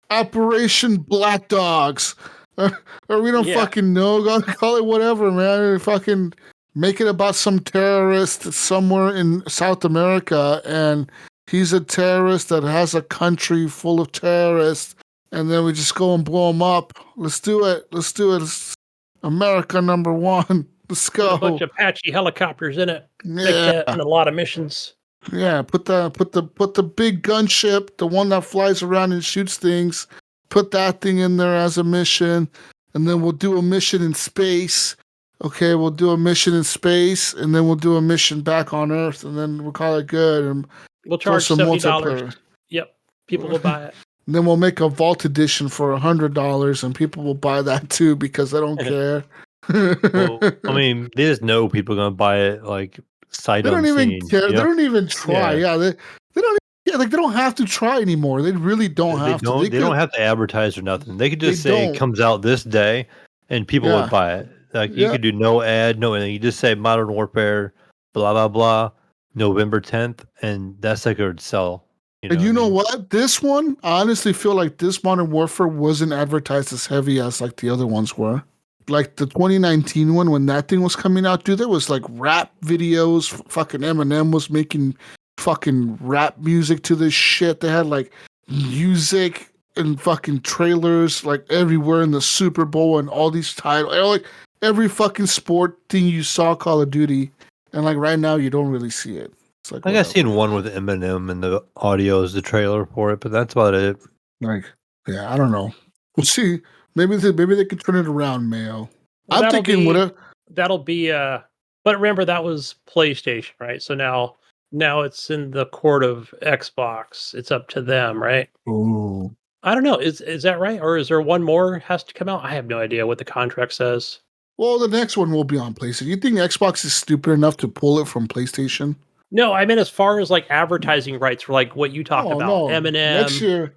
Operation Black Dogs. Or we don't fucking know. Call it whatever, man. Fucking... Make it about some terrorist somewhere in South America, and he's a terrorist that has a country full of terrorists, and then we just go and blow him up. Let's do it. It's America number one. Let's go. Put a bunch of Apache helicopters in it. Yeah, and a lot of missions. Yeah, put the big gunship, the one that flies around and shoots things. put that thing in there as a mission, and then we'll do a mission in space. Okay, we'll do a mission in space, and then we'll do a mission back on Earth, and then we'll call it good. And We'll charge some $70. multiplayer. Yep, people will buy it. And then we'll make a Vault Edition for $100, and people will buy that too because they don't care. Well, I mean, they just know people are going to buy it like sight they don't unseen. even care. You know? They don't even try. Yeah, they don't. Like they don't have to try anymore. They really don't have to. They don't have to advertise or nothing. They could just say it comes out this day, and people would buy it. Like you could do no ad, no anything. You just say Modern Warfare, blah blah blah, November 10th, and that sucker would sell. And you know what? This one, I honestly feel like this Modern Warfare wasn't advertised as heavy as like the other ones were. Like the 2019 one, when that thing was coming out, dude, there was like rap videos. Fucking Eminem was making fucking rap music to this shit. They had like music and fucking trailers like everywhere in the Super Bowl and all these titles. Like every fucking sport thing you saw Call of Duty. And like right now, you don't really see it. It's like, I think I've seen one with Eminem and the audio is the trailer for it, but that's about it. Like, yeah, I don't know. We'll see. Maybe they could turn it around, Mayo. Well, I'm thinking whatever. That'll be but remember that was PlayStation, right? So now it's in the court of Xbox. It's up to them, right? Ooh. I don't know. Is that right? Or is there one more has to come out? I have no idea what the contract says. Well, the next one will be on PlayStation. You think Xbox is stupid enough to pull it from PlayStation? No, I mean as far as like advertising rights for like what you talk about, no. Eminem, Next year,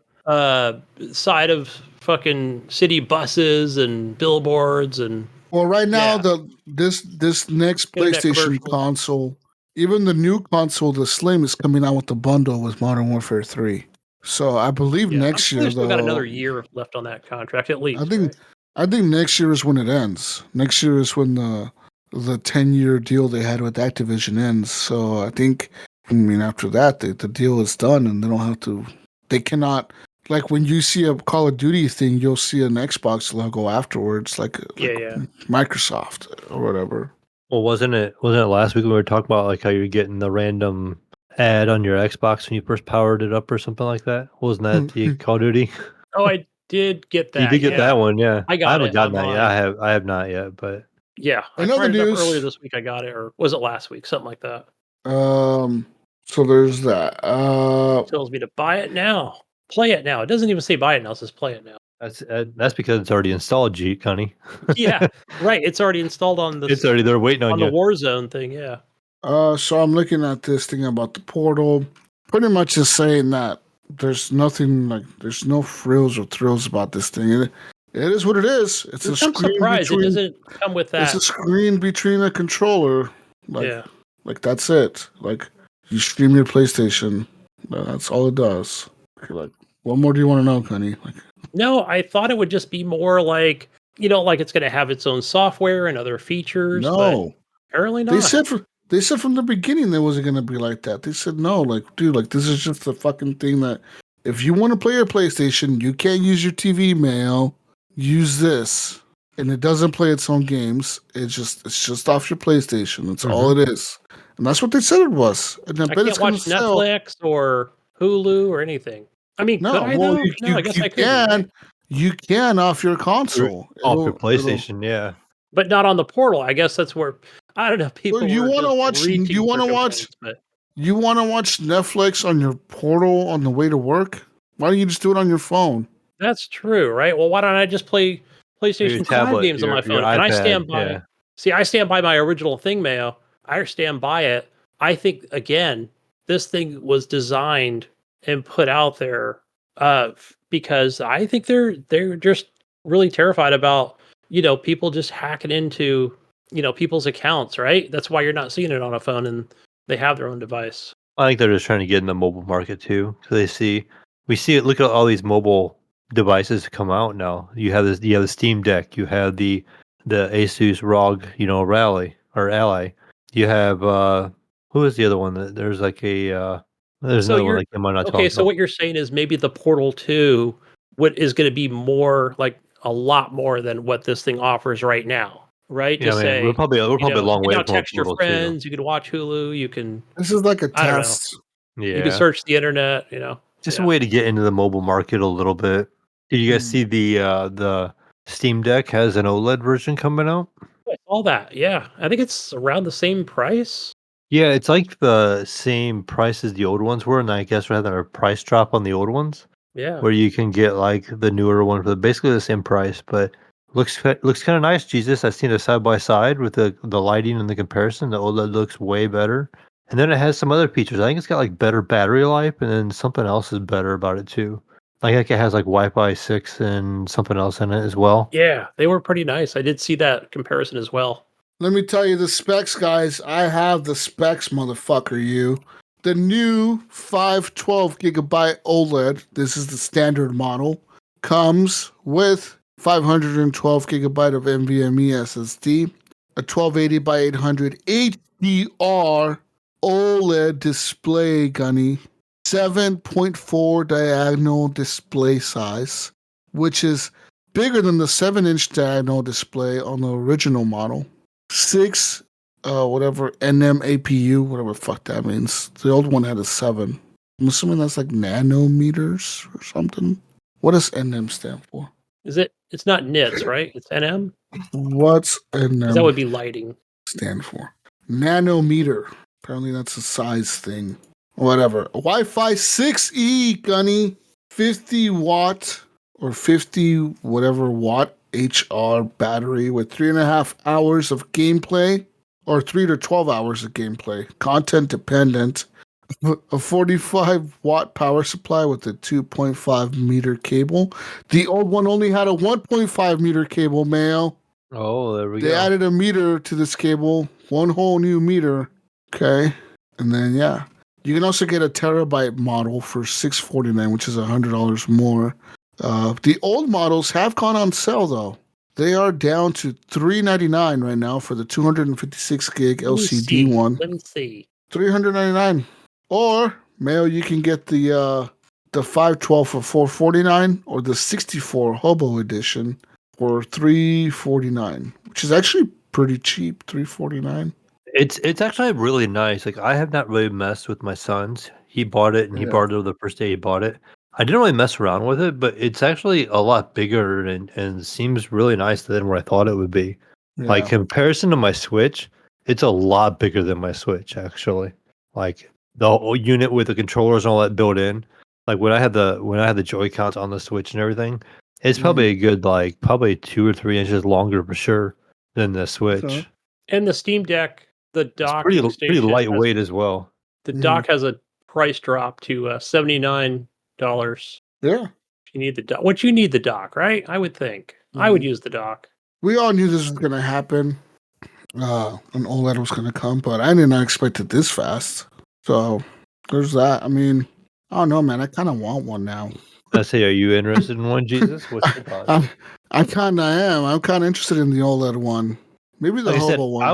side of fucking city buses and billboards and. Well, right now this next PlayStation console, even the new console, the Slim, is coming out with the bundle with Modern Warfare 3. So I believe next year there's still got another year left on that contract at least. I think next year is when it ends. Next year is when the 10-year deal they had with Activision ends. So I mean after that the deal is done and they cannot. Like when you see a Call of Duty thing, you'll see an Xbox logo afterwards, like Microsoft or whatever. Well, wasn't it last week when we were talking about like how you're getting the random ad on your Xbox when you first powered it up or something like that? Wasn't that the Call of Duty? Oh, I did get that. You did get that one, yeah. I haven't gotten that yet. I have not yet, but yeah, I fired it up earlier this week. I got it, or was it last week? Something like that. So there's that. It tells me to buy it now. Play it now. It doesn't even say buy it now. It says play it now. That's because it's already installed, Gunny. Yeah, right. It's already installed on the. It's already there waiting on you. The Warzone thing, yeah. So I'm looking at this thing about the portal. Pretty much is saying that there's nothing there's no frills or thrills about this thing. It is what it is. It's a screen. I'm surprised it doesn't come with that. It's a screen between a controller. Like that's it. Like you stream your PlayStation. That's all it does. Like, what more do you want to know, Gunny? No, I thought it would just be more like like it's going to have its own software and other features. No, but apparently not. They said from the beginning that it wasn't going to be like that. They said no, dude, this is just the fucking thing that if you want to play your PlayStation, you can't use your TV, Mayo. Use this, and it doesn't play its own games. It's just off your PlayStation. That's all it is, and that's what they said it was. And I can't watch Netflix or Hulu or anything. I mean, could I though? No, I guess I could. Right? You can off your console. Off your PlayStation, yeah. But not on the portal. I guess that's where I don't know. People. You want to watch? You want to watch? You want to watch Netflix on your portal on the way to work? Why don't you just do it on your phone? That's true, right? Well, why don't I just play PlayStation 5 games on my phone? And I stand by. Yeah. See, I stand by my original thing, Mayo. I stand by it. I think again, this thing was designed and put out there because I think they're just really terrified about people just hacking into people's accounts, right? That's why you're not seeing it on a phone and they have their own device. I think they're just trying to get in the mobile market too. So we see it. Look at all these mobile devices come out now. You have the Steam Deck. You have the Asus ROG, Rally or Ally. You have who is the other one? There's like a there's another one I might not talk about. So what you're saying is maybe the Portal 2 is going to be more like a lot more than what this thing offers right now, right? Yeah, we're probably a long way. You can text your friends. You can watch Hulu. You can. This is like a test. Yeah. You can search the internet. Just a way to get into the mobile market a little bit. Did you guys see the Steam Deck has an OLED version coming out? I saw that. Yeah, I think it's around the same price. Yeah, it's like the same price as the old ones were, and I guess we're having a price drop on the old ones, Yeah. where you can get like the newer one for basically the same price, but looks kind of nice. Jesus, I've seen it side by side with the lighting and the comparison. The OLED looks way better, and then it has some other features. I think it's got like better battery life, and then something else is better about it too. Like it has like Wi-Fi 6 and something else in it as well. Yeah, they were pretty nice. I did see that comparison as well. Let me tell you the specs, guys. I have the specs, motherfucker, you. The new 512 gigabyte OLED, this is the standard model, comes with 512 gigabyte of NVMe SSD, a 1280 by 800 HDR OLED display, Gunny, 7.4 diagonal display size, which is bigger than the 7-inch diagonal display on the original model. 6 whatever NM APU, whatever the fuck that means. The old one had a 7. I'm assuming that's like nanometers or something. What does NM stand for? It's not nits, right? It's NM? What's 'Cause NM that would be lighting. stand for? Nanometer. Apparently that's a size thing. Whatever. Wi-Fi 6E, Gunny. 50 watt or 50 whatever watt HR battery with 3.5 hours of gameplay or 3 to 12 hours of gameplay, content dependent. A 45 watt power supply with a 2.5 meter cable. The old one only had a 1.5 meter cable, Mayo. Oh, there we They go. added a meter to this cable, one whole new meter. Okay. And then, yeah. You can also get a terabyte model for $649, which is $100 more. The old models have gone on sale, though. They are down to $399 right now for the 256 gig LCD one. Let me see. $399. Or, Mayo, you can get the 512 for $449 or the 64 Hobo Edition for $349, which is actually pretty cheap, $349. It's actually really nice. Like I have not really messed with my son's. He bought it and he Yeah. bought it the first day he bought it. I didn't really mess around with it, but it's actually a lot bigger and seems really nice than what I thought it would be. Like Yeah. comparison to my Switch, it's a lot bigger than my Switch actually. Like the whole unit with the controllers and all that built in. Like when I had the Joy-Cons on the Switch and everything, it's probably a good like probably 2 or 3 inches longer for sure than the Switch. Okay. And the Steam Deck, the It's docking pretty station lightweight as well. the dock has a price drop to $79. Yeah. If you need the dock, what you need the dock, right? I would think I would use the dock. We all knew this was going to happen. An OLED was going to come, but I did not expect it this fast. So there's that. I mean, I don't know, man. I kind of want one now. I say, are you interested in one, Jesus? What's your thoughts? I kind of am. I'm kind of interested in the OLED one. Maybe the Like I said, Hobo one.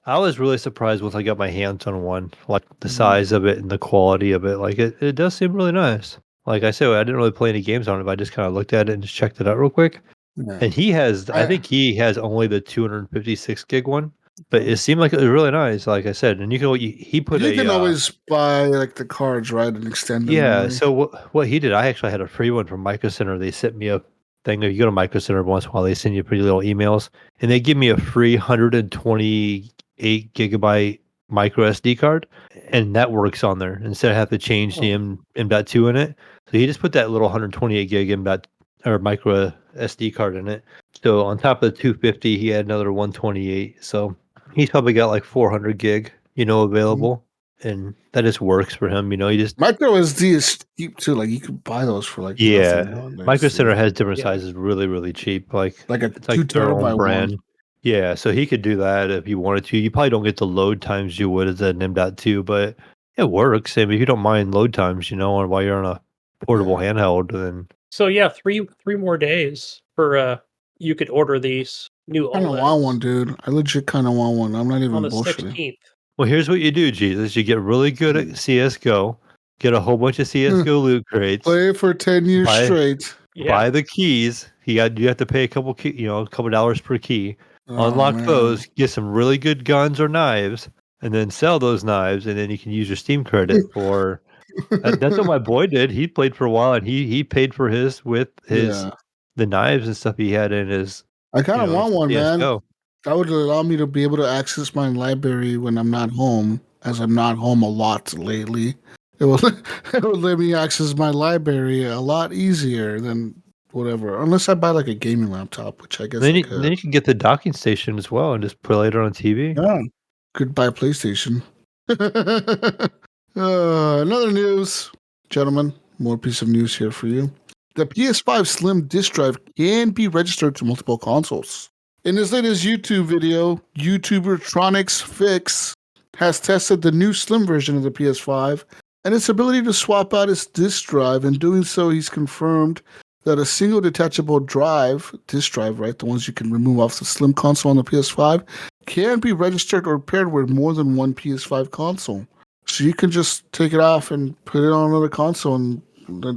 I was really surprised once I got my hands on one. Like the size of it and the quality of it. Like it does seem really nice. Like I said, I didn't really play any games on it, but I just kind of looked at it and just checked it out real quick. Yeah. And I think he has only the 256 gig one, but it seemed like it was really nice. Like I said, and he put you can always buy like the cards, right, and extend them. Yeah, so what he did, I actually had a free one from Micro Center. They sent me a thing. If you go to Micro Center once in a while, they send you pretty little emails, and they give me a free 128 gigabyte micro SD card, and that works on there instead of having to change the M.2 in it. So he just put that little 128 gig M.2 or micro SD card in it. So on top of the 250, he had another 128. So he's probably got like 400 gig, available. And that just works for him, you just micro SD is cheap too. Like you could buy those for like nothing nowadays. Micro Center has different sizes, really, really cheap. Like a it's 2 like their own terabyte brand. one. Yeah, so he could do that if you wanted to. You probably don't get the load times you would as an M.2, but it works. I mean, if you don't mind load times, or while you're on a portable handheld, then So yeah, three more days for you could order these new I don't want one, dude. I legit kind of want one. I'm not even on the bullshitting. 16th. well, here's what you do, Jesus. You get really good at CS:GO, get a whole bunch of CS:GO loot crates, Play it for 10 years straight. buy the keys. You have to pay a couple $2 per key. Unlock those, get some really good guns or knives, and then sell those knives, and then you can use your Steam credit for That's what my boy did. He played for a while, and he paid for his with his Yeah. the knives and stuff he had in his I kind of want his one, man. CS:GO. That would allow me to be able to access my library when I'm not home, as I'm not home a lot lately. It will it would let me access my library a lot easier than whatever. Unless I buy like a gaming laptop, which I guess I Then could. you can get the docking station as well and just play it on TV. Yeah. Could buy a PlayStation. Another news, gentlemen. More piece of news here for you. The PS5 Slim disk drive can be registered to multiple consoles. In his latest YouTube video, YouTuber Tronics Fix has tested the new Slim version of the PS5 and its ability to swap out its disk drive. In doing so, he's confirmed that a single detachable disk drive, right, the ones you can remove off the Slim console on the PS5, can be registered or paired with more than one PS5 console. So you can just take it off and put it on another console and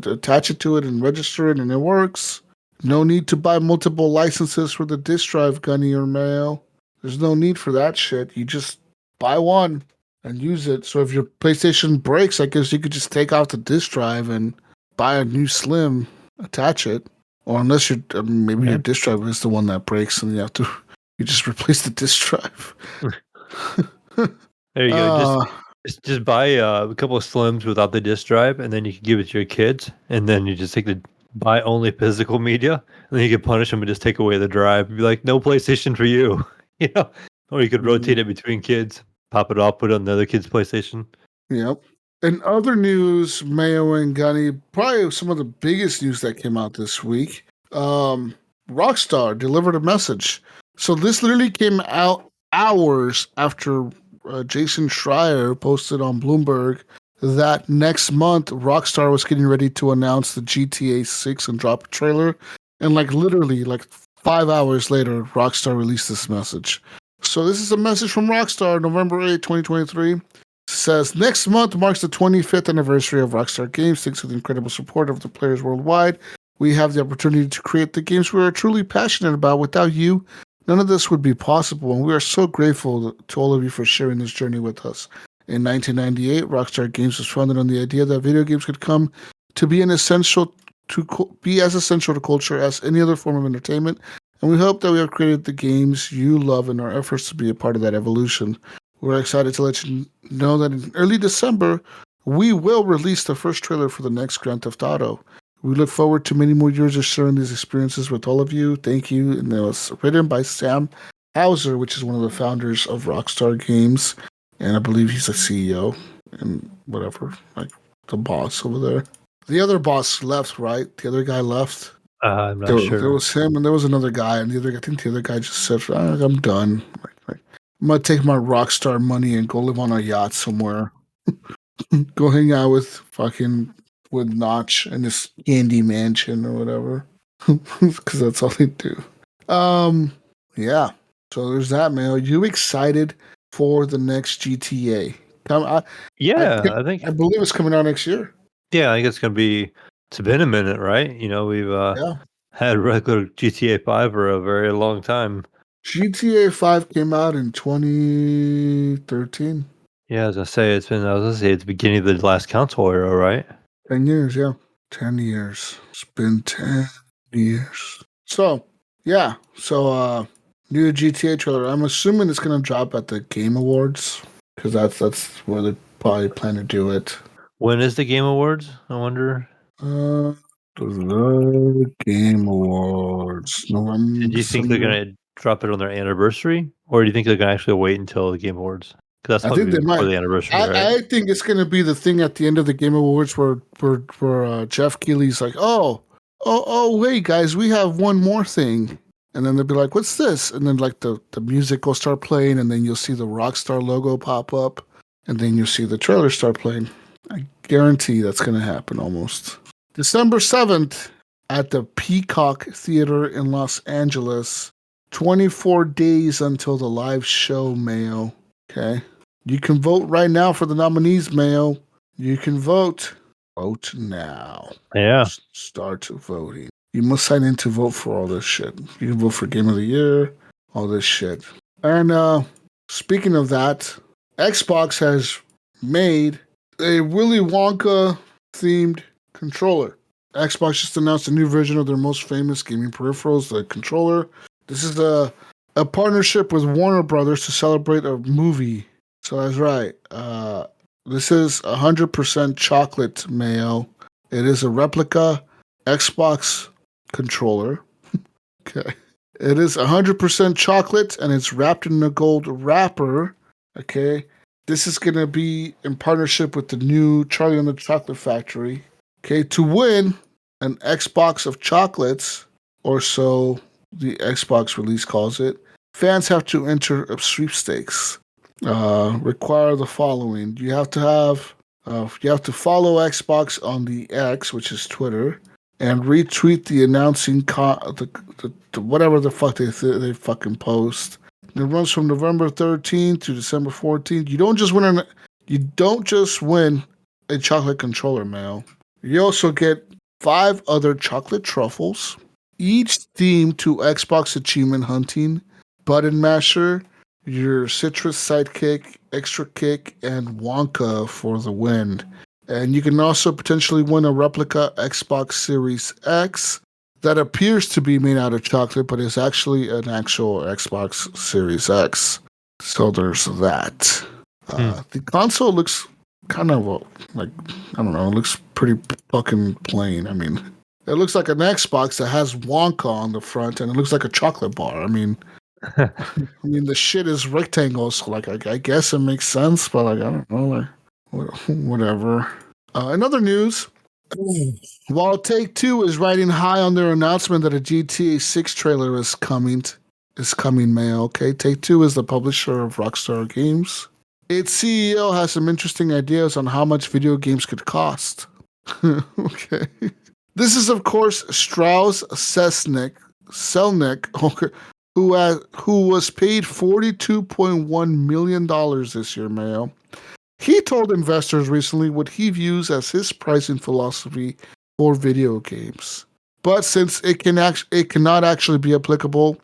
attach it to it and register it, and it works. No need to buy multiple licenses for the disk drive, Gunny or Mayo. There's no need for that shit. You just buy one and use it. So if your PlayStation breaks, I guess you could just take out the disk drive and buy a new Slim, attach it. Or unless maybe your disk drive is the one that breaks and you just replace the disk drive. There you go. Just buy a couple of Slims without the disk drive, and then you can give it to your kids, and then you just take the buy only physical media, and then you can punish them and just take away the drive. Be like, no PlayStation for you, Or you could rotate it between kids, pop it off, put it on the other kid's PlayStation. Yep. In other news, Mayo and Gunny, probably some of the biggest news that came out this week. Rockstar delivered a message. So this literally came out hours after Jason Schreier posted on Bloomberg that next month Rockstar was getting ready to announce the GTA 6 and drop a trailer. And literally 5 hours later, Rockstar released this message. So this is a message from Rockstar, November 8, 2023. Says, next month marks the 25th anniversary of Rockstar Games. Thanks to the incredible support of the players worldwide, we have the opportunity to create the games we are truly passionate about. Without you, none of this would be possible, and we are so grateful to all of you for sharing this journey with us. In 1998, Rockstar Games was founded on the idea that video games could come to be as essential to culture as any other form of entertainment, and we hope that we have created the games you love in our efforts to be a part of that evolution. We're excited to let you know that in early December, we will release the first trailer for the next Grand Theft Auto. We look forward to many more years of sharing these experiences with all of you. Thank you. And it was written by Sam Hauser, which is one of the founders of Rockstar Games. And I believe he's a CEO and whatever, the boss over there. The other boss left, right? The other guy left. I'm not sure. There was him and there was another guy. And I think the other guy just said, I'm done. I'm going to take my Rockstar money and go live on a yacht somewhere. Go hang out with Notch in his candy mansion or whatever. Because that's all they do. Yeah. So there's that, man. Are you excited for the next GTA? I believe it's coming out next year. Yeah, I think it's been a minute, right? We've had regular GTA 5 for a very long time. GTA 5 came out in 2013. Yeah, I was gonna say it's the beginning of the last console era, right? 10 years, yeah. 10 years. It's been 10 years. So, yeah. So, new GTA trailer. I'm assuming it's going to drop at the Game Awards because that's where they probably plan to do it. When is the Game Awards? I wonder. The Game Awards. November. Do you think they're going to drop it on their anniversary, or do you think they're going to actually wait until the Game Awards? Because that's probably before the anniversary, right? I think it's going to be the thing at the end of the Game Awards where Jeff Keighley's like, oh, wait, guys, we have one more thing. And then they'll be like, what's this? And then the music will start playing, and then you'll see the Rockstar logo pop up, and then you'll see the trailer start playing. I guarantee that's going to happen almost. December 7th at the Peacock Theater in Los Angeles. 24 days until the live show, Mayo. Okay. You can vote right now for the nominees, Mayo. You can vote. Vote now. Yeah. Start voting. You must sign in to vote for all this shit. You can vote for Game of the Year, all this shit. And speaking of that, Xbox has made a Willy Wonka themed controller. Xbox just announced a new version of their most famous gaming peripherals, the controller. This is a partnership with Warner Brothers to celebrate a movie. So that's right. This is 100% chocolate, Mayo. It is a replica Xbox controller. Okay. It is 100% chocolate and it's wrapped in a gold wrapper. Okay. This is going to be in partnership with the new Charlie and the Chocolate Factory. Okay. To win an Xbox of chocolates, or so the Xbox release calls it, fans have to enter a sweepstakes. Require the following. You have to follow Xbox on the X, which is Twitter, and retweet the announcing the whatever the fuck they fucking post. It runs from November 13th to December 14th. You don't just win a chocolate controller, Mail. You also get 5 other chocolate truffles, each themed to Xbox achievement hunting, button masher, your citrus sidekick, extra kick, and Wonka for the win. And you can also potentially win a replica Xbox Series X that appears to be made out of chocolate, but is actually an actual Xbox Series X. So there's that. The console looks kind of like, I don't know, it looks pretty fucking plain. I mean, it looks like an Xbox that has Wonka on the front, and it looks like a chocolate bar. I mean, the shit is rectangles, so like I guess it makes sense, but like I don't know, like whatever. In other news, while Take-Two is riding high on their announcement that a GTA 6 trailer is coming, Mayo. Okay, Take-Two is the publisher of Rockstar Games. Its CEO has some interesting ideas on how much video games could cost. Okay. This is, of course, Strauss Selnick, who was paid $42.1 million this year, Mayo. He told investors recently what he views as his pricing philosophy for video games. But since it cannot actually be applicable,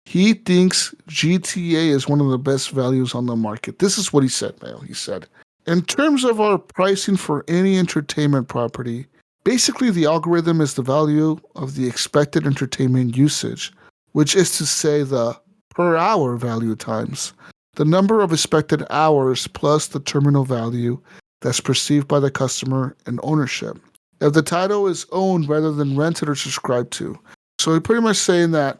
he thinks GTA is one of the best values on the market. This is what he said, Mayo. He said, in terms of our pricing for any entertainment property, basically the algorithm is the value of the expected entertainment usage, which is to say the per hour value times the number of expected hours plus the terminal value that's perceived by the customer and ownership. If the title is owned rather than rented or subscribed to. So he's pretty much saying that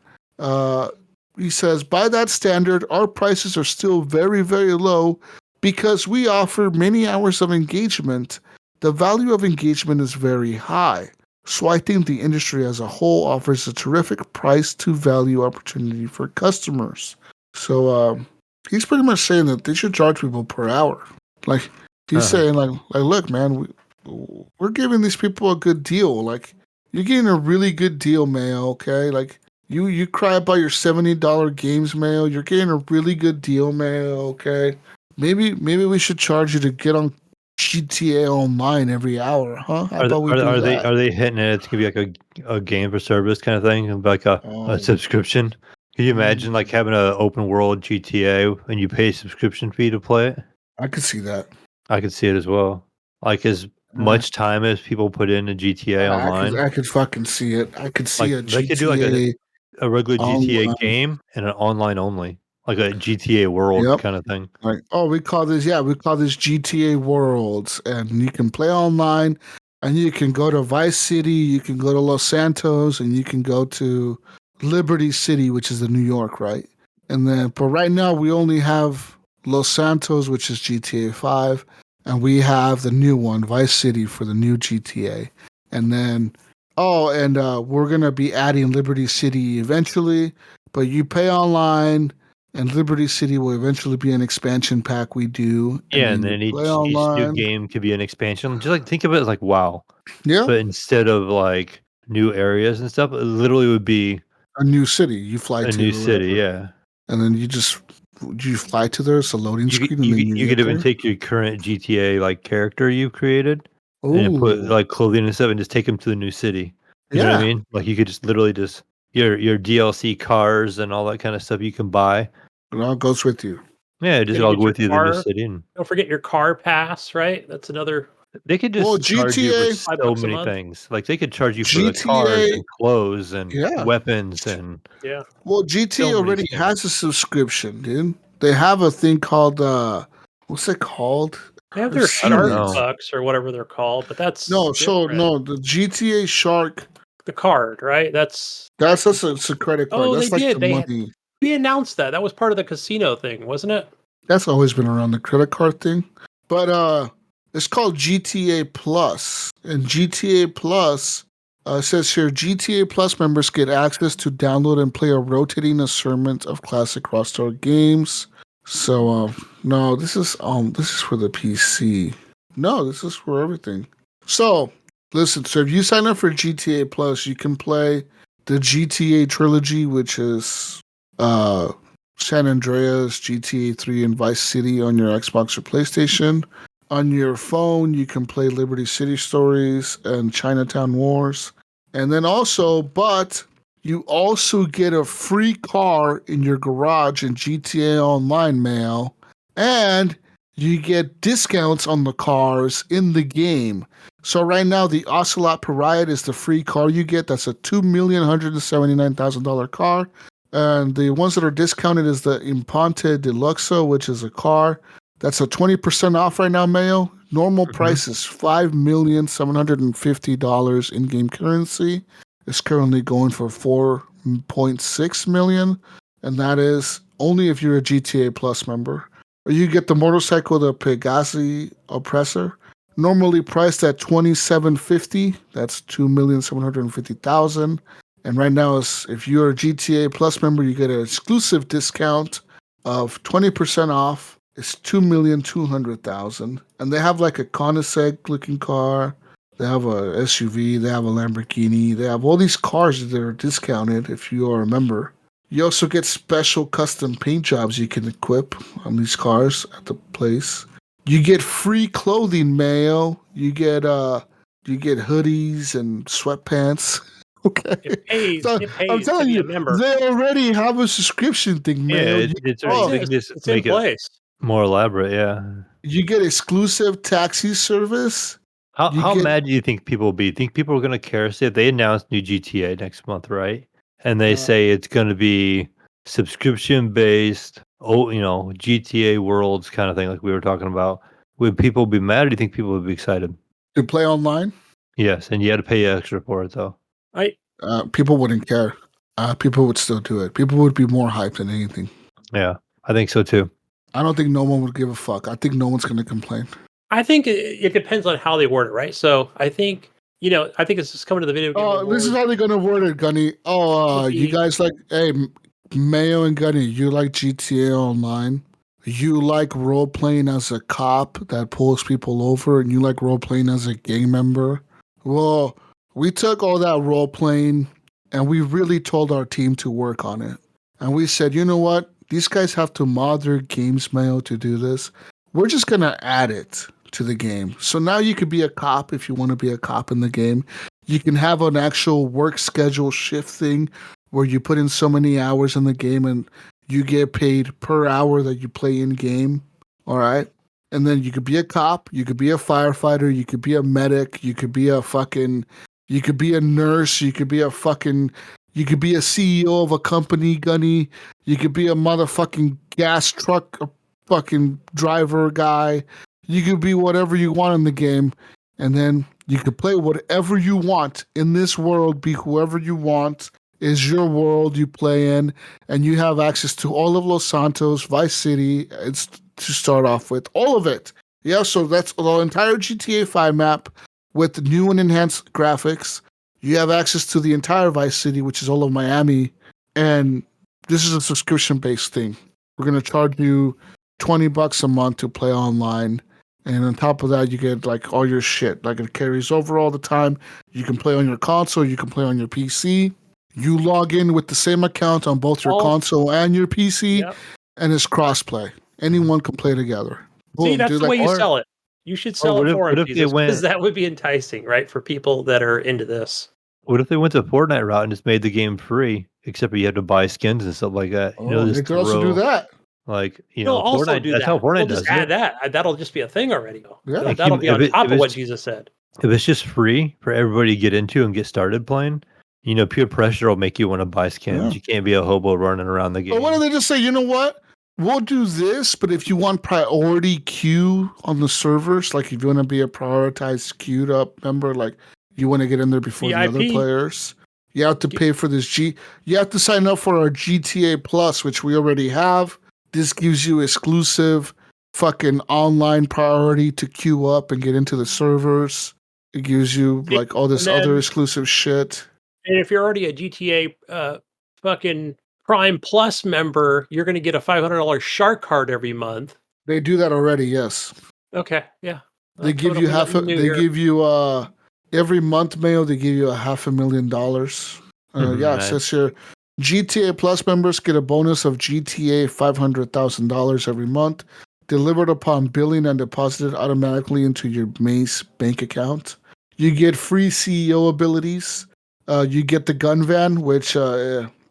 he says, by that standard, our prices are still very, very low because we offer many hours of engagement. The value of engagement is very high. So I think the industry as a whole offers a terrific price to value opportunity for customers. So he's pretty much saying that they should charge people per hour. Like he's saying, like look, man, we're giving these people a good deal. Like you're getting a really good deal, Mayo. Okay, like you cry about your $70 games, Mayo. You're getting a really good deal, Mayo. Okay, maybe we should charge you to get on GTA Online every hour, huh? How about we do that? Are they hitting it? It's gonna be like a game for service kind of thing, like a subscription. Can you imagine like having an open world GTA and you pay a subscription fee to play it? I could see that. I could see it as well. Like as much time as people put into GTA Online. I could fucking see it. I could see a They GTA. could do like a regular GTA online game and an online only, like a GTA World kind of thing. Like, we call this GTA Worlds, and you can play online, and you can go to Vice City, you can go to Los Santos, and you can go to Liberty City, which is the New York, right? And then, but right now we only have Los Santos, which is GTA 5, and we have the new one, Vice City, for the new GTA. And then, we're gonna be adding Liberty City eventually, but you pay online. And Liberty City will eventually be an expansion pack we do. And then each new game could be an expansion. Just like think of it as like WoW. Yeah. But instead of like new areas and stuff, it literally would be a new city you fly to. A new city, yeah. And then you fly to there. It's a loading screen. You could even take your current GTA like character you created and put like clothing and stuff and just take them to the new city. You know what I mean? Like you could just literally your DLC cars and all that kind of stuff you can buy. It all goes with you. Yeah, just Gonna I'll get go your with you to the new car. city, and Don't forget your car pass, right? That's another they could Well, just charge you for GTA, so $5 a many month. things. Like, they could charge you for the cars GTA, and clothes and yeah. weapons and Yeah. Well, so GTA many already skins. has a subscription, dude. They have a thing called what's it called? They have I've their I seen don't Shark it. know. Bucks or whatever they're called, but that's No, so different. no, the GTA Shark, The card, right? That's it's a credit card. oh, they That's like did. the money. We announced that. That was part of the casino thing, wasn't it? That's always been around the credit card thing. But it's called GTA Plus. And GTA Plus says here GTA Plus members get access to download and play a rotating assortment of classic Rockstar games. So no, this is for the PC. No, this is for everything. So listen, so if you sign up for GTA Plus, you can play the GTA trilogy, which is San Andreas, GTA 3, and Vice City on your Xbox or PlayStation. On your phone, you can play Liberty City Stories and Chinatown Wars. And then also, but you also get a free car in your garage in GTA Online, Mayo. And you get discounts on the cars in the game. So right now, the Ocelot Parade is the free car you get. That's a $2,179,000 car. And the ones that are discounted is the Imponte Deluxo, which is a car. That's a 20% off right now, Mayo. Normal price is $5,750 in-game currency. It's currently going for $4.6 million, and that is only if you're a GTA Plus member. Or you get the motorcycle, the Pegasi Oppressor, normally priced at $2,750. That's $2,750,000. And right now, if you're a GTA Plus member, you get an exclusive discount of 20% off. It's $2,200,000. And they have like a Koenigsegg looking car. They have a SUV. They have a Lamborghini. They have all these cars that are discounted if you are a member. You also get special custom paint jobs you can equip on these cars at the place. You get free clothing, Mayo. You get hoodies and sweatpants. Okay. So It I'm pays to telling be you, a member. they already have a subscription thing, Yeah, Mayo. it's It they can exists. just It's in make it place. more elaborate, yeah. You get exclusive taxi service. You How get mad do you think people will be? Think people are gonna care? Say if they announce new GTA next month, right? And they say it's gonna be subscription based, GTA worlds kind of thing, like we were talking about. Would people be mad, or do you think people would be excited? to play online. Yes, and you had to pay extra for it though. People wouldn't care. People would still do it. People would be more hyped than anything. Yeah, I think so too. I don't think no one would give a fuck. I think no one's going to complain. I think it depends on how they word it, right? So I think it's just coming to the video game Oh, this is awards. how they're going to word it, Gunny. Oh, you guys like, hey, Mayo and Gunny, you like GTA Online? You like role playing as a cop that pulls people over, and you like role playing as a gang member? Well, we took all that role playing and we really told our team to work on it. And we said, you know what? These guys have to mod their games, Mayo, to do this. We're just going to add it to the game. So now you could be a cop if you want to be a cop in the game. You can have an actual work schedule shift thing where you put in so many hours in the game and you get paid per hour that you play in game. All right. And then you could be a cop, you could be a firefighter, you could be a medic, you could be a nurse, you could be a CEO of a company, Gunny. You could be a motherfucking gas truck, a fucking driver guy. You could be whatever you want in the game. And then you could play whatever you want in this world, be whoever you want. Is your world you play in, and you have access to all of Los Santos, Vice City. It's to start off with all of it. Yeah, so that's the entire GTA 5 map with new and enhanced graphics. You have access to the entire Vice City, which is all of Miami, and this is a subscription-based thing. We're gonna charge you $20 a month to play online, and on top of that, you get like all your shit. Like it carries over all the time. You can play on your console. You can play on your PC. You log in with the same account on both your console and your PC, and it's crossplay. Anyone can play together. See, Boom, that's dude, the way you or- sell it. You should sell what it if- for what them, if they Jesus, because went- that would be enticing, right? For people that are into this. What if they went the Fortnite route and just made the game free, except you had to buy skins and stuff like that? they could also do that. Like, They'll also Fortnite. do That's how that. They'll Fortnite just does add it. that. That'll just be a thing already. Yeah. Like, That'll be on top if of what it's Jesus said. if it's just free for everybody to get into and get started playing, peer pressure will make you want to buy skins. Yeah. You can't be a hobo running around the Or why don't game. they just say, you know what? We'll do this, but if you want priority queue on the servers, like if you want to be a prioritized queued up member, like you want to get in there before the other VIP. players, you have to pay for this you have to sign up for our GTA Plus, which we already have. This gives you exclusive fucking online priority to queue up and get into the servers. It gives you like all this And then- other exclusive shit. And if you're already a GTA fucking Prime Plus member, you're going to get a $500 shark card every month. They do that already, yes. Okay, yeah. They give you give you every month, Mayo, they give you $500,000. Yeah, it Nice. says here GTA Plus members get a bonus of GTA $500,000 every month, delivered upon billing and deposited automatically into your Mace bank account. You get free CEO abilities. You get the gun van, which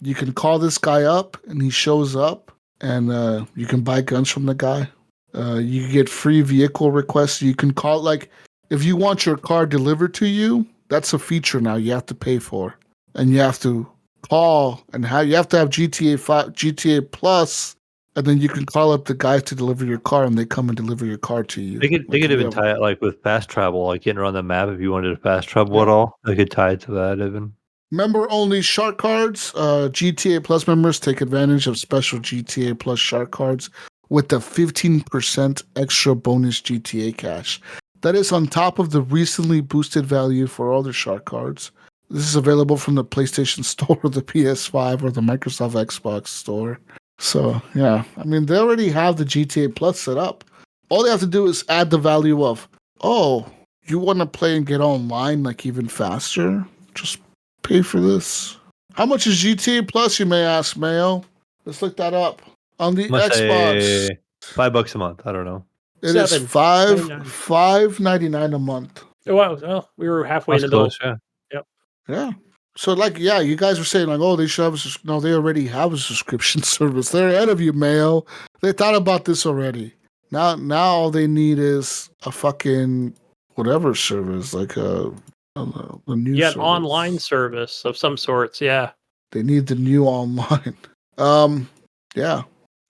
you can call this guy up and he shows up, and you can buy guns from the guy. You get free vehicle requests. You can call, like, if you want your car delivered to you, that's a feature now you have to pay for. And you have to call and you have to have GTA Plus, and then you can call up the guys to deliver your car, and they come and deliver your car to you. They could even tie it like with fast travel, like getting around the map if you wanted to fast travel at all. They could tie it to that even. Member only shark cards. GTA Plus members take advantage of special GTA Plus shark cards with the 15% extra bonus GTA cash. That is on top of the recently boosted value for all the shark cards. This is available from the PlayStation Store, or the PS5, or the Microsoft Xbox Store. So, yeah. I mean, they already have the GTA Plus set up. All they have to do is add the value of, oh, you want to play and get online like even faster? Just pay for this. How much is GTA Plus, you may ask, Mayo? Let's look that up. On the Xbox, $5 a month. I don't know. it is $5.99 a month. Oh, wow. Well, we were halfway in the middle. Close, yeah. Yep. Yeah. So, like, yeah, you guys were saying, like, oh, they should have no, they already have a subscription service. They're ahead of you, Mayo. They thought about this already. Now all they need is a fucking whatever service, like a new Yeah, service. an online service of some sorts. Yeah. They need the new online. Yeah.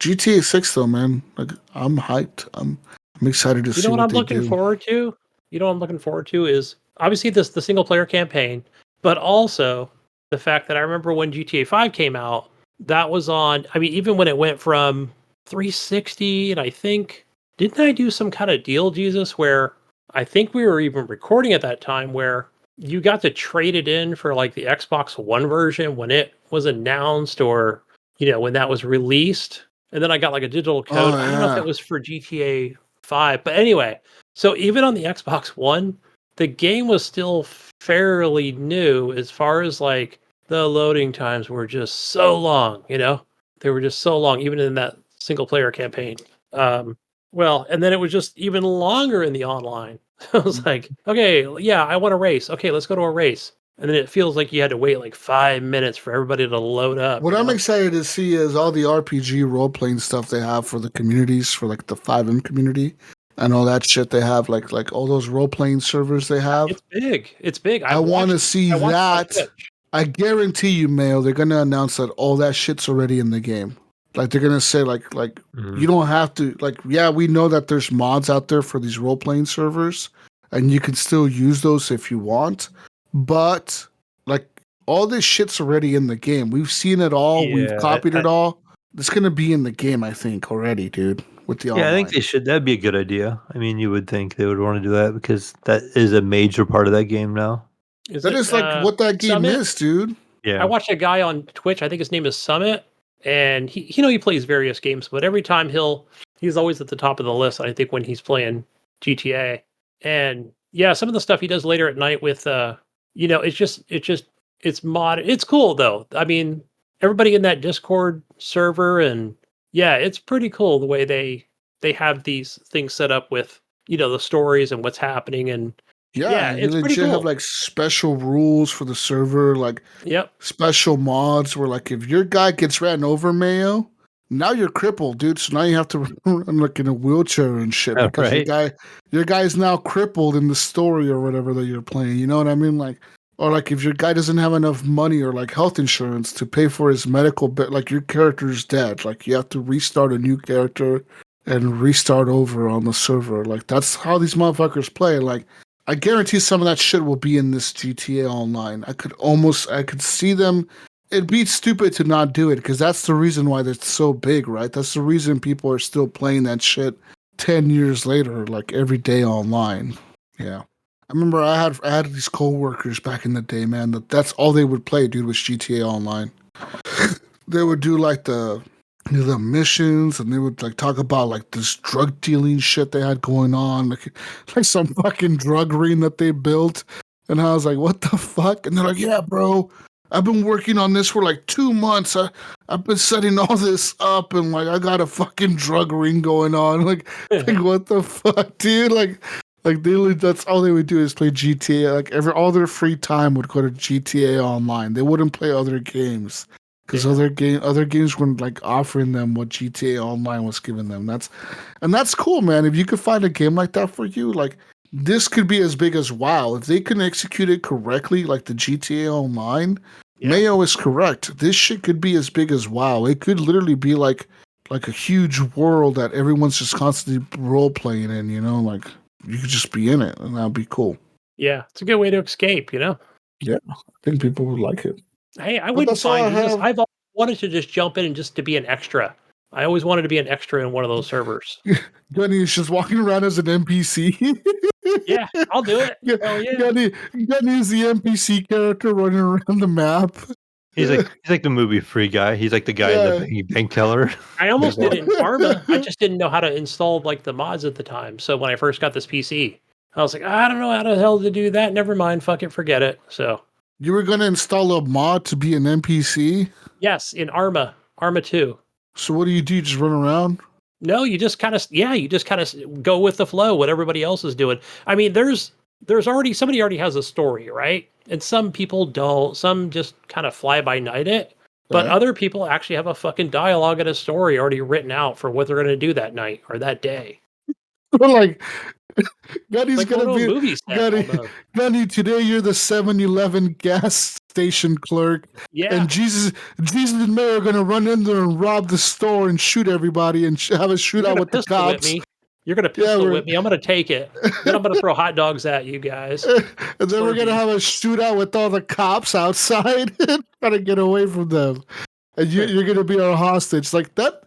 GTA 6 though, man. Like, I'm hyped. I'm excited to see You know what I'm they looking do. forward to? You know what I'm looking forward to is obviously the single player campaign, but also the fact that I remember when GTA 5 came out, that was on, I mean, even when it went from 360, and I think, didn't I do some kind of deal, Jesus, where I think we were even recording at that time where you got to trade it in for like the Xbox One version when it was announced, or, when that was released. And then I got like a digital code. Oh, I don't know if yeah. it was for GTA 5, but anyway, so even on the Xbox One, the game was still fairly new as far as like the loading times were just so long, they were just so long, even in that single player campaign. Well, and then it was just even longer in the online. I was like, okay, yeah, I want a race. Okay, let's go to a race. And then it feels like you had to wait like 5 minutes for everybody to load up. What I'm excited to see is all the RPG role playing stuff they have for the communities, for like the 5M community and all that shit they have, like all those role playing servers they have. It's big. It's big. I want to see that. I guarantee you, Mayo, they're gonna announce that all that shit's already in the game. Like they're gonna say, like you don't have to, like, yeah, we know that there's mods out there for these role playing servers, and you can still use those if you want. But like all this shit's already in the game. We've seen it all. Yeah, We've copied it all. It's gonna be in the game, I think, already, dude. With the online. I think they should. That'd be a good idea. I mean, you would think they would want to do that because that is a major part of that game now. That is like what that game Summit? is, dude. Yeah. I watched a guy on Twitch. I think his name is Summit, and he plays various games, but every time he's always at the top of the list. I think when he's playing GTA, and yeah, some of the stuff he does later at night with it's mod. It's cool though. I mean, everybody in that Discord server, and yeah, it's pretty cool the way they have these things set up with the stories and what's happening, and yeah, it's you pretty legit cool. have like special rules for the server, like Yep. special mods where like if your guy gets ran over, Mayo, now you're crippled, dude. So now you have to run like in a wheelchair and shit because your guy's now crippled in the story or whatever that you're playing. You know what I mean? Like, or like if your guy doesn't have enough money or like health insurance to pay for his medical bill, like your character's dead. Like you have to restart a new character and restart over on the server. Like that's how these motherfuckers play. Like I guarantee some of that shit will be in this GTA Online. I could see them. It'd be stupid to not do it because that's the reason why it's so big, right? That's the reason people are still playing that shit 10 years later, like every day online. Yeah. I remember I had these coworkers back in the day, man, that's all they would play, dude, was GTA Online. They would do like the missions and they would like talk about like this drug dealing shit they had going on, like some fucking drug ring that they built. And I was like, what the fuck? And they're like, yeah, bro, I've been working on this for like 2 months. I've been setting all this up and like I got a fucking drug ring going on. Like what the fuck, dude? Like that's all they would do is play GTA. Like all their free time would go to GTA Online. They wouldn't play other games. Because other games weren't like offering them what GTA Online was giving them. That's cool, man. If you could find a game like that for you, like this could be as big as WoW. If they can execute it correctly, like the GTA Online, Mayo is correct. This shit could be as big as WoW. It could literally be like a huge world that everyone's just constantly role playing in, you know, like you could just be in it and that'd be cool. Yeah, it's a good way to escape, you know? Yeah, I think people would like it. Hey, I wouldn't mind. I've always wanted to just jump in and just to be an extra. I always wanted to be an extra in one of those servers. Gunny is just walking around as an NPC. Yeah, I'll do it. Hell yeah. Gunny is the NPC character running around the map. He's like the movie Free Guy. He's like the guy in the bank teller. I almost did it in Arma. I just didn't know how to install like the mods at the time. So when I first got this PC, I was like, I don't know how the hell to do that. Never mind. Fuck it. Forget it. So you were going to install a mod to be an NPC? Yes, in Arma 2. So what do? You just run around? No, you just kind of go with the flow, what everybody else is doing. I mean, there's somebody already has a story, right? And some people don't. Some just kind of fly by night it. But other people actually have a fucking dialogue and a story already written out for what they're going to do that night or that day. Like, Gunny's like gonna be movie Gunny. Today you're the 7-Eleven gas station clerk. Yeah. And Jesus and Mayo are gonna run in there and rob the store and shoot everybody and have a shootout with the cops. You're gonna pistol whip me. I'm gonna take it. Then I'm gonna throw hot dogs at you guys. And then we're gonna have a shootout with all the cops outside and try to get away from them. And you're gonna be our hostage. Like that.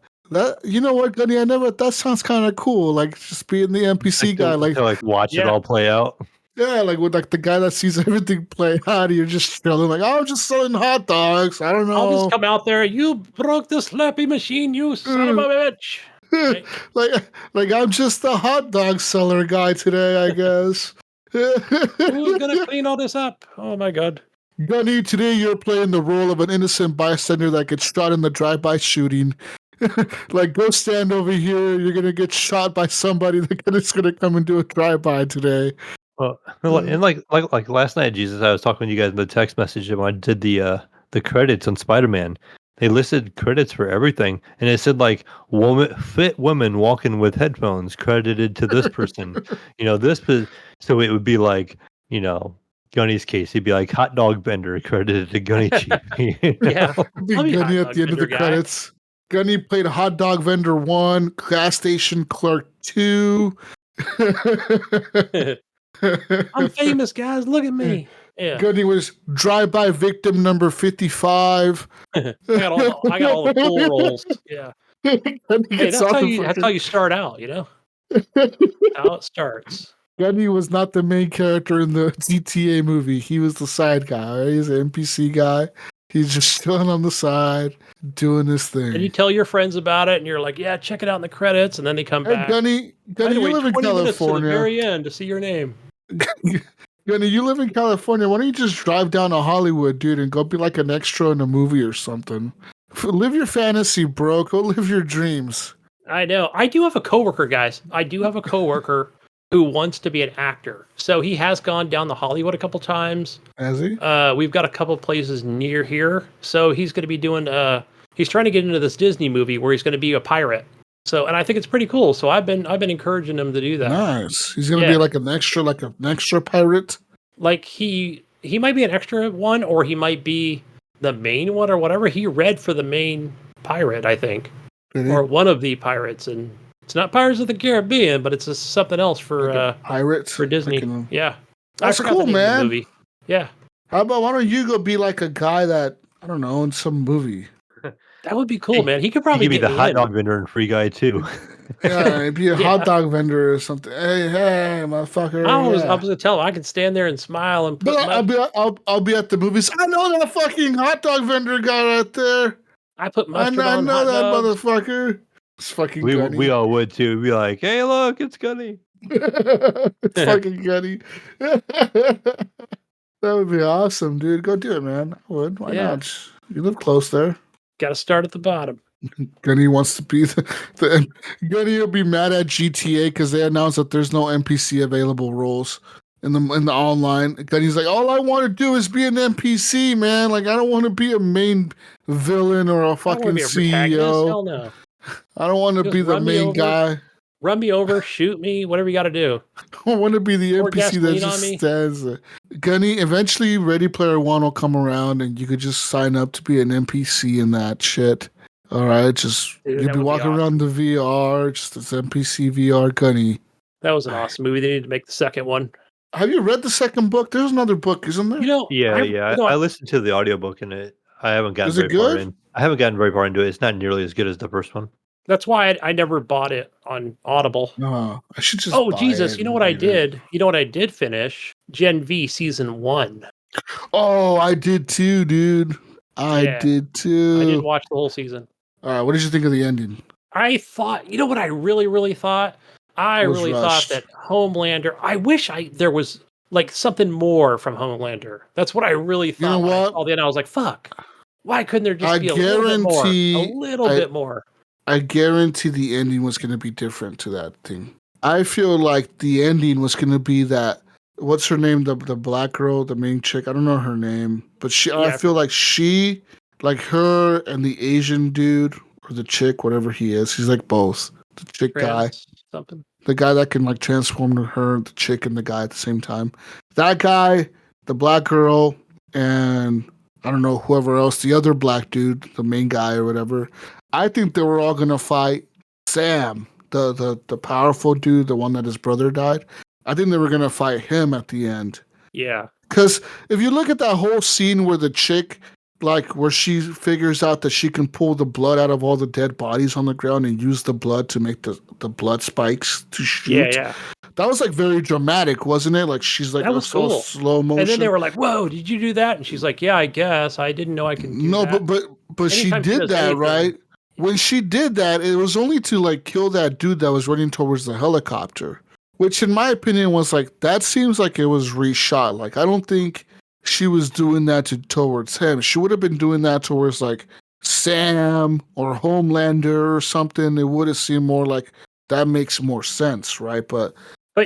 You know what, Gunny? That sounds kind of cool. Like just being the NPC guy, like watch it all play out. Yeah, like with like the guy that sees everything play out. You're just chilling, like, I'm just selling hot dogs. I don't know. I'll just come out there. You broke the slappy machine, you son of a bitch. Right? like I'm just a hot dog seller guy today, I guess. Who's gonna clean all this up? Oh my god. Gunny, today you're playing the role of an innocent bystander that gets shot in the drive-by shooting. Like, go stand over here. You're gonna get shot by somebody that's gonna come and do a drive-by today. Well, and like last night, Jesus, I was talking to you guys in the text message when I did the credits on Spider-Man. They listed credits for everything, and it said like fit women walking with headphones credited to this person. So it would be like, Gunny's case, he'd be like hot dog vendor credited to Gunny Chief. Yeah, Gunny at the end of the credits. Gunny played hot dog vendor 1, gas station clerk 2. I'm famous, guys. Look at me. Yeah. Gunny was drive-by victim number 55. I got all the cool roles. Yeah. Hey, that's how you start out, how it starts. Gunny was not the main character in the GTA movie. He was the side guy. Right? He's an NPC guy. He's just chilling on the side, doing his thing. And you tell your friends about it, and you're like, yeah, check it out in the credits, and then they come back. Gunny, you live in California. To the very end to see your name. Gunny, you live in California. Why don't you just drive down to Hollywood, dude, and go be like an extra in a movie or something? Live your fantasy, bro. Go live your dreams. I know. I do have a coworker, guys. Who wants to be an actor. So he has gone down to Hollywood a couple times. Has he? We've got a couple places near here. So he's going to be doing, he's trying to get into this Disney movie where he's going to be a pirate. So, and I think it's pretty cool. So I've been encouraging him to do that. Nice. He's gonna be like an extra pirate. Like he might be an extra one, or he might be the main one, or whatever. He read for the main pirate, I think, or one of the pirates, and it's not Pirates of the Caribbean, but it's just something else for pirates for Disney. Yeah, that's cool, man. Movie. Yeah. How about why don't you go be like a guy that I don't know in some movie? That would be cool, man. He could probably be the hot dog vendor and free guy too. Yeah, be a hot dog vendor or something. Hey, motherfucker! I was gonna tell him I can stand there and smile and. I'll be at the movies. I know that fucking hot dog vendor guy right there. I put mustard on. I know that dogs. motherfucker. It's fucking. We all would too. We'd be like, hey, look, it's Gunny. It's fucking Gunny. That would be awesome, dude. Go do it, man. I would. Why not? You live close there. Got to start at the bottom. Gunny wants to be the Gunny will be mad at GTA because they announced that there's no NPC available roles in the online. Gunny's like, all I want to do is be an NPC, man. Like I don't want to be a main villain or a fucking CEO. Hell no. I don't want to be the main guy. Run me over, shoot me, whatever you got to do. I want to be the NPC that just stands there. Gunny, eventually Ready Player One will come around and you could just sign up to be an NPC in that shit. All right, you'll be walking around the VR, just this NPC VR Gunny. That was an awesome movie. They need to make the second one. Have you read the second book? There's another book, isn't there? I listened to the audiobook in it. I haven't gotten very far in. I haven't gotten very far into it. It's not nearly as good as the first one. That's why I never bought it on Audible. No, I should just. Oh Jesus! You know what I did? You know what I did finish? Gen V season 1. Oh, I did too, dude. I did too. I did watch the whole season. All right, what did you think of the ending? I thought, you know what I really thought? I really thought that Homelander. I wish there was like something more from Homelander. That's what I really thought. You know what? All then I was like, fuck. Why couldn't there just be a little bit more? A little bit more. I guarantee the ending was going to be different to that thing. I feel like the ending was going to be that. What's her name? The black girl, the main chick. I don't know her name, but I feel like she, like her and the Asian dude or the chick, whatever he is. He's like both. The chick guy, something. The guy that can like transform to her, the chick and the guy at the same time. That guy, the black girl, and I don't know whoever else, the other black dude, the main guy or whatever. I think they were all gonna fight Sam, the powerful dude, the one that his brother died. I think they were gonna fight him at the end. Yeah. Because if you look at that whole scene where the chick, like where she figures out that she can pull the blood out of all the dead bodies on the ground and use the blood to make the blood spikes to shoot. Yeah. That was like very dramatic, wasn't it? Like she's like, that was so cool. Slow motion. And then they were like, "Whoa, did you do that?" And she's like, "Yeah, I guess. I didn't know I could do that." No, but she did that, right? When she did that, it was only to like kill that dude that was running towards the helicopter, which in my opinion was like, that seems like it was reshot. Like, I don't think she was doing that towards him. She would have been doing that towards like Sam or Homelander or something. It would have seemed more like that makes more sense, right? But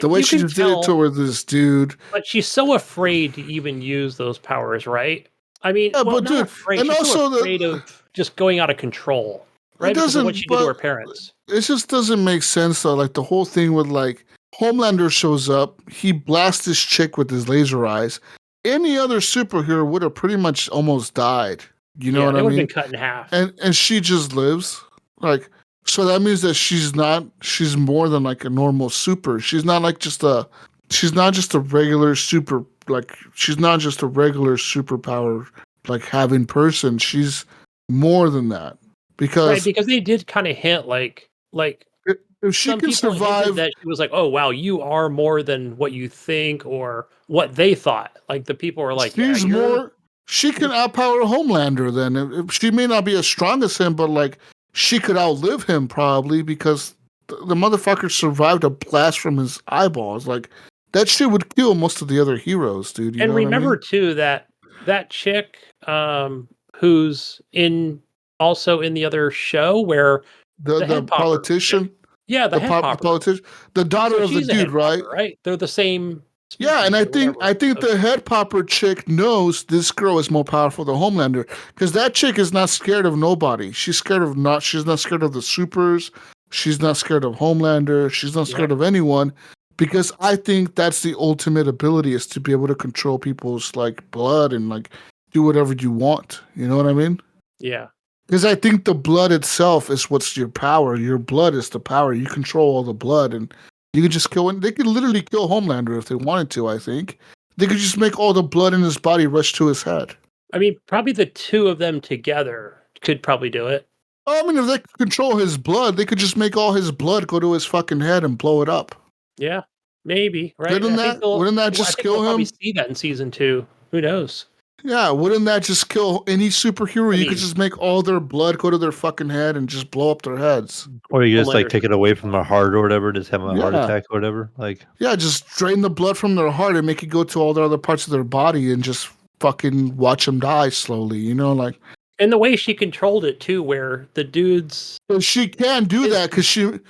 the way she did it towards this dude. But she's so afraid to even use those powers, right? I mean, yeah, but dude, afraid. And she's also so afraid of just going out of control. Right? Because of what she did to her parents. It just doesn't make sense though. Like the whole thing with like Homelander shows up, he blasts this chick with his laser eyes. Any other superhero would have pretty much almost died. You know what I mean? Would have been cut in half. And she just lives. Like, so that means that she's more than like a normal super. She's not just a regular super, like she's not just a regular superpower like having person. She's more than that. Because they did kind of hint like if she can survive, that she was like, oh wow, you are more than what you think or what they thought. Like the people were like, she's more. She can outpower Homelander. Then she may not be as strong as him, but like she could outlive him probably because the motherfucker survived a blast from his eyeballs. Like that shit would kill most of the other heroes, dude. And remember too that chick who's also in the other show where the politician, the politician, the daughter of the dude, right? Right, they're the same Yeah, and species or whatever. I think the head popper chick knows this girl is more powerful than Homelander because that chick is not scared of nobody. She's not scared of the supers. She's not scared of Homelander. She's not scared of anyone because I think that's the ultimate ability is to be able to control people's like blood and like do whatever you want. You know what I mean? Yeah. Because I think the blood itself is what's your power. Your blood is the power. You control all the blood, and you could just kill. They could literally kill Homelander if they wanted to. I think they could just make all the blood in his body rush to his head. I mean, probably the two of them together could probably do it. I mean, if they could control his blood, they could just make all his blood go to his fucking head and blow it up. Yeah, maybe. Right? Wouldn't that just kill him? Probably see that in season 2. Who knows? Yeah, wouldn't that just kill any superhero? You could just make all their blood go to their fucking head and just blow up their heads. Or you just like take it away from their heart or whatever, just have a heart attack or whatever. Like just drain the blood from their heart and make it go to all the other parts of their body and just fucking watch them die slowly, you know, like. And the way she controlled it too, where the dudes. But she can do that because she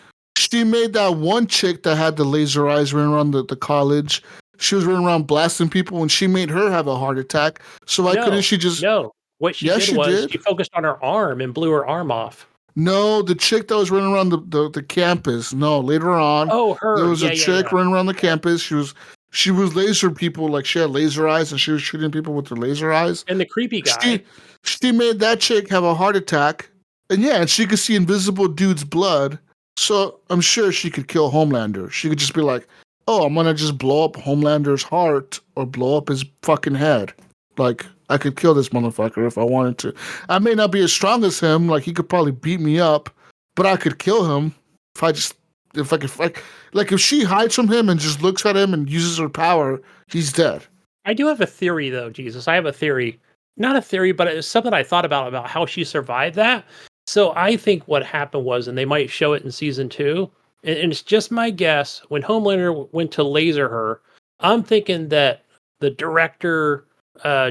made that one chick that had the laser eyes running around the college. She was running around blasting people and she made her have a heart attack. So why couldn't she just... No, what she did was she focused on her arm and blew her arm off. No, the chick that was running around the campus. No, later on. Oh, her. There was a chick running around the campus. She was laser people, like she had laser eyes and she was shooting people with her laser eyes. And the creepy guy. She made that chick have a heart attack. And she could see invisible dude's blood. So I'm sure she could kill Homelander. She could just be like, oh, I'm gonna just blow up Homelander's heart or blow up his fucking head. Like, I could kill this motherfucker if I wanted to. I may not be as strong as him, like he could probably beat me up, but I could kill him if she hides from him and just looks at him and uses her power, he's dead. I do have a theory though, Jesus. I have a theory. Not a theory, but it's something I thought about how she survived that. So I think what happened was, and they might show it in season 2, and it's just my guess, when Homelander went to laser her, I'm thinking that the director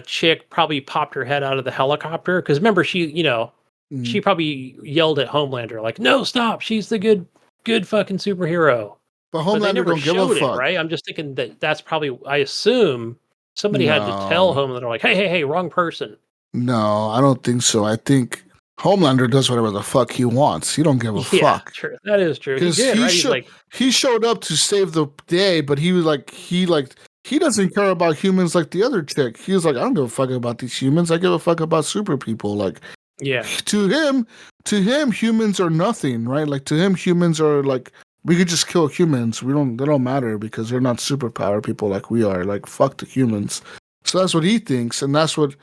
chick probably popped her head out of the helicopter. Because remember, she probably yelled at Homelander, like, no, stop, she's the good fucking superhero. But Homelander don't give a fuck. Right? I'm just thinking that's probably, I assume, somebody had to tell Homelander, like, hey, wrong person. No, I don't think so. I think Homelander does whatever the fuck he wants. He don't give a fuck. True. That is true. Because he showed up to save the day, but he doesn't care about humans like the other chick. He was like, I don't give a fuck about these humans. I give a fuck about super people. Like, to him, humans are nothing, right? Like to him, humans are like, we could just kill humans. They don't matter because they're not superpower people like we are. Like, fuck the humans. So that's what he thinks, and that's what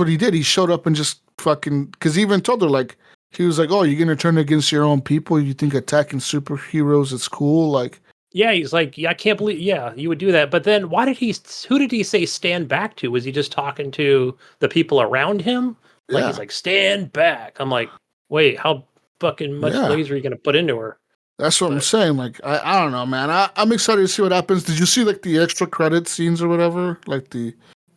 he did. He showed up and just fucking, because he even told her, like, he was like, oh, you're gonna turn against your own people? You think attacking superheroes is cool? Like, yeah, he's like, I can't believe, you would do that. But then who did he say stand back to? Was he just talking to the people around him? Like, he's like, stand back. I'm like, wait, how fucking much laser are you gonna put into her? That's what I'm saying. Like, I don't know, man. I'm excited to see what happens. Did you see like the extra credit scenes or whatever? Like the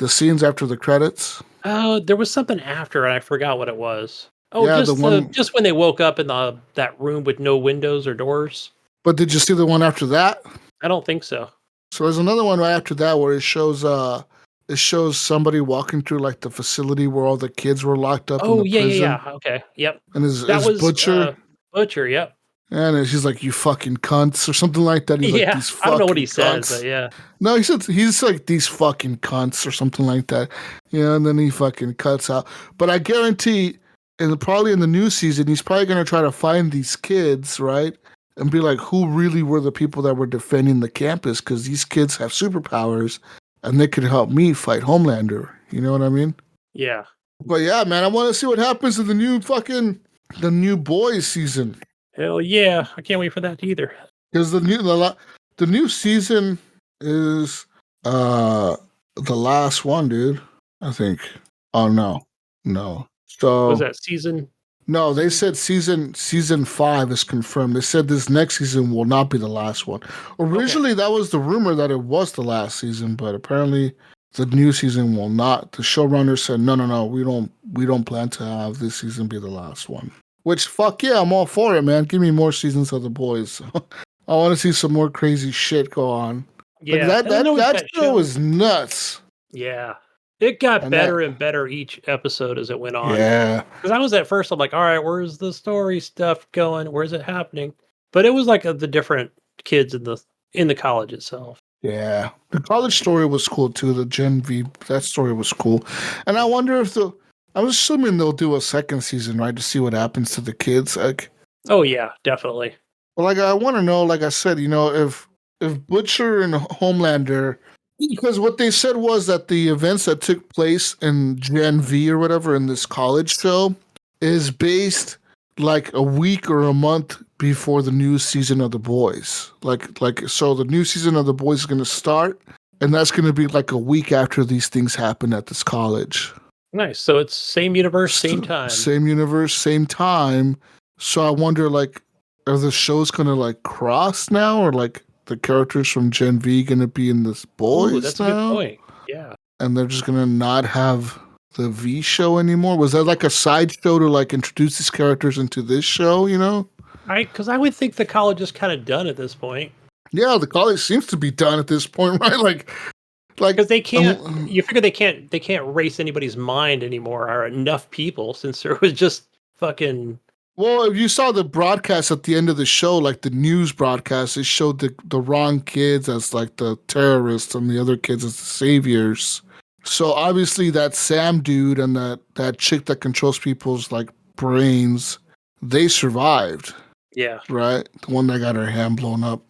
scenes after the credits? Oh, there was something after, and I forgot what it was. Oh, yeah, just when they woke up in that room with no windows or doors. But did you see the one after that? I don't think so. So there's another one right after that where it shows somebody walking through like the facility where all the kids were locked up. Oh, in the prison. Yeah. Okay, yep. And that was Butcher. Butcher, yep. And he's like, you fucking cunts or something like that. He's like, these fucking I don't know what he cunts. says, but yeah. No, he's like, these fucking cunts or something like that. Yeah, and then he fucking cuts out. But I guarantee, and probably in the new season, he's probably going to try to find these kids, right? And be like, who really were the people that were defending the campus? Because these kids have superpowers and they could help me fight Homelander. You know what I mean? Yeah. But yeah, man, I want to see what happens in the new Boys season. Hell yeah. I can't wait for that either. Because the new season is the last one, dude. I think. Oh no. So was that season? No, they said season 5 is confirmed. They said this next season will not be the last one. Originally, that was the rumor that it was the last season, but apparently the new season will not. The showrunner said, no, we don't plan to have this season be the last one. Which, fuck yeah, I'm all for it, man. Give me more seasons of The Boys. I want to see some more crazy shit go on. Like Yeah, and I know with that that show show, is nuts. yeah, it got And that better and better each episode as it went on. yeah. Because I was at first, I'm like, all right, where's the story stuff going? Where's it happening? But it was like the different kids in the college itself. Yeah. The college story was cool too. The Gen V, that story was cool. And I wonder if I'm assuming they'll do a second season, right, to see what happens to the kids. Like, Oh yeah, definitely. well, like I want to know, like I said, if Butcher and Homelander, because what they said was that the events that took place in Gen V or whatever in this college show is based like a week or a month before the new season of The Boys. Like so the new season of The Boys is going to start, and that's going to be like a week after these things happen at this college. Nice. So it's same universe, same time. Same universe, same time. So I wonder, like, are the shows going to like cross now, or like the characters from Gen V going to be in this Boys Ooh, that's a good now? point. Yeah. And they're just going to not have the V show anymore? Was that like a side show to like introduce these characters into this show, you know? Because I would think the college is kind of done at this point. Yeah, the college seems to be done at this point, right? Like Because they can't, you figure they can't race anybody's mind anymore, or enough people, since there was just fucking. Well, if you saw the broadcast at the end of the show, like the news broadcast, it showed the wrong kids as like the terrorists and the other kids as the saviors. So obviously that Sam dude and that chick that controls people's like brains, they survived. Yeah. Right? The one that got her hand blown up.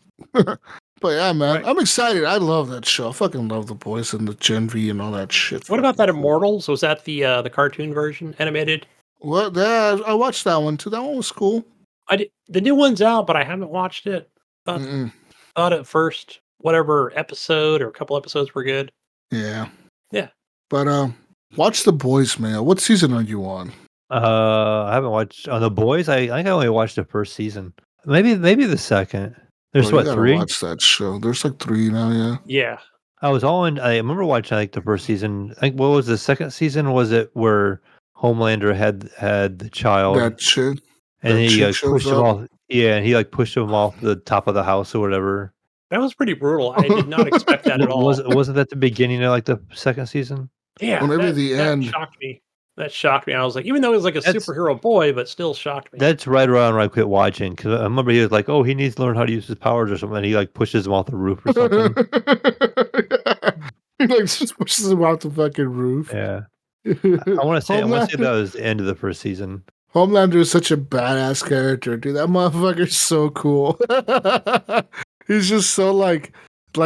But yeah, man, I'm excited. I love that show. I fucking love The Boys and the Gen V and all that shit. What about that Immortals? Was that the cartoon version, animated? Well, yeah, I watched that one too. That one was cool. The new one's out, but I haven't watched it. Thought at first, whatever episode or a couple episodes were good. Yeah. Yeah. But watch The Boys, man. What season are you on? I haven't watched on The Boys. I think I only watched the first season. Maybe the second. There's Bro, you gotta 3? watch that show. There's like 3 now, yeah. Yeah. I remember watching like the first season. I think what was the second season? Was it where Homelander had the child That chick. and that he chick like shows pushed him up. off? Yeah, and he like pushed him off the top of the house or whatever. That was pretty brutal. I did not expect that at all. Wasn't that the beginning of like the second season? Yeah, Well, maybe the that end. shocked me. That shocked me. I was like, even though he was like a superhero boy, but still shocked me. That's right around when I quit watching because I remember he was like, "Oh, he needs to learn how to use his powers or something." And he like pushes him off the roof or something. He like just pushes him out the fucking roof. Yeah, I want to say that was the end of the first season. Homelander is such a badass character, dude. That motherfucker's so cool. He's just so like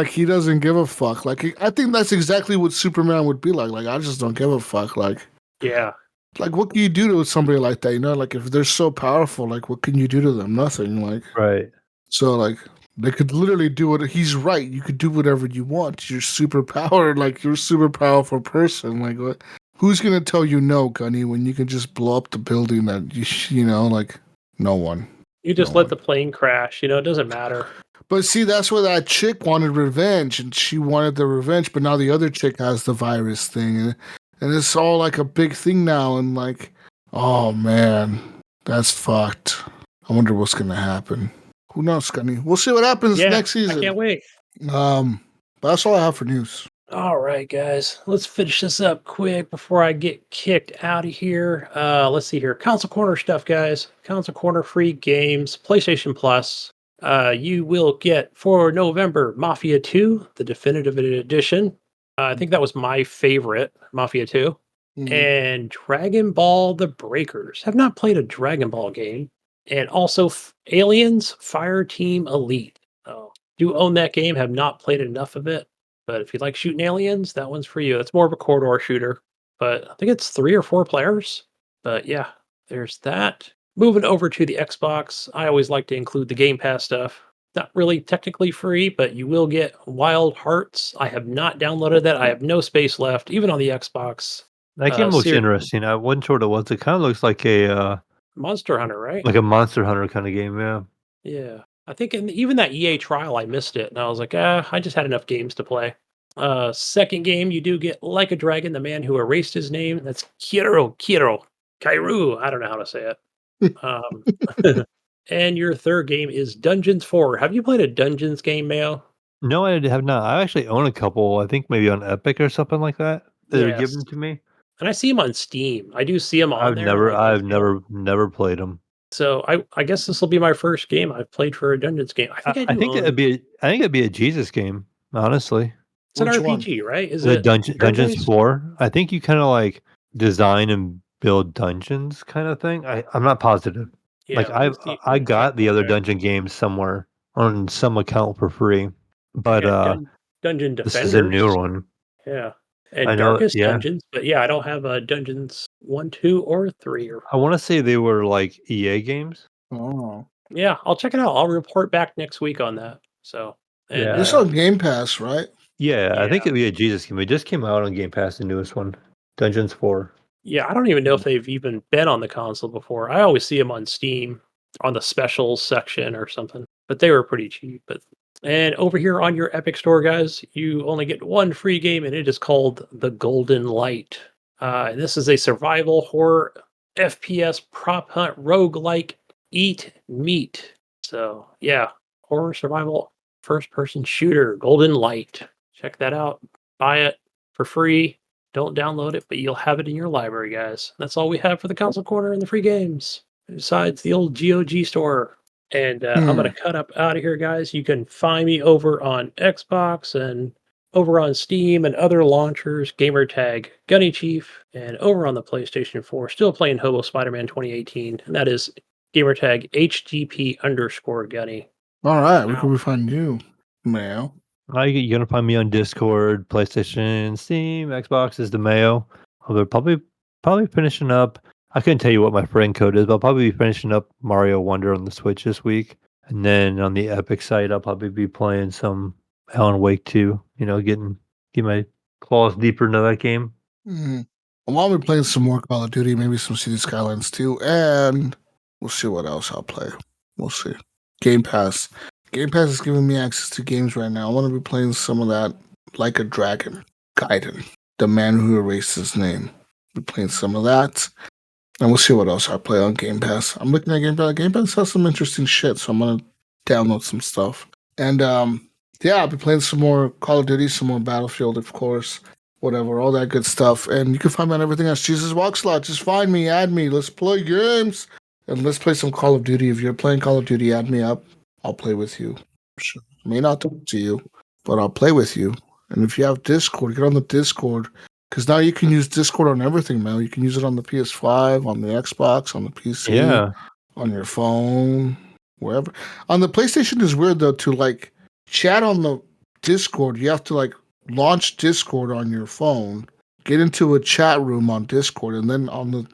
he doesn't give a fuck. Like I think that's exactly what Superman would be like. Like I just don't give a fuck. Like yeah. Like what can you do to somebody like that? You know, like if they're so powerful, like what can you do to them? Nothing. Like Right. So like they could literally do it. He's right. You could do whatever you want. You're super powered. Like you're a super powerful person. Like what? Who's gonna tell you no, Gunny? When you can just blow up the building that you know, like no one. You just let the plane crash. You know, it doesn't matter. But see, that's where that chick wanted revenge, and she wanted the revenge. But now the other chick has the virus thing, and it's all like a big thing now. And like, oh man, that's fucked. I wonder what's gonna happen. Who knows, Gunny? We'll see what happens next season. I can't wait. But that's all I have for news. All right, guys. Let's finish this up quick before I get kicked out of here. Let's see here. Console Corner stuff, guys. Console Corner free games. PlayStation Plus. You will get for November Mafia 2, the definitive edition. I think that was my favorite, Mafia 2. Mm-hmm. And Dragon Ball The Breakers. Have not played a Dragon Ball game. And also Aliens Fire Team Elite. Do own that game. Have not played enough of it. But if you like shooting aliens, that one's for you. It's more of a corridor shooter. But I think it's 3 or 4 players. But yeah, there's that. Moving over to the Xbox, I always like to include the Game Pass stuff. Not really technically free, but you will get Wild Hearts. I have not downloaded that. I have no space left, even on the Xbox. That game looks interesting. I wasn't sure what it was. It kind of looks like a Monster Hunter, right? Like a Monster Hunter kind of game, yeah. Yeah. I think even that EA trial, I missed it. And I was like, I just had enough games to play. Second game, you do get Like a Dragon, the man who erased his name. That's Kairu. I don't know how to say it. And your third game is Dungeons 4. Have you played a Dungeons game, Mayo? No, I have not. I actually own a couple. I think maybe on Epic or something like that. They were Yes. given to me. And I see them on Steam. I do see them on there. Like, I've never played them. So I guess this will be my first game I've played for a Dungeons game. I think I do own. I think it'd be a Jesus game, honestly. It's an Which RPG, right? Is The it Dungeons turn-based? 4. I think you kind of like design and build dungeons kind of thing. I'm not positive. Like Yeah, let me see. Let I me check got the real other quick. dungeon games somewhere on some account for free, I but got Dungeon this is a newer Defenders. one. Yeah. And I know, Darkest yeah. Dungeons, but yeah, I don't have Dungeons 1, 2, or 3. Or I want to say they were like EA games. Oh, yeah, I'll check it out. I'll report back next week on that. So and Yeah. this on Game Pass, right? Yeah, I think yeah, it'd be a Jesus game. It just came out on Game Pass, the newest one, Dungeons 4. yeah, I don't even know if they've even been on the console before. I always see them on Steam on the specials section or something, but they were pretty cheap. But and over here on your Epic Store, guys, you only get one free game, and it is called The Golden Light. And this is a survival horror FPS prop hunt roguelike eat meat. So yeah, horror survival first person shooter, Golden Light. Check that out. Buy it for free. Don't download it, but you'll have it in your library, guys. That's all we have for the console corner and the free games, besides the old GOG store. And I'm going to cut up out of here, guys. You can find me over on Xbox and over on Steam and other launchers, gamertag Gunny Chief, and over on the PlayStation 4, still playing Hobo Spider-Man 2018, and that is gamertag HGP_Gunny. All right, where can we find you, Mayo? You're gonna find me on Discord, PlayStation, Steam, Xbox is the Mayo. I'll probably finishing up. I couldn't tell you what my friend code is, but I'll probably be finishing up Mario Wonder on the Switch this week. And then on the Epic site, I'll probably be playing some Alan Wake 2. You know, get my claws deeper into that game. I'll be playing some more Call of Duty, maybe some City Skylines too, and we'll see what else I'll play. We'll see. Game Pass. Game Pass is giving me access to games right now. I want to be playing some of that, Like a Dragon, Gaiden, The Man Who Erased His Name. Be playing some of that, and we'll see what else I play on Game Pass. I'm looking at Game Pass. Game Pass has some interesting shit, so I'm gonna download some stuff. And yeah, I'll be playing some more Call of Duty, some more Battlefield, of course. Whatever, all that good stuff. And you can find me on everything else. Jesus Walkslot, just find me, add me. Let's play games. And let's play some Call of Duty. If you're playing Call of Duty, add me up. I'll play with you. Sure. I may not talk to you, but I'll play with you. And if you have Discord, get on the Discord. Because now you can use Discord on everything, man. You can use it on the PS5, on the Xbox, on the PC, on your phone, wherever. On the PlayStation is weird, though, to like chat on the Discord. You have to like launch Discord on your phone, get into a chat room on Discord, and then on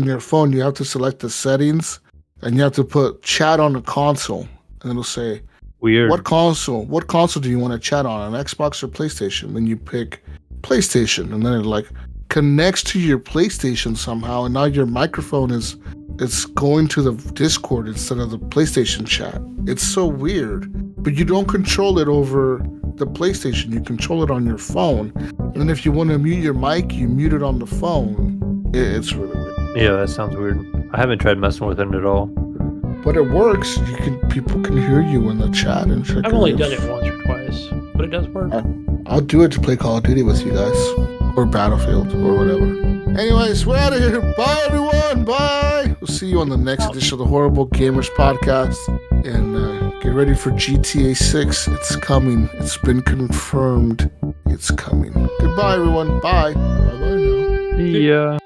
your phone you have to select the settings and you have to put chat on the console, and it'll say Weird. what console do you want to chat on, an Xbox or PlayStation? Then you pick PlayStation, and then it like connects to your PlayStation somehow, and now your microphone it's going to the Discord instead of the PlayStation chat. It's so weird, but you don't control it over the PlayStation. You control it on your phone, and if you want to mute your mic, you mute it on the phone. It's really weird. Yeah, that sounds weird. I haven't tried messing with it at all. But it works. People can hear you in the chat and shit. I've only done it once or twice, but it does work. I'll do it to play Call of Duty with you guys, or Battlefield, or whatever. Anyways, we're out of here. Bye, everyone. Bye. We'll see you on the next edition of the Horrible Gamers Podcast. And get ready for GTA 6. It's coming. It's been confirmed. It's coming. Goodbye, everyone. Bye. Bye-bye now. Yeah.